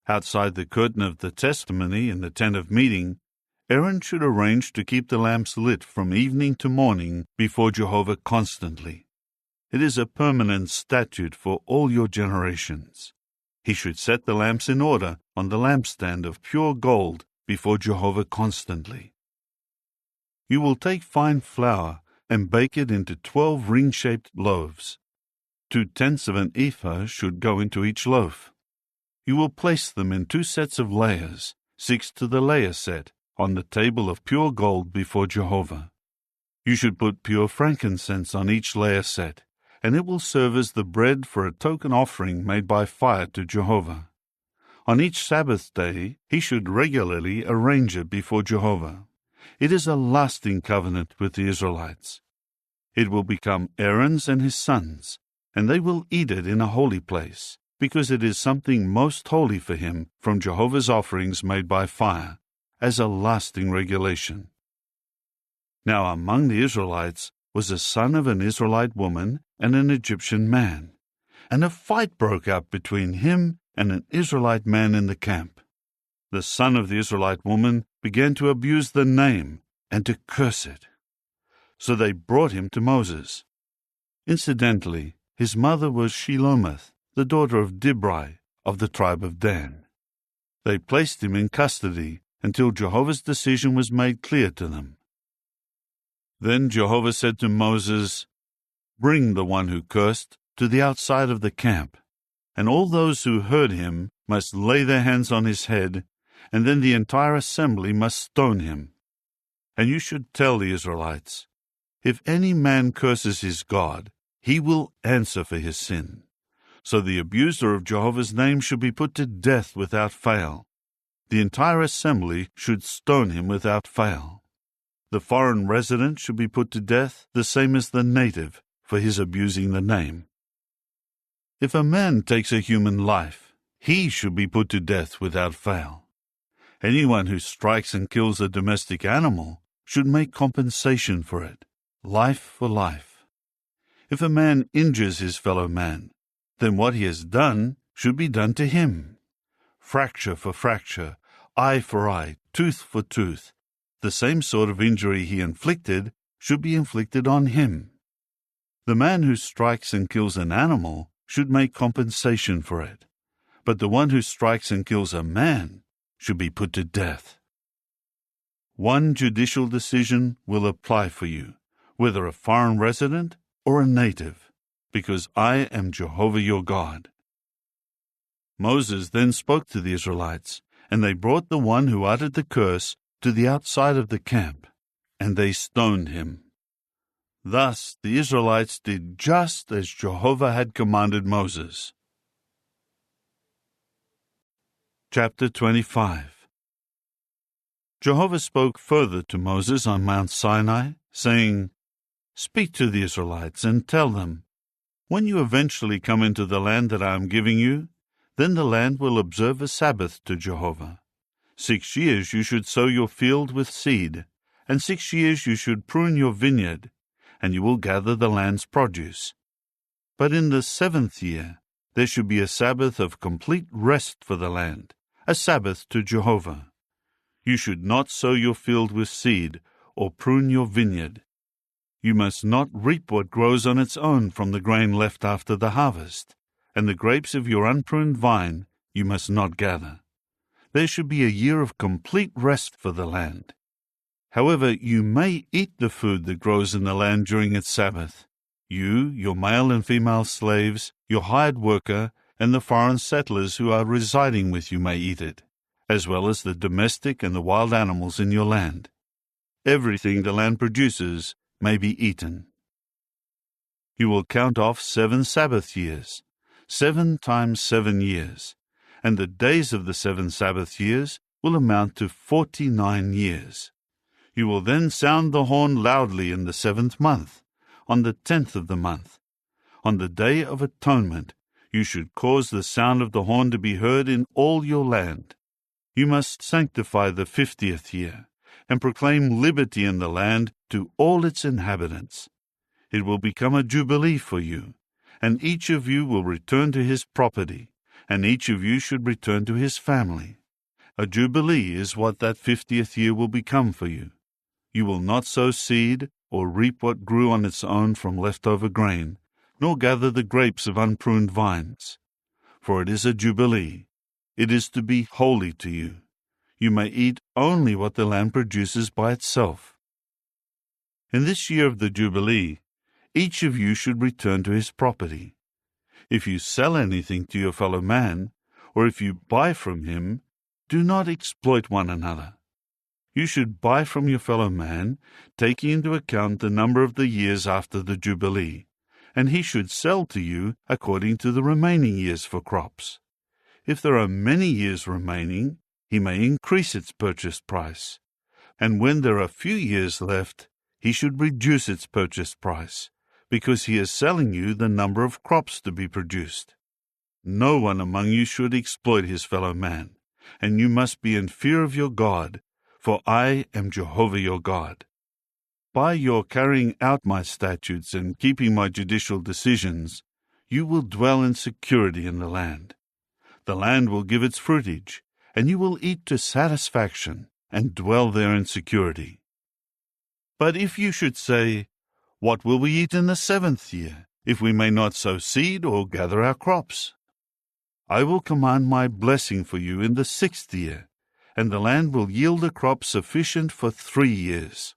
Outside the curtain of the testimony in the tent of meeting, Aaron should arrange to keep the lamps lit from evening to morning before Jehovah constantly. It is a permanent statute for all your generations. He should set the lamps in order on the lampstand of pure gold before Jehovah constantly. You will take fine flour and bake it into 12 ring-shaped loaves. 2/10 of an ephah should go into each loaf. You will place them in 2 sets of layers, 6 to the layer set, on the table of pure gold before Jehovah. You should put pure frankincense on each layer set, and it will serve as the bread for a token offering made by fire to Jehovah. On each Sabbath day he should regularly arrange it before Jehovah. It is a lasting covenant with the Israelites. It will become Aaron's and his sons, and they will eat it in a holy place, because it is something most holy for him from Jehovah's offerings made by fire, as a lasting regulation. Now among the Israelites was a son of an Israelite woman and an Egyptian man, and a fight broke out between him and an Israelite man in the camp. The son of the Israelite woman began to abuse the name and to curse it. So they brought him to Moses. Incidentally, his mother was Shelomith, the daughter of Dibri of the tribe of Dan. They placed him in custody until Jehovah's decision was made clear to them. Then Jehovah said to Moses, "Bring the one who cursed to the outside of the camp, and all those who heard him must lay their hands on his head, and then the entire assembly must stone him. And you should tell the Israelites, if any man curses his God, he will answer for his sin. So the abuser of Jehovah's name should be put to death without fail. The entire assembly should stone him without fail. The foreign resident should be put to death the same as the native for his abusing the name. If a man takes a human life, he should be put to death without fail. Anyone who strikes and kills a domestic animal should make compensation for it, life for life. If a man injures his fellow man, then what he has done should be done to him. Fracture for fracture, eye for eye, tooth for tooth. The same sort of injury he inflicted should be inflicted on him. The man who strikes and kills an animal should make compensation for it, but the one who strikes and kills a man should be put to death. One judicial decision will apply for you, whether a foreign resident or a native, because I am Jehovah your God. Moses then spoke to the Israelites, and they brought the one who uttered the curse to the outside of the camp, and they stoned him. Thus the Israelites did just as Jehovah had commanded Moses. Chapter 25. Jehovah spoke further to Moses on Mount Sinai, saying, "Speak to the Israelites and tell them, when you eventually come into the land that I am giving you, then the land will observe a Sabbath to Jehovah. 6 years you should sow your field with seed, and 6 years you should prune your vineyard, and you will gather the land's produce. But in the 7th year there should be a Sabbath of complete rest for the land, a Sabbath to Jehovah. You should not sow your field with seed or prune your vineyard. You must not reap what grows on its own from the grain left after the harvest, and the grapes of your unpruned vine you must not gather. There should be a year of complete rest for the land. However, you may eat the food that grows in the land during its Sabbath. You, your male and female slaves, your hired worker, and the foreign settlers who are residing with you may eat it, as well as the domestic and the wild animals in your land. Everything the land produces may be eaten. You will count off 7 Sabbath years, 7 times 7 years, and the days of the 7 Sabbath years will amount to 49 years. You will then sound the horn loudly in the 7th month, on the 10th of the month. On the Day of Atonement, you should cause the sound of the horn to be heard in all your land. You must sanctify the 50th year, and proclaim liberty in the land to all its inhabitants. It will become a jubilee for you, and each of you will return to his property, and each of you should return to his family. A jubilee is what that 50th year will become for you. You will not sow seed or reap what grew on its own from leftover grain, nor gather the grapes of unpruned vines. For it is a jubilee. It is to be holy to you. You may eat only what the land produces by itself. In this year of the jubilee, each of you should return to his property. If you sell anything to your fellow man, or if you buy from him, do not exploit one another. You should buy from your fellow man, taking into account the number of the years after the Jubilee, and he should sell to you according to the remaining years for crops. If there are many years remaining, he may increase its purchase price, and when there are few years left, he should reduce its purchase price, because he is selling you the number of crops to be produced. No one among you should exploit his fellow man, and you must be in fear of your God, for I am Jehovah your God. By your carrying out my statutes and keeping my judicial decisions, you will dwell in security in the land. The land will give its fruitage, and you will eat to satisfaction and dwell there in security. But if you should say, "What will we eat in the 7th year, if we may not sow seed or gather our crops?" I will command my blessing for you in the 6th year, and the land will yield a crop sufficient for 3 years.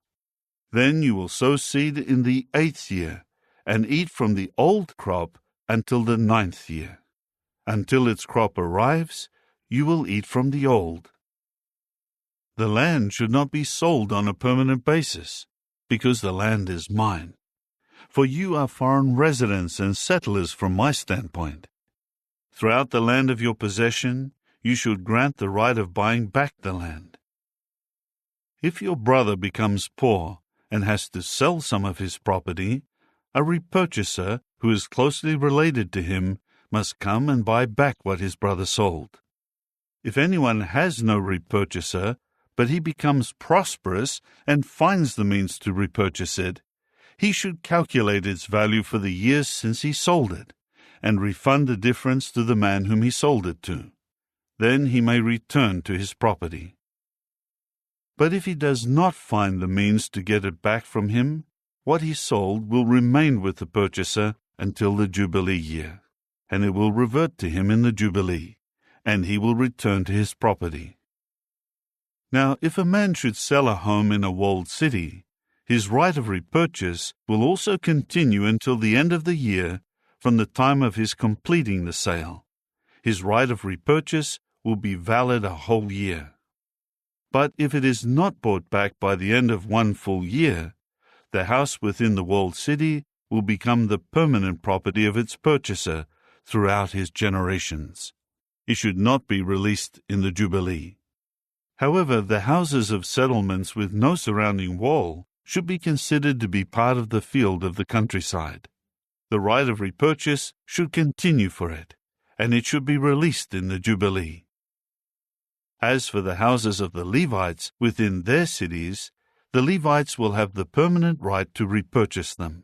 Then you will sow seed in the 8th year, and eat from the old crop until the 9th year. Until its crop arrives, you will eat from the old. The land should not be sold on a permanent basis, because the land is mine. For you are foreign residents and settlers from my standpoint. Throughout the land of your possession, you should grant the right of buying back the land. If your brother becomes poor and has to sell some of his property, a repurchaser who is closely related to him must come and buy back what his brother sold. If anyone has no repurchaser, but he becomes prosperous and finds the means to repurchase it, he should calculate its value for the years since he sold it, and refund the difference to the man whom he sold it to. Then he may return to his property. But if he does not find the means to get it back from him, what he sold will remain with the purchaser until the Jubilee year, and it will revert to him in the Jubilee, and he will return to his property. Now, if a man should sell a home in a walled city, his right of repurchase will also continue until the end of the year from the time of his completing the sale. His right of repurchase will be valid a whole year. But if it is not bought back by the end of one full year, the house within the walled city will become the permanent property of its purchaser throughout his generations. It should not be released in the Jubilee. However, the houses of settlements with no surrounding wall should be considered to be part of the field of the countryside. The right of repurchase should continue for it, and it should be released in the Jubilee. As for the houses of the Levites within their cities, the Levites will have the permanent right to repurchase them.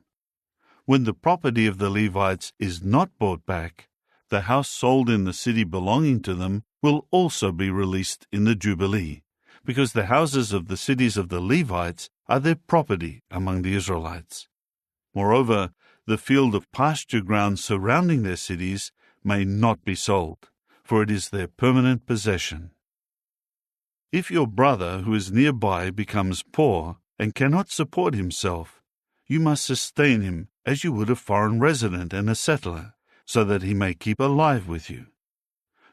When the property of the Levites is not bought back, the house sold in the city belonging to them will also be released in the Jubilee, because the houses of the cities of the Levites are their property among the Israelites. Moreover, the field of pasture ground surrounding their cities may not be sold, for it is their permanent possession. If your brother who is nearby becomes poor and cannot support himself, you must sustain him as you would a foreign resident and a settler, so that he may keep alive with you.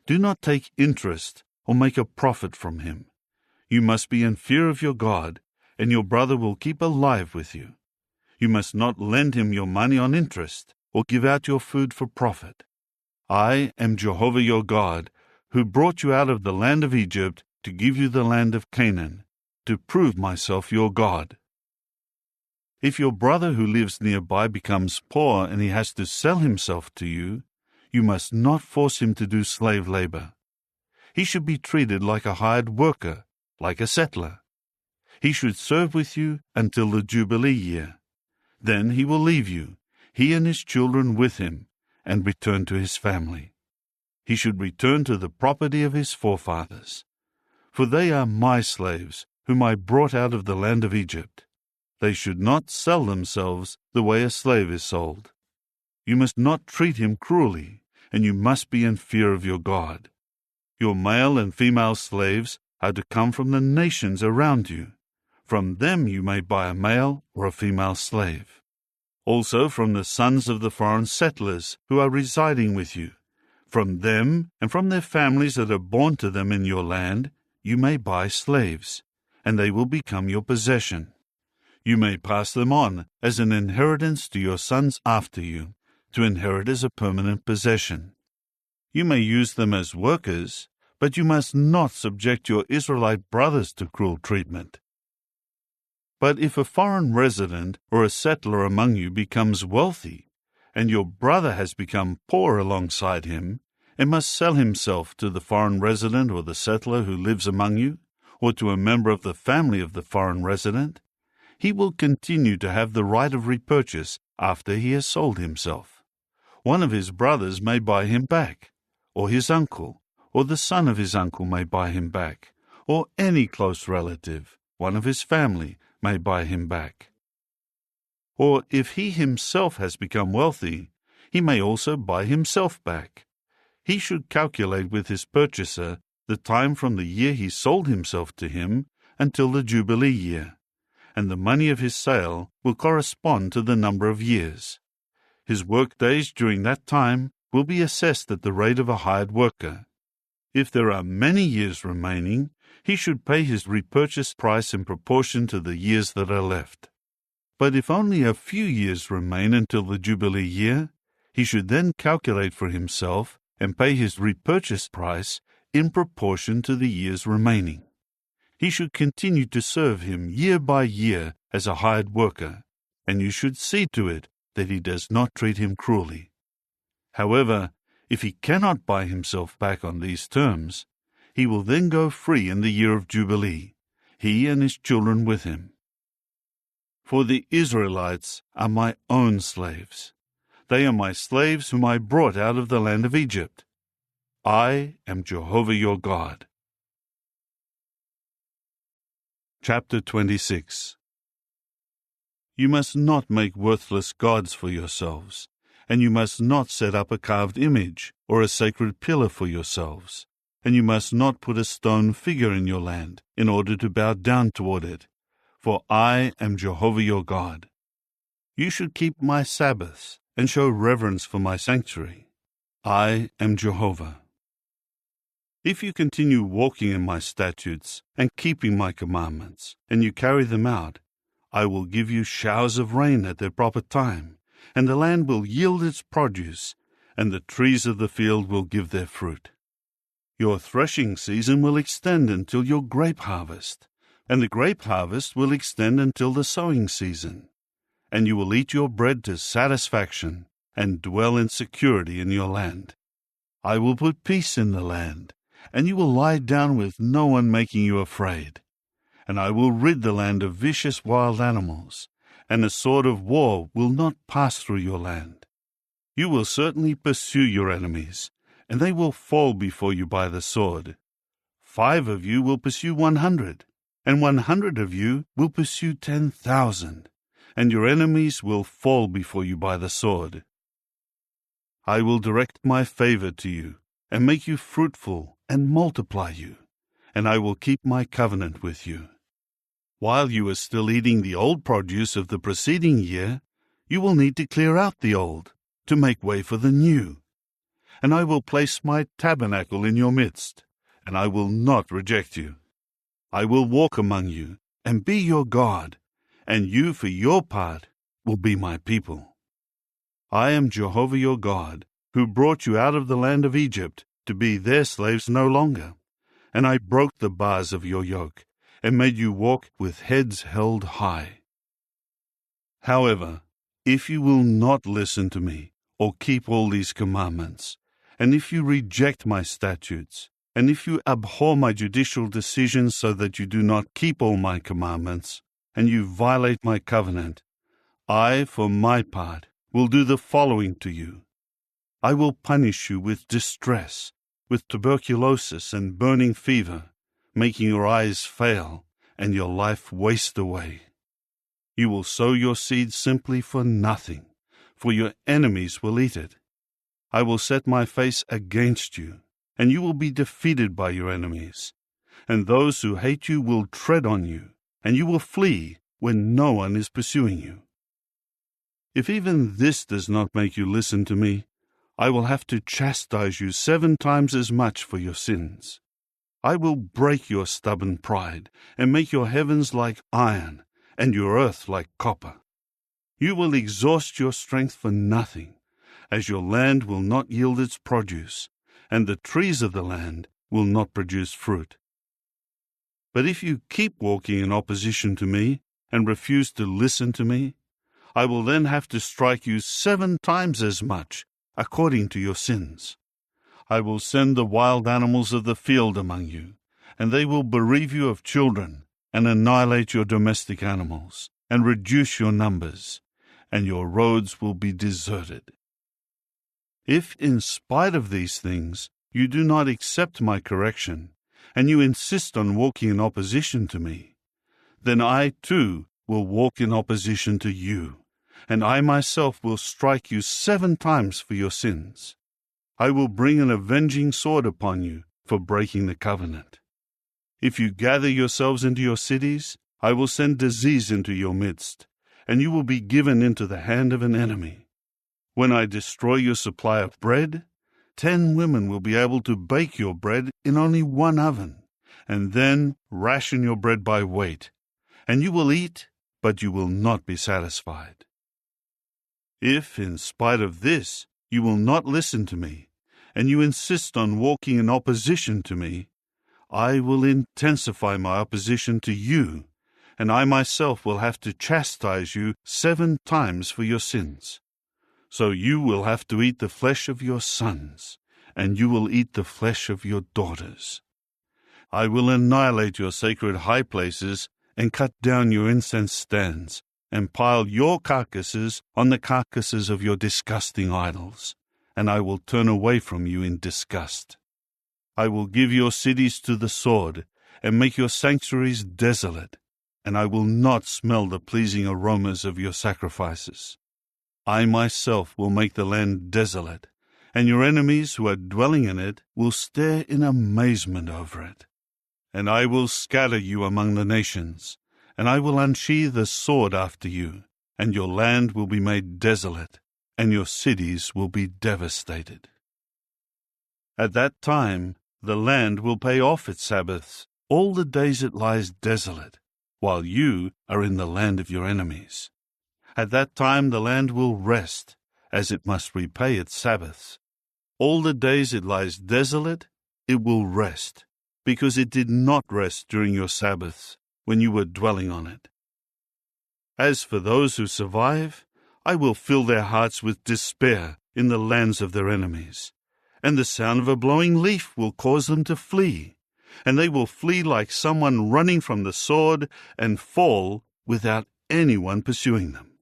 Do not take interest or make a profit from him. You must be in fear of your God, and your brother will keep alive with you. You must not lend him your money on interest or give out your food for profit. I am Jehovah your God, who brought you out of the land of Egypt to give you the land of Canaan, to prove myself your God. If your brother who lives nearby becomes poor and he has to sell himself to you, you must not force him to do slave labor. He should be treated like a hired worker, like a settler. He should serve with you until the Jubilee year. Then he will leave you, he and his children with him, and return to his family. He should return to the property of his forefathers. For they are my slaves, whom I brought out of the land of Egypt. They should not sell themselves the way a slave is sold. You must not treat him cruelly, and you must be in fear of your God. Your male and female slaves are to come from the nations around you. From them you may buy a male or a female slave. Also from the sons of the foreign settlers who are residing with you. From them and from their families that are born to them in your land, you may buy slaves, and they will become your possession. You may pass them on as an inheritance to your sons after you, to inherit as a permanent possession. You may use them as workers, but you must not subject your Israelite brothers to cruel treatment. But if a foreign resident or a settler among you becomes wealthy, and your brother has become poor alongside him, and must sell himself to the foreign resident or the settler who lives among you, or to a member of the family of the foreign resident, he will continue to have the right of repurchase after he has sold himself. One of his brothers may buy him back, or his uncle, or the son of his uncle may buy him back, or any close relative, one of his family, may buy him back. Or if he himself has become wealthy, he may also buy himself back. He should calculate with his purchaser the time from the year he sold himself to him until the Jubilee year, and the money of his sale will correspond to the number of years. His work days during that time will be assessed at the rate of a hired worker. If there are many years remaining, he should pay his repurchase price in proportion to the years that are left. But if only a few years remain until the Jubilee year, he should then calculate for himself and pay his repurchase price in proportion to the years remaining. He should continue to serve him year by year as a hired worker, and you should see to it that he does not treat him cruelly. However, if he cannot buy himself back on these terms, he will then go free in the year of Jubilee, he and his children with him. For the Israelites are my own slaves. They are my slaves whom I brought out of the land of Egypt. I am Jehovah your God. Chapter 26. You must not make worthless gods for yourselves, and you must not set up a carved image or a sacred pillar for yourselves, and you must not put a stone figure in your land in order to bow down toward it, for I am Jehovah your God. You should keep my Sabbaths and show reverence for my sanctuary. I am Jehovah. If you continue walking in my statutes and keeping my commandments, and you carry them out, I will give you showers of rain at their proper time, and the land will yield its produce, and the trees of the field will give their fruit. Your threshing season will extend until your grape harvest, and the grape harvest will extend until the sowing season. And you will eat your bread to satisfaction, and dwell in security in your land. I will put peace in the land, and you will lie down with no one making you afraid. And I will rid the land of vicious wild animals, and a sword of war will not pass through your land. You will certainly pursue your enemies, and they will fall before you by the sword. 5 of you will pursue 100, and 100 of you will pursue 10,000, and your enemies will fall before you by the sword. I will direct my favor to you, and make you fruitful, and multiply you, and I will keep my covenant with you. While you are still eating the old produce of the preceding year, you will need to clear out the old, to make way for the new. And I will place my tabernacle in your midst, and I will not reject you. I will walk among you, and be your God, and you for your part will be my people. I am Jehovah your God, who brought you out of the land of Egypt to be their slaves no longer. And I broke the bars of your yoke, and made you walk with heads held high. However, if you will not listen to me, or keep all these commandments, and if you reject my statutes, and if you abhor my judicial decisions so that you do not keep all my commandments, and you violate my covenant, I, for my part, will do the following to you. I will punish you with distress, with tuberculosis and burning fever, making your eyes fail and your life waste away. You will sow your seed simply for nothing, for your enemies will eat it. I will set my face against you, and you will be defeated by your enemies. And those who hate you will tread on you, and you will flee when no one is pursuing you. If even this does not make you listen to me, I will have to chastise you 7 times as much for your sins. I will break your stubborn pride, and make your heavens like iron, and your earth like copper. You will exhaust your strength for nothing, as your land will not yield its produce, and the trees of the land will not produce fruit. But if you keep walking in opposition to me, and refuse to listen to me, I will then have to strike you 7 times as much, according to your sins. I will send the wild animals of the field among you, and they will bereave you of children, and annihilate your domestic animals, and reduce your numbers, and your roads will be deserted. If, in spite of these things, you do not accept my correction, and you insist on walking in opposition to me, then I, too, will walk in opposition to you, and I myself will strike you 7 times for your sins. I will bring an avenging sword upon you for breaking the covenant. If you gather yourselves into your cities, I will send disease into your midst, and you will be given into the hand of an enemy. When I destroy your supply of bread, 10 women will be able to bake your bread in only 1 oven, and then ration your bread by weight, and you will eat, but you will not be satisfied. If, in spite of this, you will not listen to me, and you insist on walking in opposition to me, I will intensify my opposition to you, and I myself will have to chastise you 7 times for your sins. So you will have to eat the flesh of your sons, and you will eat the flesh of your daughters. I will annihilate your sacred high places and cut down your incense stands, and pile your carcasses on the carcasses of your disgusting idols, and I will turn away from you in disgust. I will give your cities to the sword, and make your sanctuaries desolate, and I will not smell the pleasing aromas of your sacrifices. I myself will make the land desolate, and your enemies who are dwelling in it will stare in amazement over it. And I will scatter you among the nations, and I will unsheathe the sword after you, and your land will be made desolate, and your cities will be devastated. At that time the land will pay off its Sabbaths all the days it lies desolate, while you are in the land of your enemies. At that time the land will rest, as it must repay its Sabbaths. All the days it lies desolate, it will rest, because it did not rest during your Sabbaths, when you were dwelling on it. As for those who survive, I will fill their hearts with despair in the lands of their enemies, and the sound of a blowing leaf will cause them to flee, and they will flee like someone running from the sword and fall without anyone pursuing them.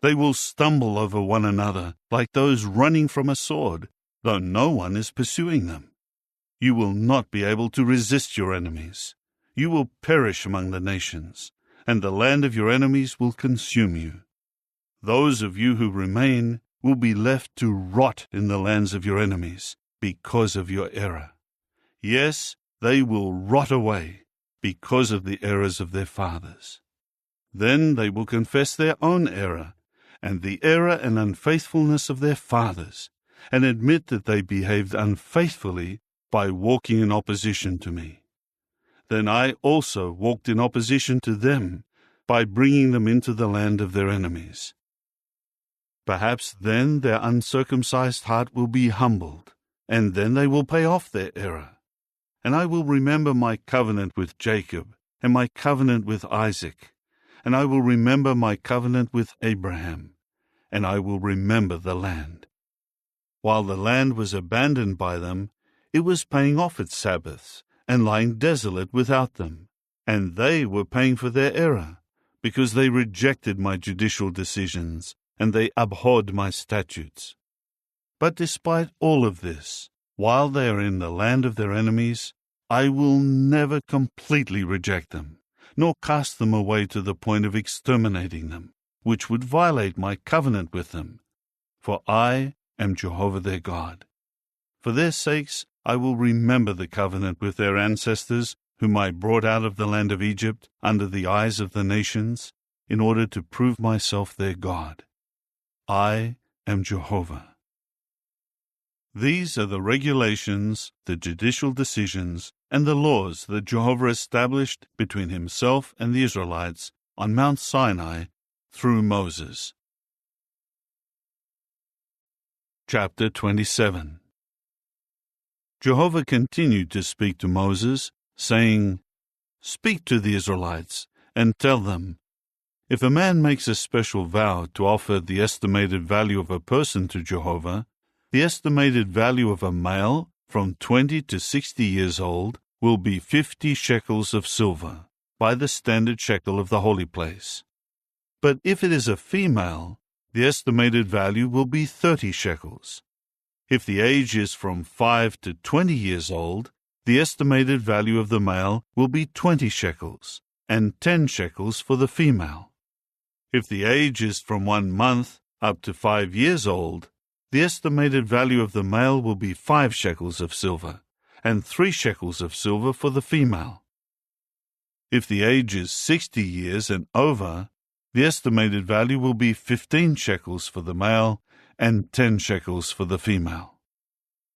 They will stumble over one another like those running from a sword, though no one is pursuing them. You will not be able to resist your enemies. You will perish among the nations, and the land of your enemies will consume you. Those of you who remain will be left to rot in the lands of your enemies because of your error. Yes, they will rot away because of the errors of their fathers. Then they will confess their own error and the error and unfaithfulness of their fathers, and admit that they behaved unfaithfully by walking in opposition to me. Then I also walked in opposition to them by bringing them into the land of their enemies. Perhaps then their uncircumcised heart will be humbled, and then they will pay off their error. And I will remember my covenant with Jacob, and my covenant with Isaac, and I will remember my covenant with Abraham, and I will remember the land. While the land was abandoned by them, it was paying off its Sabbaths, and lying desolate without them, and they were paying for their error, because they rejected my judicial decisions, and they abhorred my statutes. But despite all of this, while they are in the land of their enemies, I will never completely reject them, nor cast them away to the point of exterminating them, which would violate my covenant with them. For I am Jehovah their God. For their sakes I will remember the covenant with their ancestors, whom I brought out of the land of Egypt under the eyes of the nations, in order to prove myself their God. I am Jehovah. These are the regulations, the judicial decisions, and the laws that Jehovah established between himself and the Israelites on Mount Sinai through Moses. Chapter 27. Jehovah continued to speak to Moses, saying, "Speak to the Israelites, and tell them, if a man makes a special vow to offer the estimated value of a person to Jehovah, the estimated value of a male from 20 to 60 years old will be 50 shekels of silver, by the standard shekel of the holy place. But if it is a female, the estimated value will be 30 shekels. If the age is from 5 to 20 years old, the estimated value of the male will be 20 shekels, and 10 shekels for the female. If the age is from 1 month up to 5 years old, the estimated value of the male will be 5 shekels of silver, and 3 shekels of silver for the female. If the age is 60 years and over, the estimated value will be 15 shekels for the male and 10 shekels for the female.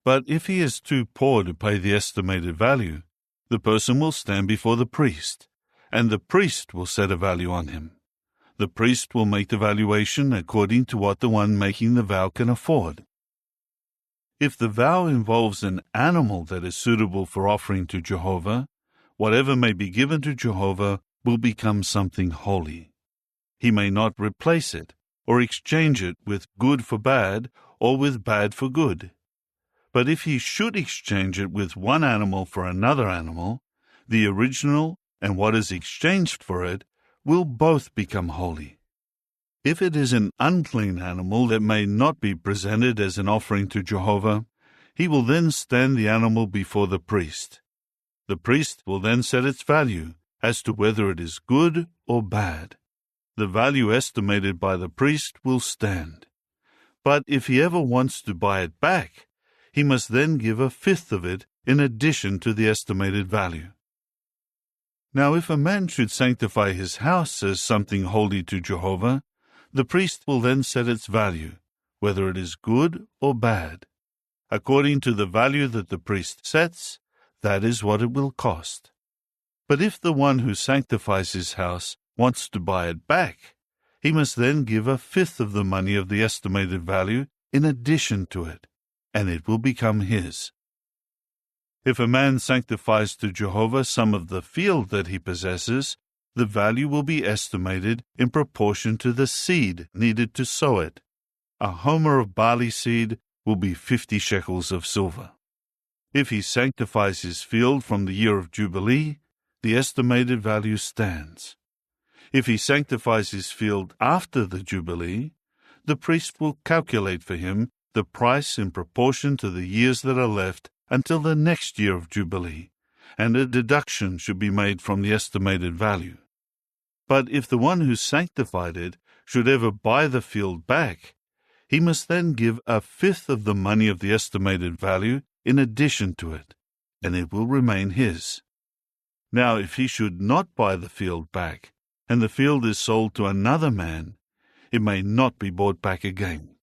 But if he is too poor to pay the estimated value, the person will stand before the priest, and the priest will set a value on him. The priest will make the valuation according to what the one making the vow can afford. If the vow involves an animal that is suitable for offering to Jehovah, whatever may be given to Jehovah will become something holy. He may not replace it or exchange it with good for bad or with bad for good. But if he should exchange it with one animal for another animal, the original and what is exchanged for it will both become holy. If it is an unclean animal that may not be presented as an offering to Jehovah, he will then stand the animal before the priest. The priest will then set its value, as to whether it is good or bad. The value estimated by the priest will stand. But if he ever wants to buy it back, he must then give a fifth of it in addition to the estimated value. Now, if a man should sanctify his house as something holy to Jehovah, the priest will then set its value, whether it is good or bad. According to the value that the priest sets, that is what it will cost. But if the one who sanctifies his house wants to buy it back, he must then give a fifth of the money of the estimated value in addition to it, and it will become his. If a man sanctifies to Jehovah some of the field that he possesses, the value will be estimated in proportion to the seed needed to sow it. A homer of barley seed will be 50 shekels of silver. If he sanctifies his field from the year of Jubilee, the estimated value stands. If he sanctifies his field after the Jubilee, the priest will calculate for him the price in proportion to the years that are left until the next year of Jubilee, and a deduction should be made from the estimated value. But if the one who sanctified it should ever buy the field back, he must then give a fifth of the money of the estimated value in addition to it, and it will remain his. Now, if he should not buy the field back, and the field is sold to another man, it may not be bought back again.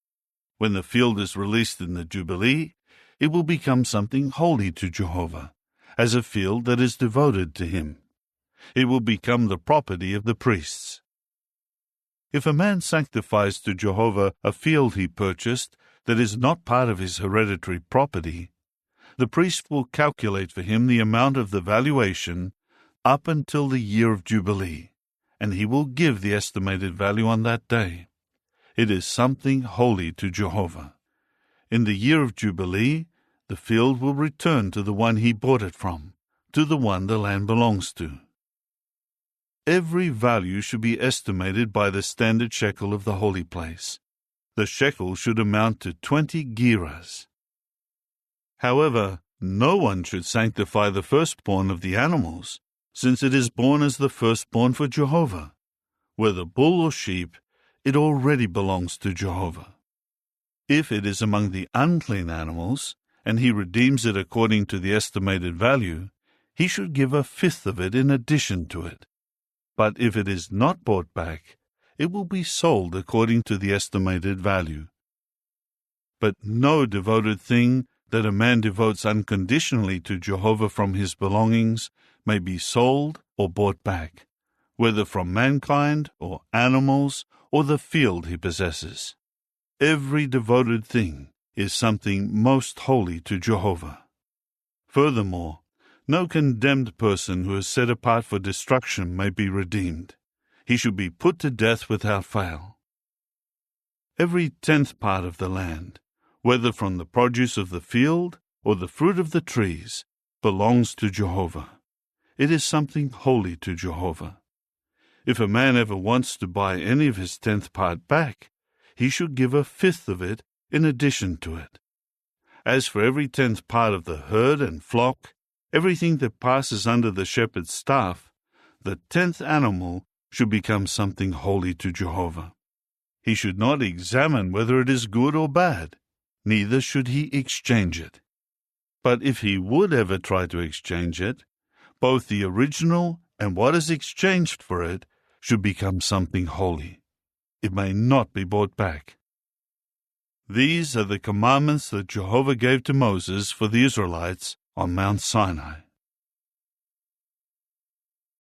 When the field is released in the Jubilee, it will become something holy to Jehovah, as a field that is devoted to him. It will become the property of the priests. If a man sanctifies to Jehovah a field he purchased that is not part of his hereditary property, the priest will calculate for him the amount of the valuation up until the year of Jubilee, and he will give the estimated value on that day. It is something holy to Jehovah. In the year of Jubilee, the field will return to the one he bought it from, to the one the land belongs to. Every value should be estimated by the standard shekel of the holy place. The shekel should amount to 20 gerahs. However, no one should sanctify the firstborn of the animals, since it is born as the firstborn for Jehovah. Whether bull or sheep, it already belongs to Jehovah. If it is among the unclean animals, and he redeems it according to the estimated value, he should give a fifth of it in addition to it. But if it is not bought back, it will be sold according to the estimated value. But no devoted thing that a man devotes unconditionally to Jehovah from his belongings may be sold or bought back, whether from mankind or animals or the field he possesses. Every devoted thing is something most holy to Jehovah. Furthermore, no condemned person who is set apart for destruction may be redeemed. He should be put to death without fail. Every 10th part of the land, whether from the produce of the field or the fruit of the trees, belongs to Jehovah. It is something holy to Jehovah. If a man ever wants to buy any of his 10th part back, he should give a fifth of it in addition to it. As for every 10th part of the herd and flock, everything that passes under the shepherd's staff, the 10th animal should become something holy to Jehovah. He should not examine whether it is good or bad, neither should he exchange it. But if he would ever try to exchange it, both the original and what is exchanged for it should become something holy. It may not be bought back. These are the commandments that Jehovah gave to Moses for the Israelites on Mount Sinai.